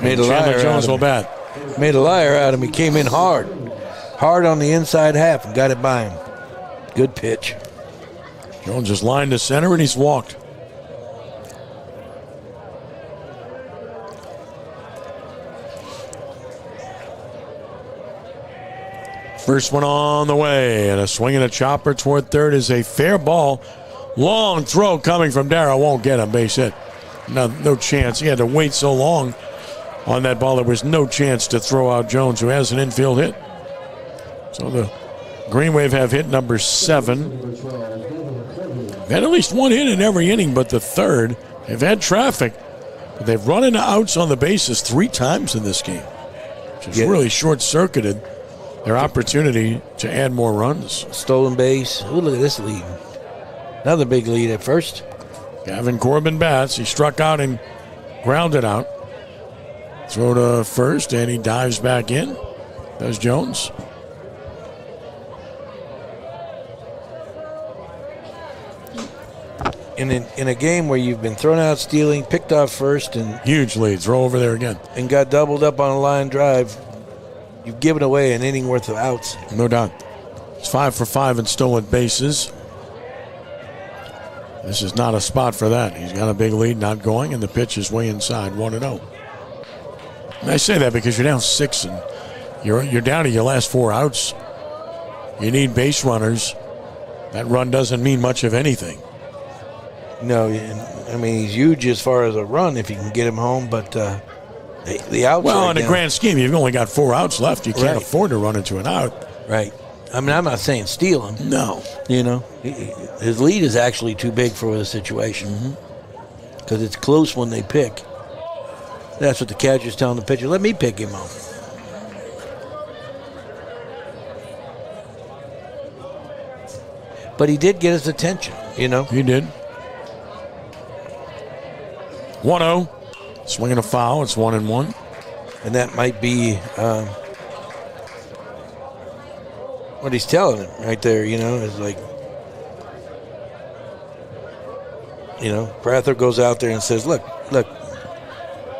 Made a liar Jones out will of bat. him. Made a liar out of him. He came in hard. Hard on the inside half and got it by him. Good pitch. Jones is lined to center, and he's walked. First one on the way, and a swing and a chopper toward third is a fair ball. Long throw coming from Darrow. Won't get him. Base hit. No chance. He had to wait so long on that ball. There was no chance to throw out Jones, who has an infield hit. So the Green Wave have hit number 7. Had at least 1 hit in every inning, but the third. They've had traffic, but they've run into outs on the bases 3 times in this game, which has really short-circuited their opportunity to add more runs. Stolen base. Ooh, look at this lead. Another big lead at first. Gavin Corbin bats. He struck out and grounded out. Throw to first, and he dives back in. Does Jones. In a game where you've been thrown out stealing, picked off first, and huge lead. Throw over there again. And got doubled up on a line drive. You've given away an inning worth of outs. No doubt. It's 5 for 5 in stolen bases. This is not a spot for that. He's got a big lead, not going, and the pitch is way inside, 1-0. And I say that because you're down 6 and you're down to your last 4 outs. You need base runners. That run doesn't mean much of anything. No, I mean, he's huge as far as a run if you can get him home, but the outs. Well, in the grand scheme, you've only got 4 outs left. You can't afford to run into an out. Right. I mean, I'm not saying steal him. No. You know, his lead is actually too big for the situation because it's close when they pick. That's what the catcher's telling the pitcher. Let me pick him up. But he did get his attention, you know. He did. 1-0. Swinging a foul. It's 1-1. And that might be what he's telling him right there, you know, is like, you know, Prather goes out there and says, look,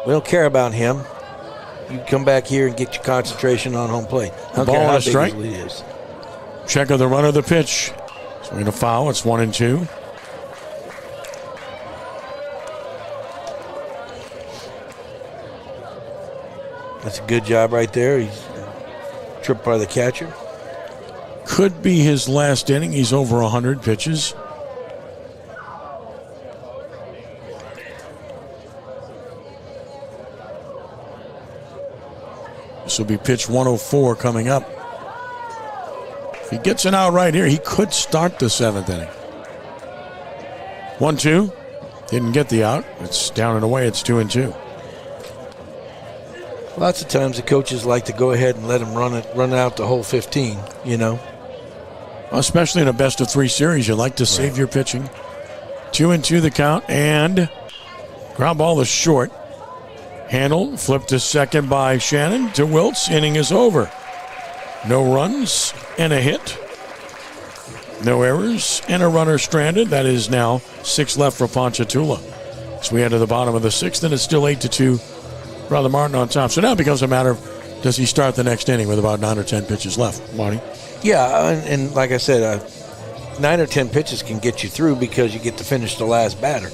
we don't care about him. You come back here and get your concentration on home plate. I don't care how big his lead is. Check of the runner, the pitch. Swinging a foul. It's 1-2. That's a good job right there. He's tripped by the catcher. Could be his last inning. He's over 100 pitches. This will be pitch 104 coming up. If he gets an out right here, he could start the 7th inning. 1-2. Didn't get the out. It's down and away. It's 2-2. Lots of times the coaches like to go ahead and let him run out the whole 15, you know. Especially in a best-of-3 series, you like to save your pitching. 2-2 the count, and ground ball is short. Handled, flipped to second by Shannon to Wiltz. Inning is over. No runs and a hit. No errors and a runner stranded. That is now 6 left for Ponchatoula. So we head to the bottom of the 6th, and it's still 8-2. Brother Martin on top. So now it becomes a matter of, does he start the next inning with about 9 or 10 pitches left, Marty? Yeah, and like I said, 9 or 10 pitches can get you through because you get to finish the last batter,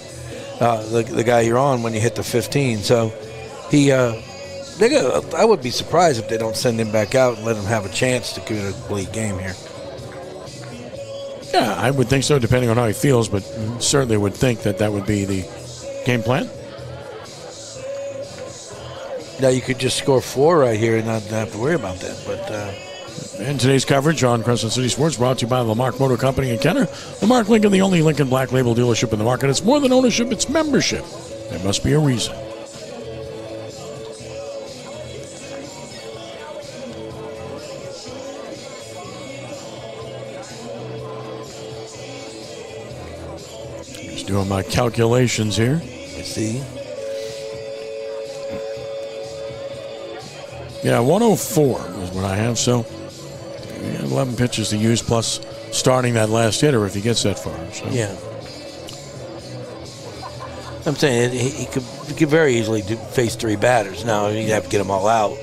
the guy you're on when you hit the 15. So I would be surprised if they don't send him back out and let him have a chance to get a complete game here. Yeah, I would think so, depending on how he feels, but certainly would think that would be the game plan. Now you could just score 4 right here and not have to worry about that. But and today's coverage on Crescent City Sports brought to you by Lamarck Motor Company in Kenner. Lamarck Lincoln, the only Lincoln Black Label dealership in the market. It's more than ownership, it's membership. There must be a reason. Just doing my calculations here. let's see. Yeah, 104 is what I have. So 11 pitches to use, plus starting that last hitter if he gets that far. So. Yeah. I'm saying he could very easily face 3 batters. Now he'd have to get them all out.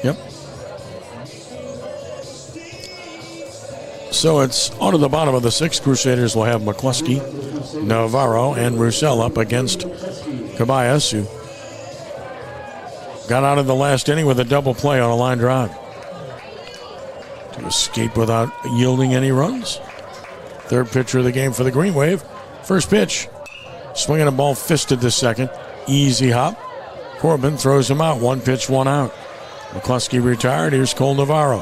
Yep. So it's on to the bottom of the 6th. Crusaders will have McCluskey, Navarro, and Roussel up against Cabayas, who got out of the last inning with a double play on a line drive to escape without yielding any runs. 3rd pitcher of the game for the Green Wave. First pitch, swinging a ball fisted to second. Easy hop. Corbin throws him out. 1 pitch, 1 out. McCluskey retired. Here's Cole Navarro,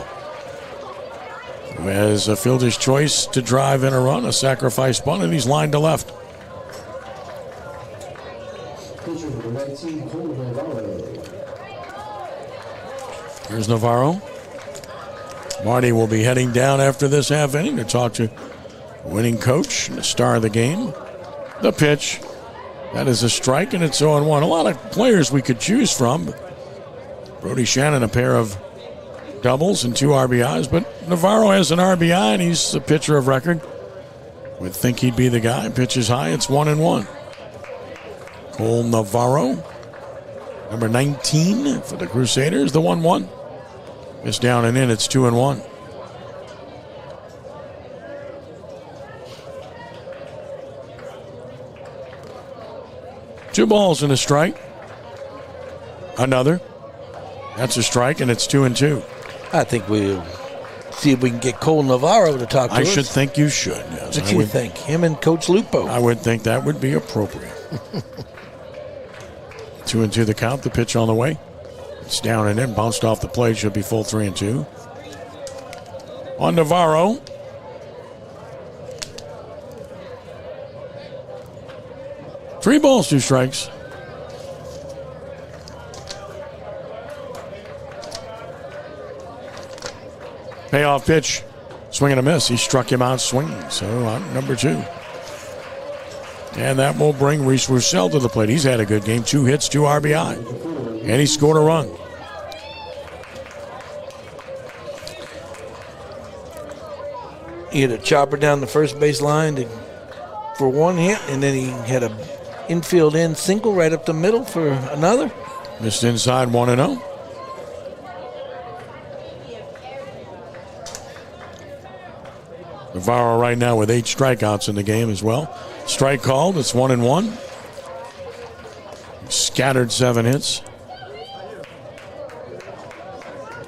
who has a fielder's choice to drive in a run, a sacrifice bunt, and he's lined to left. Here's Navarro. Marty will be heading down after this half inning to talk to winning coach and the star of the game. The pitch. That is a strike, and it's 0-1. A lot of players we could choose from. Brody Shannon, a pair of doubles and 2 RBIs, but Navarro has an RBI, and he's a pitcher of record. Would think he'd be the guy. Pitches high. It's 1-1. Cole Navarro, number 19 for the Crusaders, the 1-1. It's down and in. It's 2-1. Two balls and a strike. Another. That's a strike, and it's 2-2. I think we'll see if we can get Cole Navarro to talk to us. I should think you should. Yes. What do you think? Him and Coach Lupo. I would think that would be appropriate. 2-2 the count. The pitch on the way. It's down and in. Bounced off the plate. Should be full 3-2. On Navarro. Three balls, 2 strikes. Payoff pitch. Swing and a miss. He struck him out swinging. So on number 2. And that will bring Reese Roussel to the plate. He's had a good game. 2 hits, 2 RBI. And he scored a run. He had a chopper down the first base line for 1 hit, and then he had a infield in single right up the middle for another. Missed inside 1-0. Navarro right now with 8 strikeouts in the game as well. Strike called. It's 1-1. Scattered 7 hits.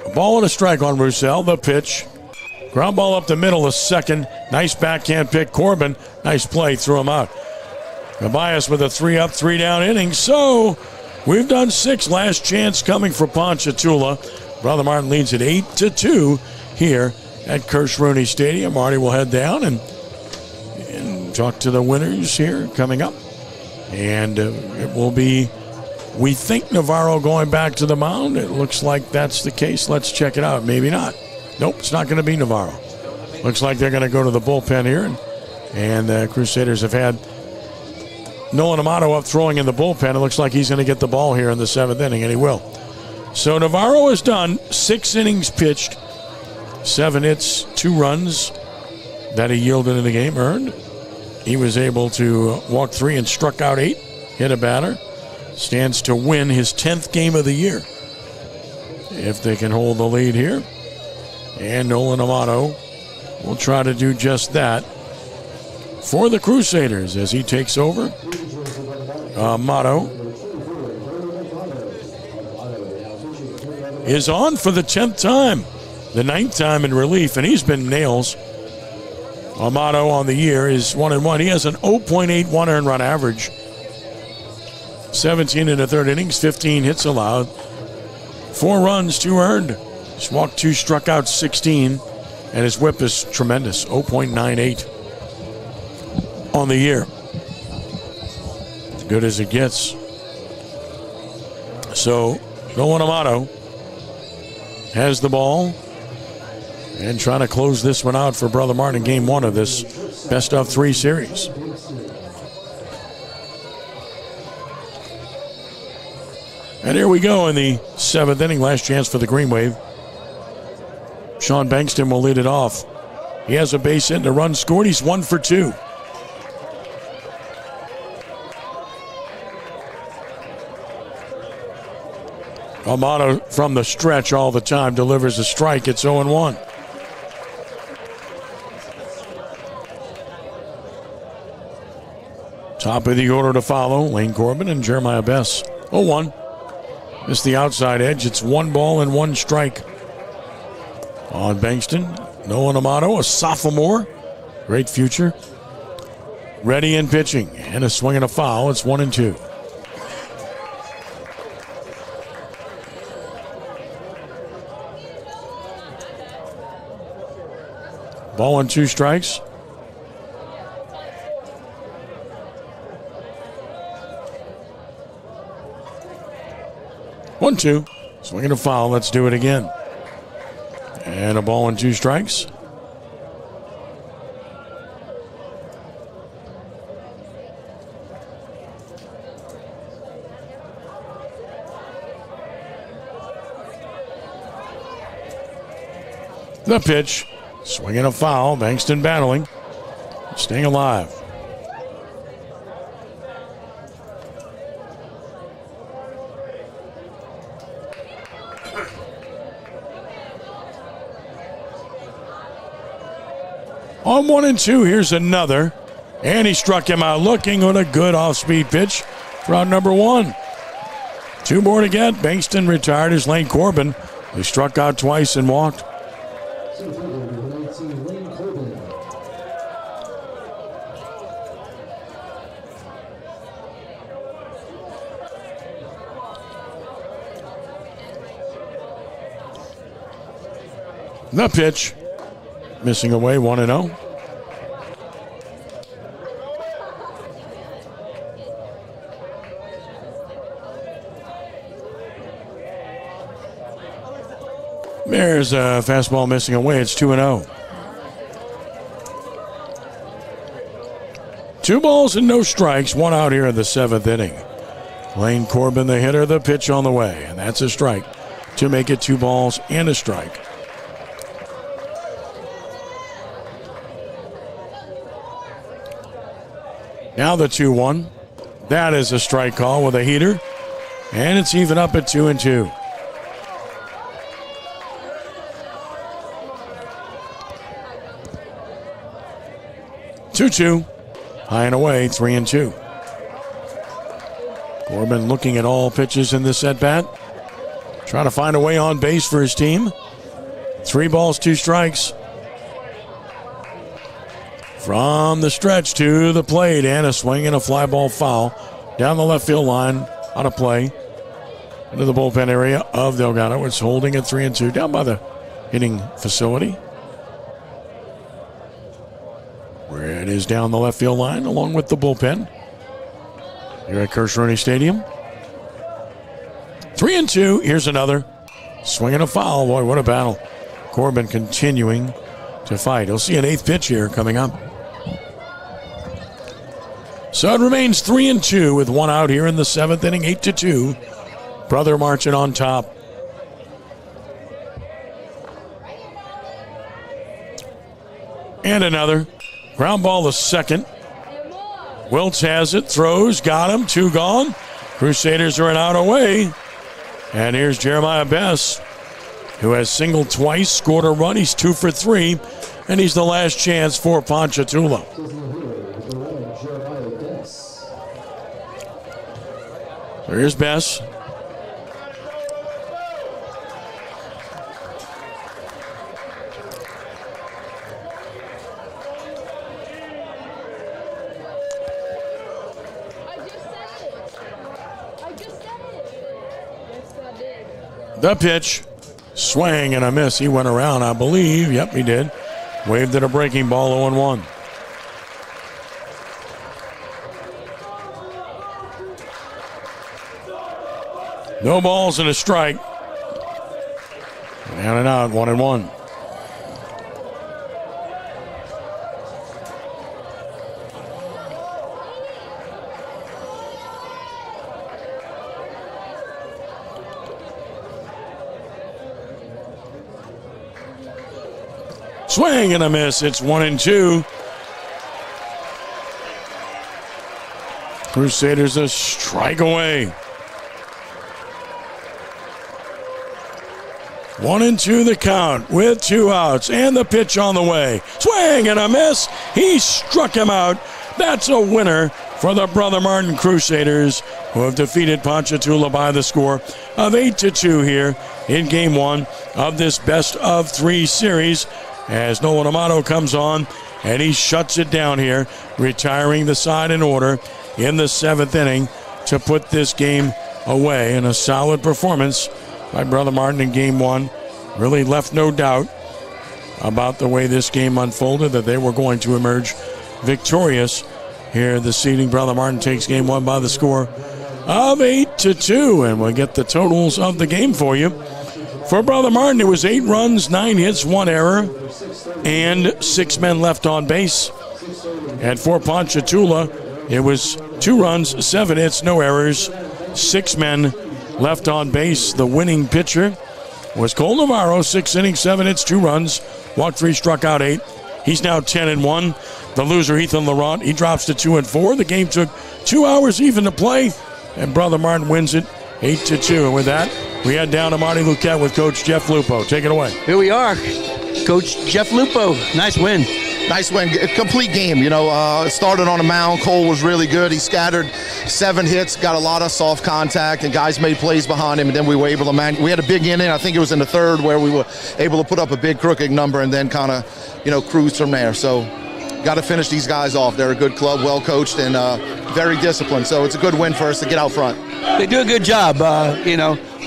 A ball and a strike on Roussel. The pitch. Ground ball up the middle of second. Nice backhand pick. Corbin. Nice play. Threw him out. Cabayas with a 3-up, 3-down inning. So we've done 6. Last chance coming for Ponchatoula. Brother Martin leads it 8-2 here at Crescent Stadium. Marty will head down and talk to the winners here coming up. And it will be, we think, Navarro going back to the mound. It looks like that's the case. Let's check it out. Maybe not. Nope, it's not going to be Navarro. Looks like they're going to go to the bullpen here. And the Crusaders have had Nolan Amato up throwing in the bullpen. It looks like he's going to get the ball here in the 7th inning, and he will. So Navarro is done. 6 innings pitched. 7 hits, 2 runs that he yielded in the game, earned. He was able to walk 3 and struck out 8, hit a batter. Stands to win his 10th game of the year if they can hold the lead here. And Nolan Amato will try to do just that for the Crusaders as he takes over. Amato is on for the 10th time. The 9th time in relief, and he's been nails Amato on the year is 1-1. He has an 0.81 earned run average. 17 in the third innings, 15 hits allowed. 4 runs, 2 earned. He's walked 2, struck out 16. And his whip is tremendous, 0.98 on the year. As good as it gets. So, Nolan Amato has the ball and trying to close this one out for Brother Martin in game 1 of this best of 3 series. And here we go in the 7th inning. Last chance for the Green Wave. Sean Bankston will lead it off. He has a base hit and a run scored. He's 1 for 2. Amato from the stretch all the time delivers a strike. It's 0-1. Top of the order to follow, Lane Corbin and Jeremiah Bess. 0-1. Missed the outside edge. It's 1 ball and 1 strike on Bankston. Nolan Amato, a sophomore. Great future. Ready and pitching. And a swing and a foul. It's 1-2. Ball and 2 strikes. One, 2. Swing and a foul. Let's do it again. And a ball and 2 strikes. The pitch. Swing and a foul. Bankston battling. Staying alive. On 1-2, here's another. And he struck him out looking on a good off-speed pitch for out number 1. 2 more to get. Bankston retired as Lane Corbin, who struck out twice and walked. The pitch. Missing away, 1-0. There's a fastball missing away. It's 2-0. 2 balls and no strikes. 1 out here in the 7th inning. Lane Corbin, the hitter, the pitch on the way. And that's a strike to make it 2 balls and a strike. Now the 2-1. That is a strike call with a heater. And it's even up at 2-2. Two. High and away, 3-2. Corbin looking at all pitches in this at-bat. Trying to find a way on base for his team. 3 balls, 2 strikes. From the stretch to the plate, and a swing and a fly ball foul down the left field line, out of play into the bullpen area of Delgado. It's holding at 3-2 down by the hitting facility, where it is down the left field line along with the bullpen here at Crescent Stadium. 3-2. Here's another swing and a foul. Boy, what a battle! Corbin continuing to fight. He'll see an 8th pitch here coming up. So it remains 3-2 with 1 out here in the 7th inning, 8-2. Brother marching on top. And another ground ball to second. Wiltz has it, throws, got him, 2 gone. Crusaders are an out away. And here's Jeremiah Bess, who has singled twice, scored a run. He's 2 for 3, and he's the last chance for Ponchatoula. Here's Bess. The pitch. Swing and a miss. He went around, I believe. Yep, he did. Waved at a breaking ball, 0-1. No balls and a strike. Down and out, 1-1. Swing and a miss. It's 1-2. Crusaders a strike away. 1-2 the count with 2 outs and the pitch on the way. Swing and a miss. He struck him out. That's a winner for the Brother Martin Crusaders, who have defeated Ponchatoula by the score of 8-2 here in Game 1 of this best-of-3 series, as Nolan Amato comes on and he shuts it down here, retiring the side in order in the 7th inning to put this game away. In a solid performance by Brother Martin in Game 1. Really left no doubt about the way this game unfolded, that they were going to emerge victorious here this evening. Brother Martin takes Game 1 by the score of 8-2, and we'll get the totals of the game for you. For Brother Martin, it was 8 runs, 9 hits, 1 error, and 6 men left on base. And for Ponchatoula, it was 2 runs, 7 hits, no errors, 6 men left on base. The winning pitcher was Cole Navarro, 6 innings, 7 hits, 2 runs, walked 3, struck out 8. He's now 10-1. The loser, Ethan Laurent, he drops to 2-4. The game took 2 hours even to play, and Brother Martin wins it 8-2. And with that, we head down to Marty Luquette with Coach Jeff Lupo. Take it away. Here we are. Coach Jeff Lupo, nice win. Nice win. Complete game. Started on a mound. Cole was really good. He scattered 7 hits, got a lot of soft contact, and guys made plays behind him, and then we were able to we had a big inning. I think it was in the 3rd where we were able to put up a big crooked number and then kind of, cruise from there. So got to finish these guys off. They're a good club, well coached, and very disciplined. So it's a good win for us to get out front. They do a good job.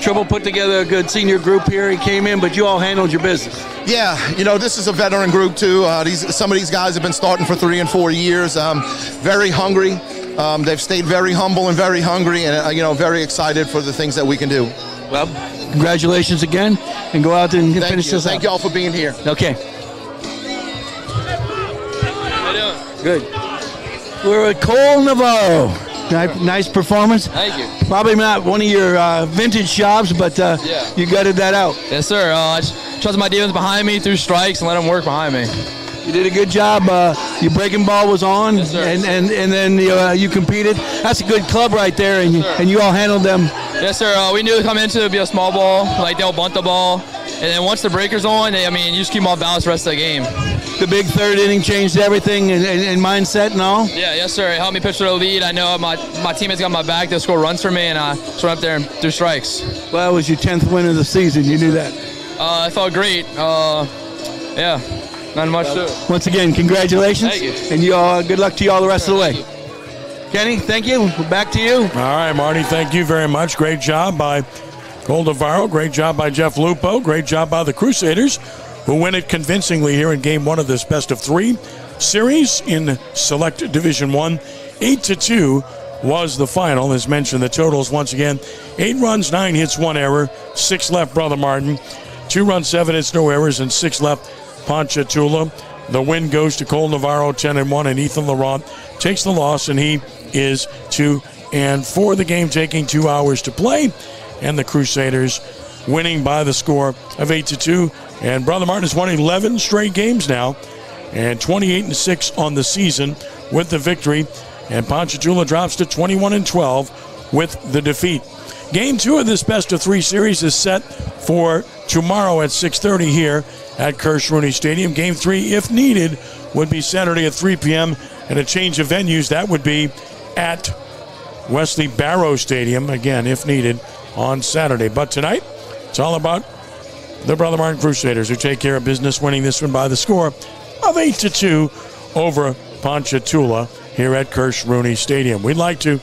Triple put together a good senior group here. He came in, but you all handled your business. Yeah, this is a veteran group too. Some of these guys have been starting for 3 and 4 years. Very hungry. They've stayed very humble and very hungry, and very excited for the things that we can do. Well, congratulations again, and go out and finish this up. Thank you all for being here. Okay. Good. We're with Cole Navarro. Nice performance. Thank you. Probably not one of your vintage jobs, but you gutted that out. Yes, sir. I just trusted my defense behind me through strikes and let them work behind me. You did a good job. Your breaking ball was on, yes, sir. and then you competed. That's a good club right there, and you all handled them. Yes, sir. We knew coming into it would be a small ball, like they'll bunt the ball, and then once the breaker's on, you just keep them off balance the rest of the game. The big 3rd inning changed everything in mindset and all? Yeah, yes, sir. It helped me pitch for the lead. I know my teammates got my back. They'll score runs for me, and I just went up there and threw strikes. Well, it was your 10th win of the season. You knew that. I felt great. Yeah, not much to it. Once again, congratulations. Thank you. And you all, good luck to you all the rest of the way. Kenny, thank you. Back to you. All right, Marty, thank you very much. Great job by Cole Navarro. Great job by Jeff Lupo. Great job by the Crusaders, who win it convincingly here in Game 1 of this best-of-3 series in Select Division 1. 8-2 was the final. As mentioned, the totals once again, 8 runs, 9 hits, 1 error, 6 left Brother Martin, 2 runs, 7 hits, no errors, and 6 left Ponchatoula. The win goes to Cole Navarro, 10-1, and Ethan Laurent takes the loss, and he is 2-4. The game taking 2 hours to play, and the Crusaders winning by the score of 8-2. And Brother Martin has won 11 straight games now, and 28-6 on the season with the victory. And Ponchatoula drops to 21-12 with the defeat. Game 2 of this best-of-3 series is set for tomorrow at 6:30 here at Crescent Stadium. Game 3, if needed, would be Saturday at 3 p.m. And a change of venues, that would be at Wesley Barrow Stadium, again, if needed, on Saturday. But tonight, it's all about the Brother Martin Crusaders, who take care of business, winning this one by the score of 8-2 over Ponchatoula here at Crescent Stadium. We'd like to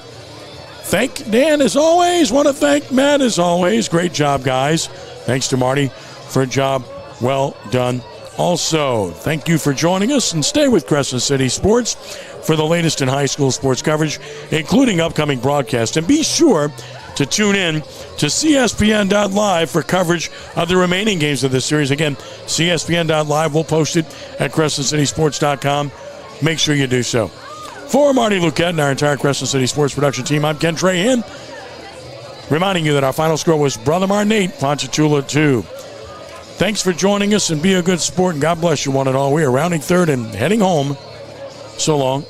Thank Dan as always. Want to thank Matt as always. Great job, guys. Thanks to Marty for a job well done. Also, thank you for joining us, and stay with Crescent City Sports for the latest in high school sports coverage, including upcoming broadcasts. And be sure to tune in to CSPN.live for coverage of the remaining games of this series. Again, CSPN.live. We'll post it at CrescentCitySports.com. Make sure you do so. For Marty Luquette and our entire Crescent City Sports production team, I'm Ken Trahan, reminding you that our final score was Brother Martin 8, Ponchatoula 2. Thanks for joining us, and be a good sport, and God bless you one and all. We are rounding third and heading home. So long.